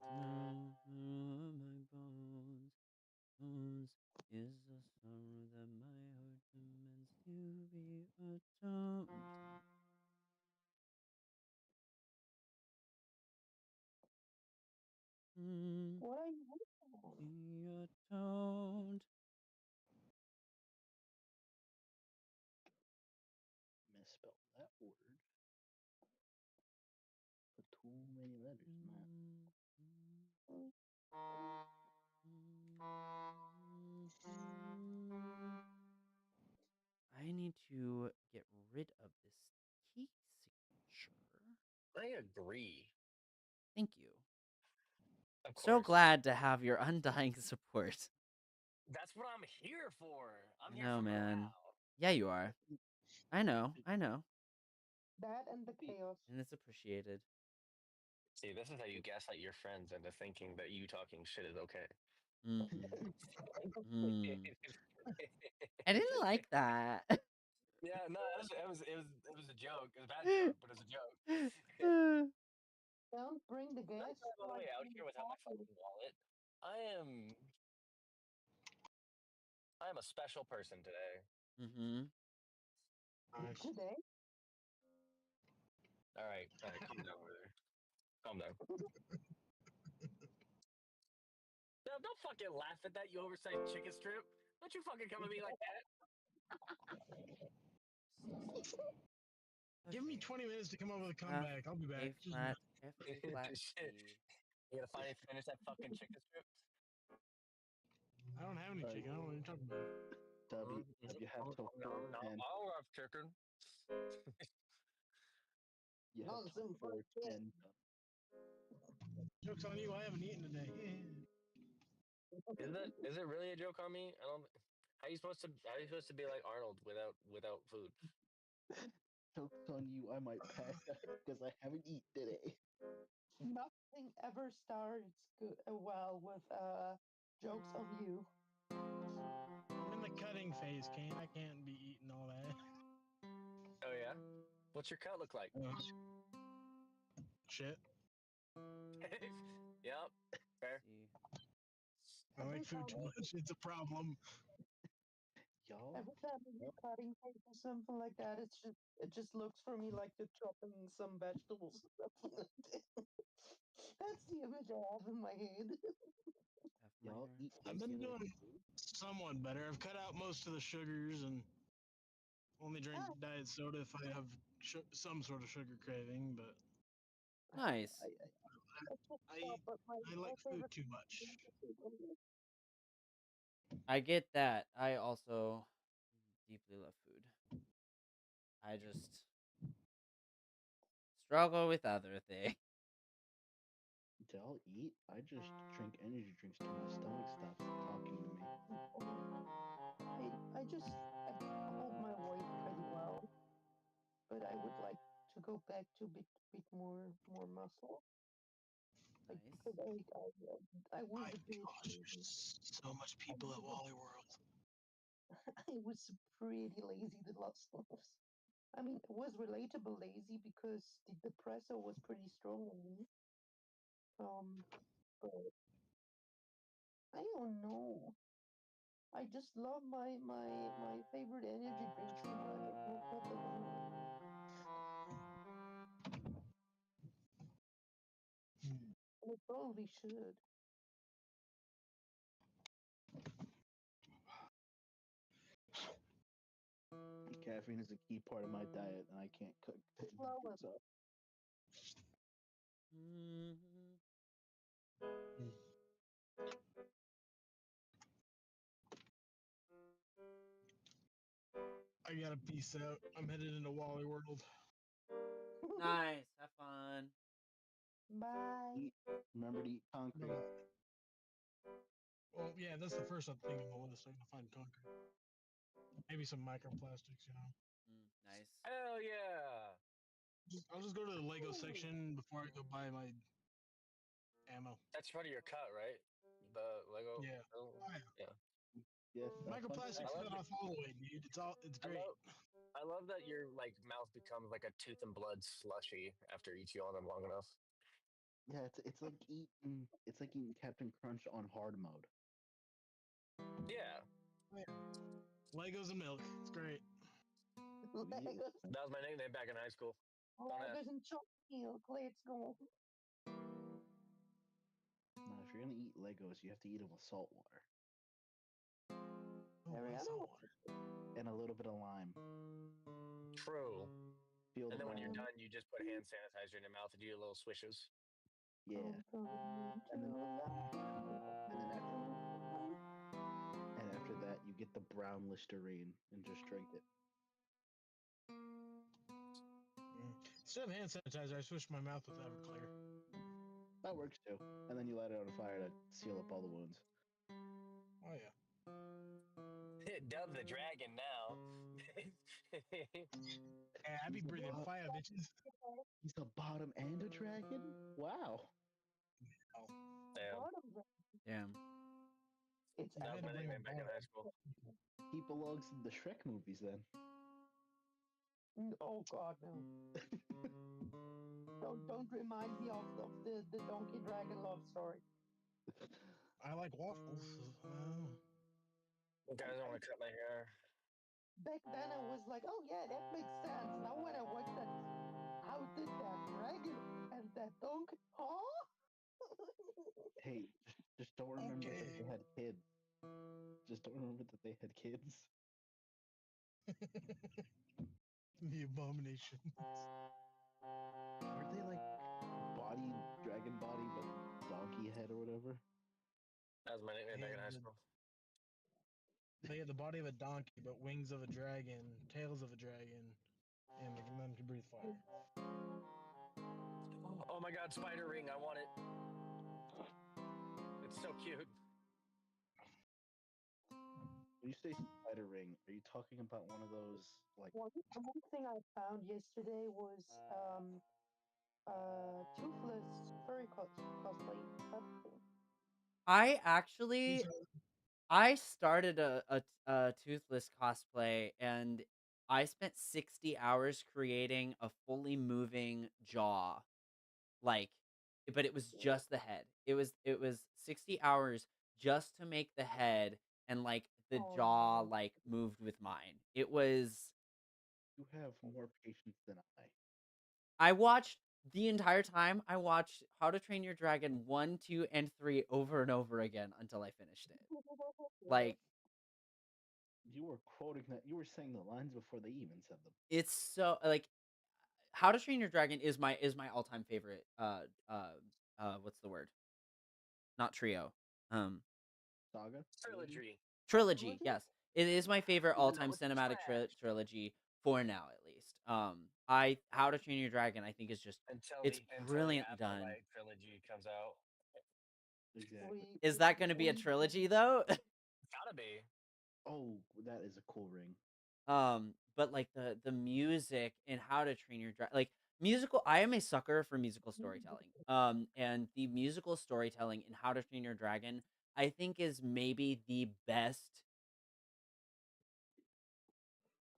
Marrow, marrow of my bones, bones is the sorrow that my heart demands to be atoned. What are you looking for? Be atoned. Misspelled that word. Put too many letters in that. I need to get rid of this key signature. I agree. Thank you. Of So course. glad to have your undying support. That's what I'm here for. I'm here No, for man. morale. Yeah, you are. I know. That and the chaos. And it's appreciated. See, this is how you gaslight your friends into thinking that you talking shit is okay. I didn't like that. Yeah, no, it was a joke. It was a bad joke, but it was a joke. Don't bring the Did I gas. drive all the way out here without my fucking wallet? I am a special person today. Mm-hmm. Nice. Today? All right, calm down over there. Calm down. No, don't fucking laugh at that, you oversized chicken strip. Don't you fucking come at me like that. Give me 20 minutes to come up with a comeback. I'll be back. F flat, F flat Shit. C. You gotta finally finish that fucking chicken strip. I don't have any chicken. I don't know what you're talking about. Dubby, you have till No, 4:10. I don't have chicken. You have Nonsense, till but 4:10. Joke's on you. I haven't eaten today. Is it really a joke on me? I don't. How you supposed to be like Arnold without food? Joke's on you. I might pass out because I haven't eaten today. nothing ever starts good, well with jokes on you. I'm in the cutting phase, Kane. I can't be eating all that. Oh yeah. What's your cut look like? Shit. Yep. Fair. I like food too much. It's a problem. Y'all, Every time I'm cutting things or something like that, it just looks for me like you're chopping some vegetables. That's the image I have in my head. y'all eat I've been regular doing food? somewhat better. I've cut out most of the sugars and only drink diet soda if I have some sort of sugar craving. But Nice. I like food too much. I get that. I also deeply love food. I just struggle with other things. Y'all eat? I just drink energy drinks till my stomach stops talking to me. I hold my weight pretty well, but I would like to go back to a bit more muscle. Like Nice. because I was a bit There's so much people at Wally World. I was pretty lazy the last months. I mean, it was relatable lazy because the depressor was pretty strong on me. But I don't know. I just love my favorite energy drink too much. I can't cut them out. And I probably should. Caffeine is a key part of my diet, and I can't cut energy Well, drinks off. I gotta peace out. I'm headed into Wally World. Nice. Have fun. Bye. Remember to eat concrete. Well, yeah, that's the first thing on the list. I'm gonna find concrete. Maybe some microplastics, Nice. Hell yeah. I'll just go to the Lego section before I go buy my ammo. That's part of your cut, right? The Lego. Yeah. Oh, yeah. Yes, Microplastics I love cut off all the way, dude. It's great. I love that your like mouth becomes like a tooth and blood slushy after you chew on them long enough. Yeah, it's like eating Captain Crunch on hard mode. Yeah. Legos and milk. It's great. Legos. That was my nickname back in high school. Legos and chocolate milk. Let's go. Now, if you're gonna eat Legos, you have to eat them with salt water and a little bit of lime. True. Feel And the then when you're brine. done, you just put hand sanitizer in your mouth and do your little swishes. Yeah. And after that, you get the brown Listerine and just drink it. Instead of hand sanitizer, I switched my mouth with Everclear. That works too. And then you light it on fire to seal up all the wounds. Oh yeah. Dub the dragon now. Hey, I be breathing fire, bitches. He's a bottom and a dragon? Wow. Oh, Damn. Damn. It's yeah, I That was had to my bring my nickname back in ball. high school. He belongs in the Shrek movies then. oh God, no! Don't remind me of the donkey dragon love story. I like waffles. Guys, I want to cut my hair. Back then I was like, oh yeah, that makes sense. Now when I watch that, how did that dragon and that donkey? Huh? Hey, just don't remember that they Okay. had kids. Just don't remember that they had kids. The abomination. Weren't they like body, dragon body, but donkey head or whatever? That was my nickname back in high school. They had the body of a donkey, but wings of a dragon, tails of a dragon, and they can breathe fire. Oh my god, spider ring! I want it. It's so cute. When you say spider ring, are you talking about one of those like? One thing I found yesterday was toothless furry cosplay. I actually These are I started a toothless cosplay and I spent 60 hours creating a fully moving jaw. Like, but it was just the head. It was 60 hours just to make the head and like the Oh jaw no. like moved with mine. It was You have more patience than I. I watched the entire time. I watched How to Train Your Dragon 1, 2, and 3 over and over again until I finished it. Like You were quoting that. You were saying the lines before they even said them. it's so like How to Train Your Dragon is my all-time favorite what's the word? Not trio. Um Saga? Trilogy. Trilogy, yes. It is my favorite Even though all-time it's cinematic trash. trilogy for now at least. I How to Train Your Dragon I think is just it's Until the brilliantly done. Afterlife trilogy comes out. Exactly. Is that going to be a trilogy though? Gotta be. Oh, that is a cool ring. But like the music and How to Train Your Dragon, like musical. I am a sucker for musical storytelling. And the musical storytelling in How to Train Your Dragon, I think, is maybe the best.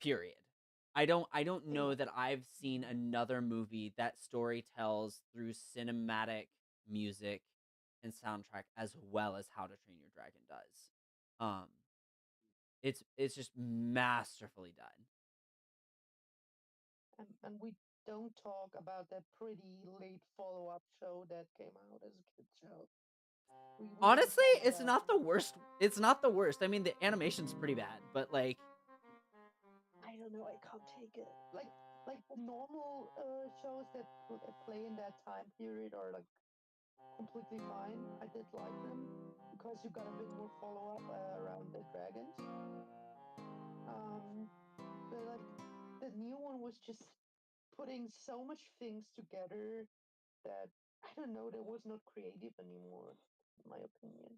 Period. I don't know that I've seen another movie that story tells through cinematic music and soundtrack as well as How to Train Your Dragon does. Um, it's just masterfully done. And we don't talk about that pretty late follow-up show that came out as a kid's show. We don't Honestly, talk it's about not the worst. It's not the worst. I mean, the animation's pretty bad, but like, I don't know. I can't take it. Like the normal shows that play in that time period are like completely fine. I did like them because you got a bit more follow up around the dragons. But like the new one was just putting so much things together that I don't know. That was not creative anymore, in my opinion.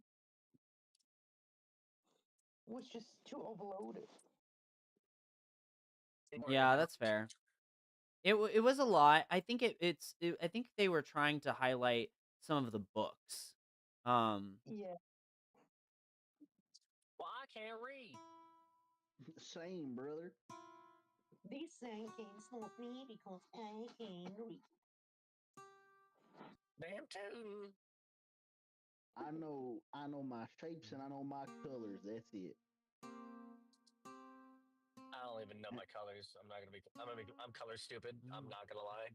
It was just too overloaded. yeah, that's fair. It was a lot. I think I think they were trying to highlight some of the books. Um, Yeah. Well, I can't read. Same, brother. This song can stop me because I can read. Damn tootin'. I know my shapes and I know my colors. That's it. I don't even know my colors. I'm color stupid. I'm not gonna lie.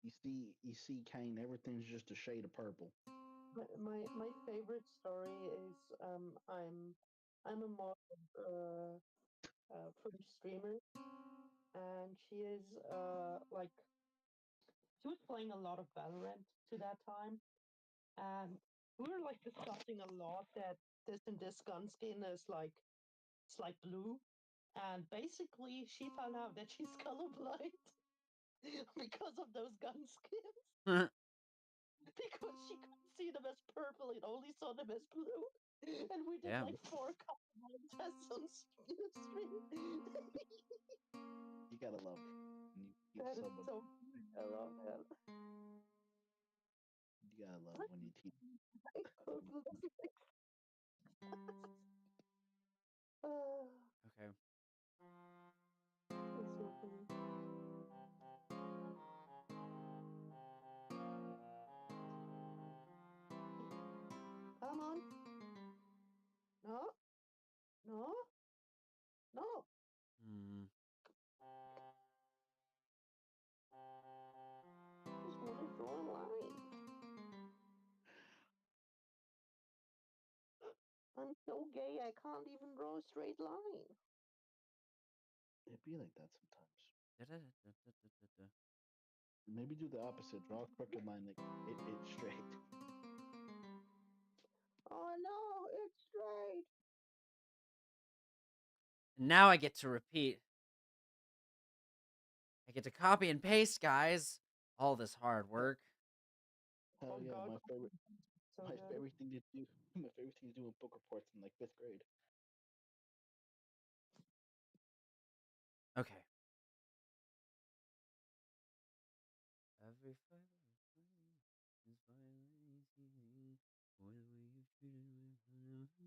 You see, Kane. Everything's just a shade of purple. My favorite story is I'm a mod for the streamer, and she is like she was playing a lot of Valorant to that time, and we were like discussing a lot that this and this gun skin is like it's like blue, and basically she found out that she's colorblind because of those gun skins. because she couldn't see them as purple and only saw them as blue. And we did Damn. like 4 color tests on stream. You gotta love. When you teach That is someone. so funny. I love that. You gotta love when you teach. Like, purple doesn't make Okay. That's so funny. Come on. No. No. No. Hmm. Just want to draw a line. I'm so gay I can't even draw a straight line. It'd be like that sometimes. Da-da-da-da-da-da-da. Maybe do the opposite. Draw a crooked line like it's straight. Oh no, it's straight. And now I get to repeat. I get to copy and paste, guys. All this hard work. Hell Oh yeah, god. my favorite. So My good. favorite thing to do. My favorite thing to do in book reports in like 5th grade. Okay. Every fiber of mine is violating me for the way you treated me. Every beat is flying when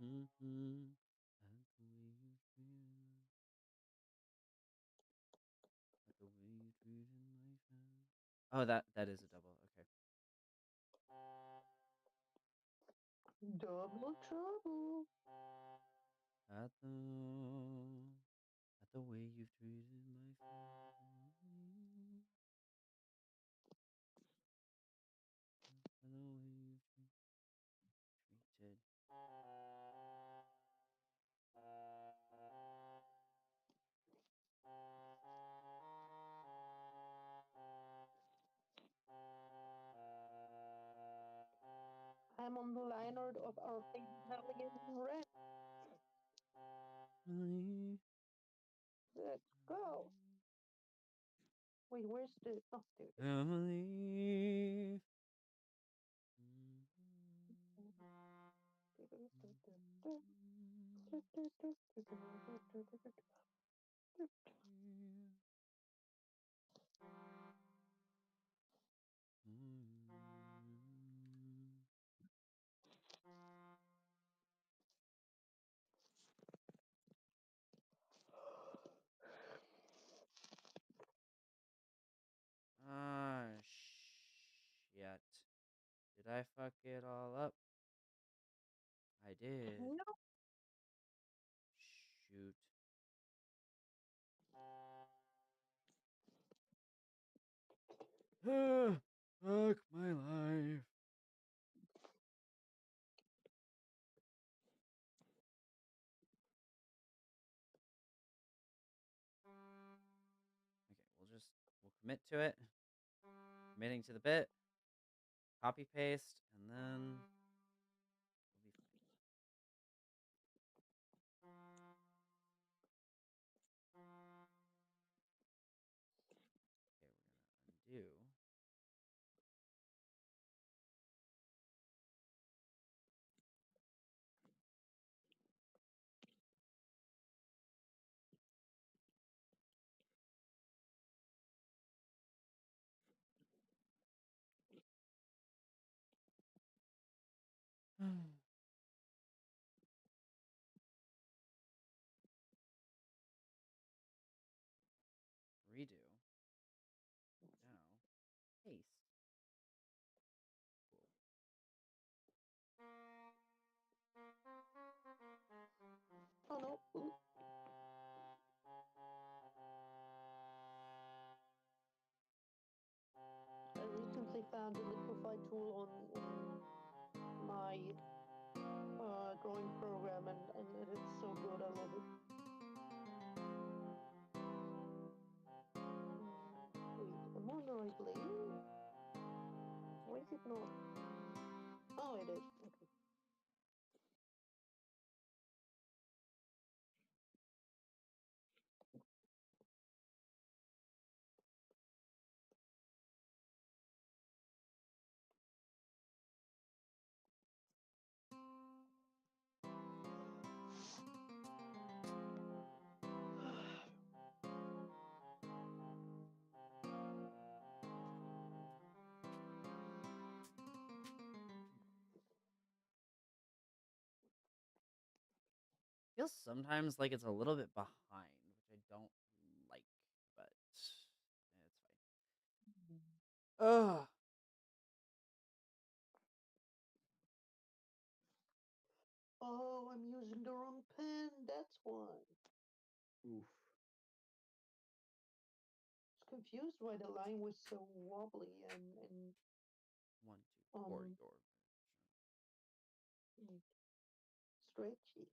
the way. And the way you feel, like the way you treated my friend. Oh, that is a double. Okay. Double trouble. At the way you've treated my friend. At the way you've treated. I'm on the liner of our Italian red. Emily. Let's go. Wait, where's the? Oh, there it is. Emily. Ah, shit. Did I fuck it all up? I did. No. Shoot. Fuck my life. Okay, we'll commit to it. Committing to the bit. Copy paste, and then we'll be fine. Okay, we're gonna undo. found a liquify tool on my drawing program, and it is so good. I love it. Wait, am I on the right layer? Why is it not? Oh, it is. Okay. Feels sometimes like it's a little bit behind, which I don't like, but it's fine. Ugh. Oh, I'm using the wrong pen. That's why. Oof. I was confused why the line was so wobbly and 1, 2, 4, um your like, stretchy.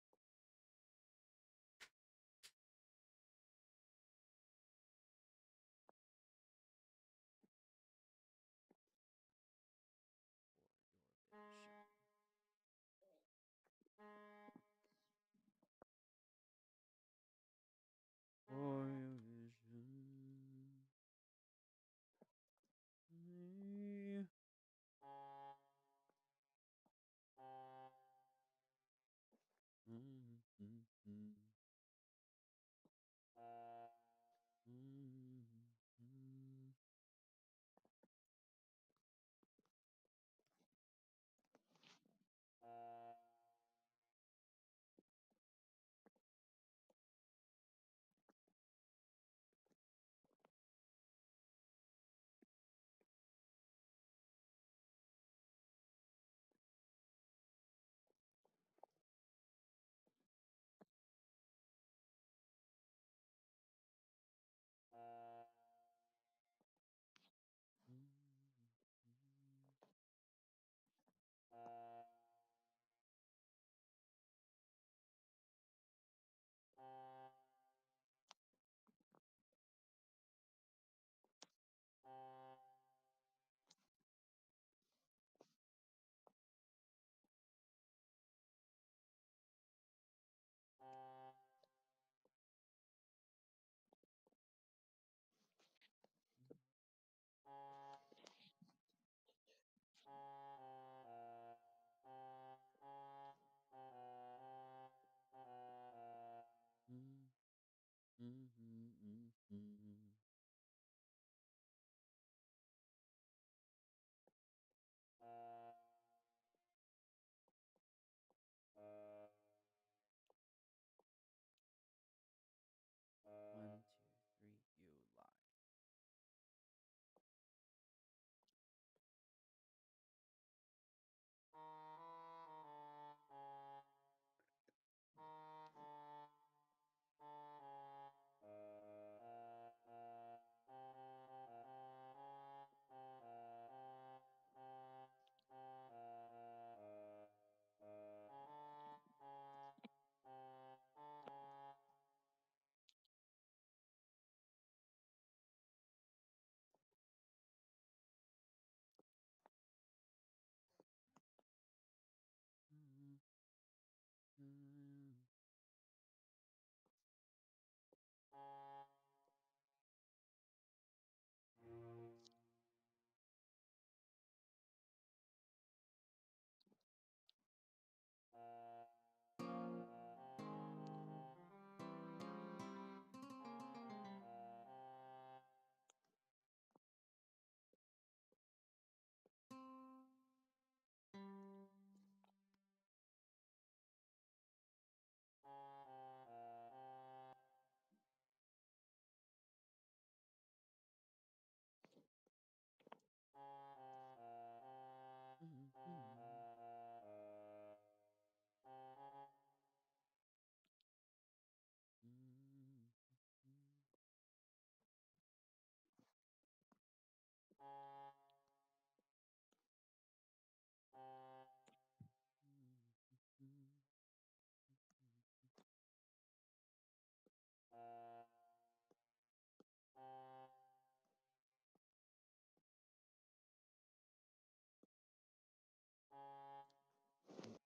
for your vision. Me.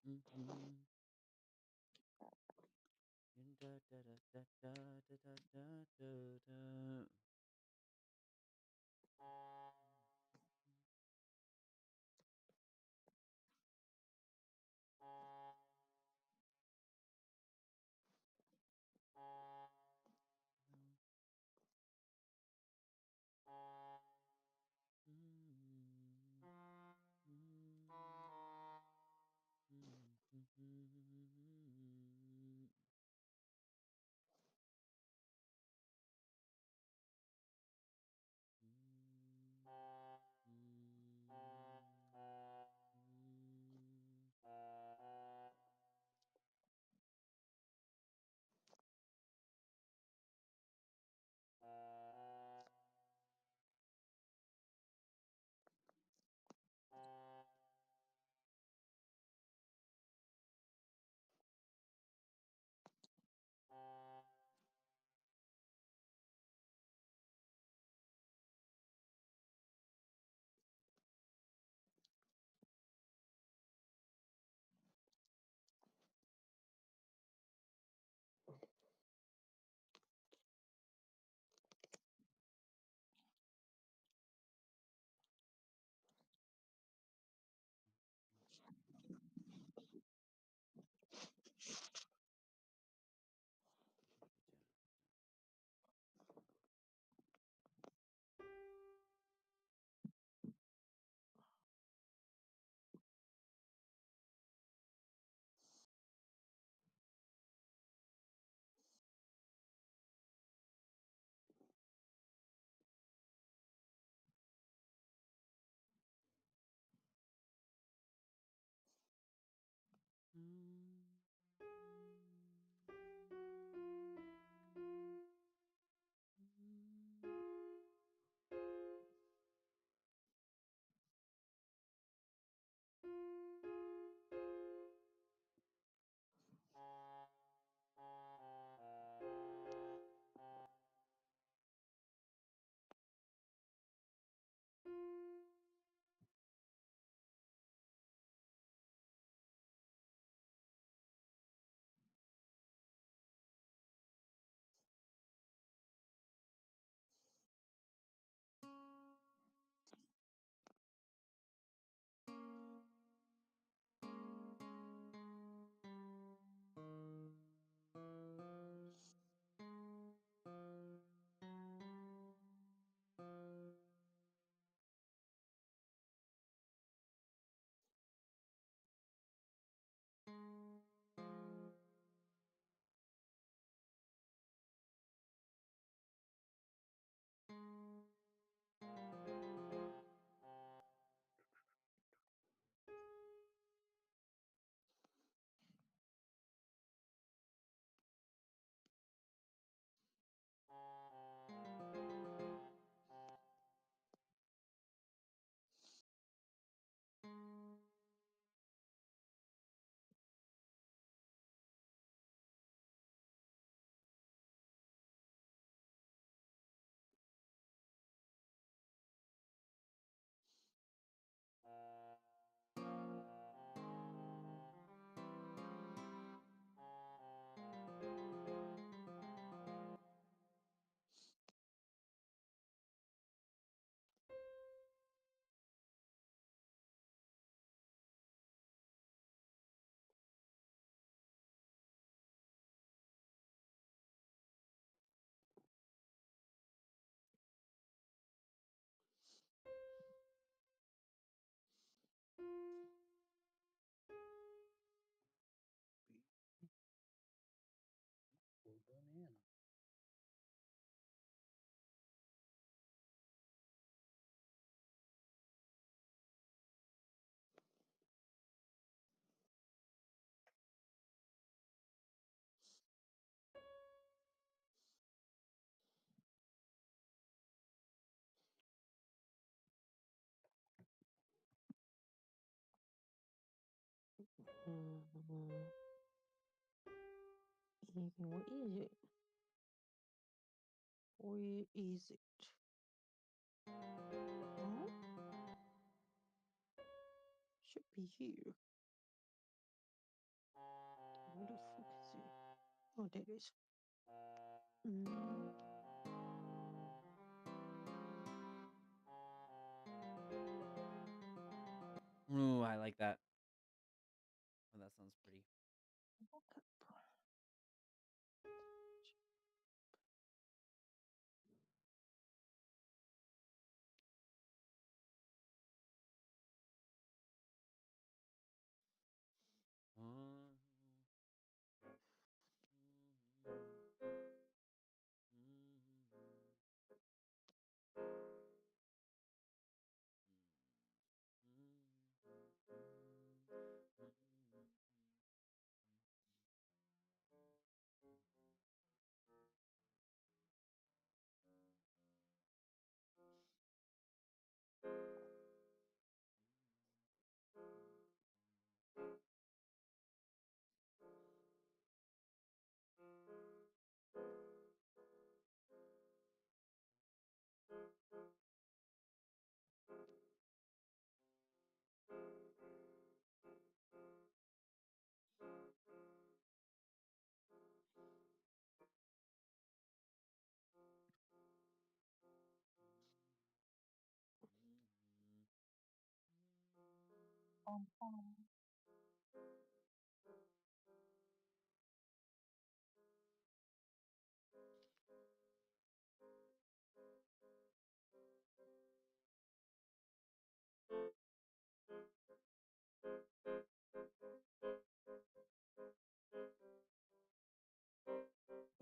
Mm-hmm. Da, da, da, da, da, da, da, da, da, da. Poor banana. Mhm. What is it? Where is it? Huh? Should be here. the fuck is it? Oh, there it is. Mm. Ooh, I like that. Oh, that sounds pretty.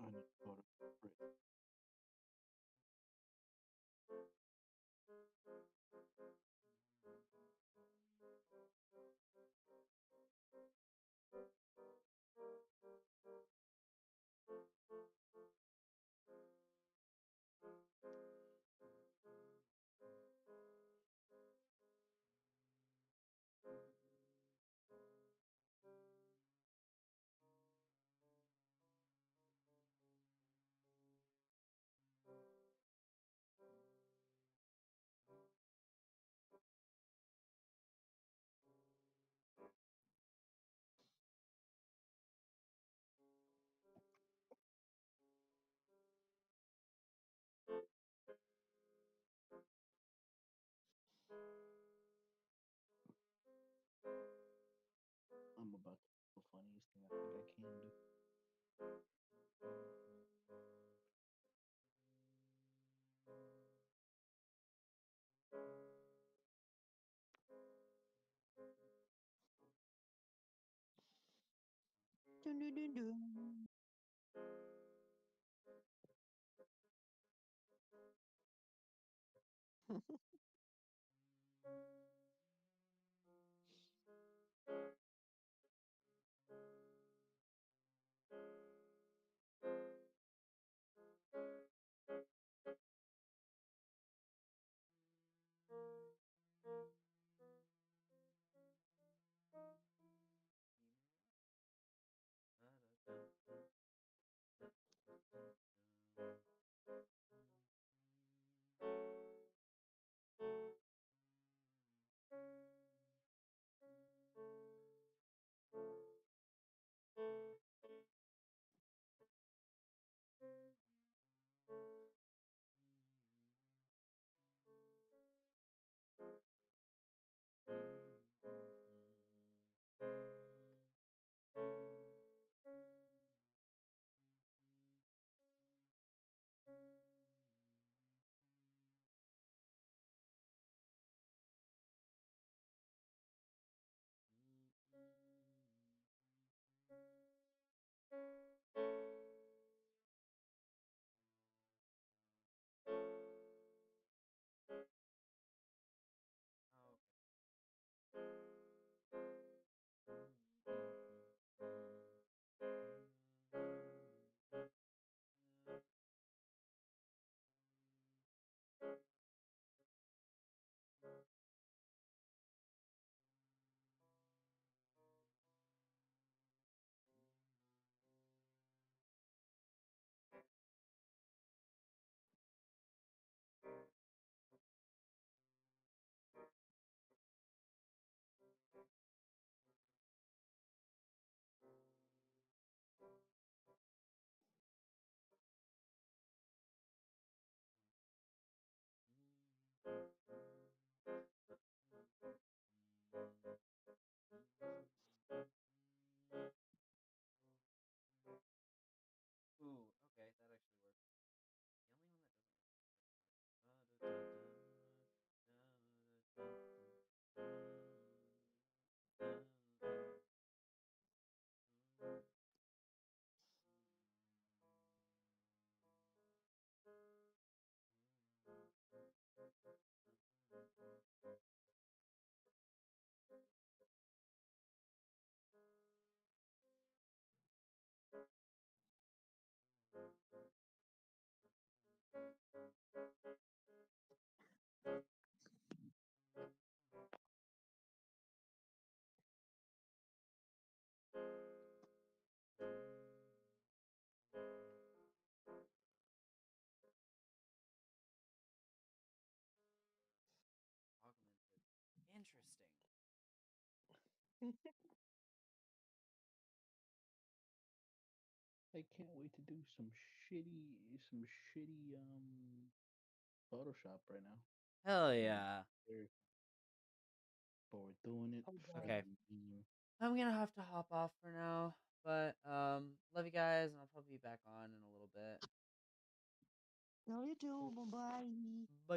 I need to go to Brit. I'm about to do the funniest thing I think I can do. Dun, dun, dun, dun. Ooh, okay, that actually works. The only one that doesn't work. Augmented. Interesting. I can't wait to do some shitty Photoshop right now. Hell yeah. Very forward doing it. Oh god. Okay. Mm, I'm gonna have to hop off for now, but love you guys, and I'll probably be back on in a little bit. Now you do. Bye bye. Bye.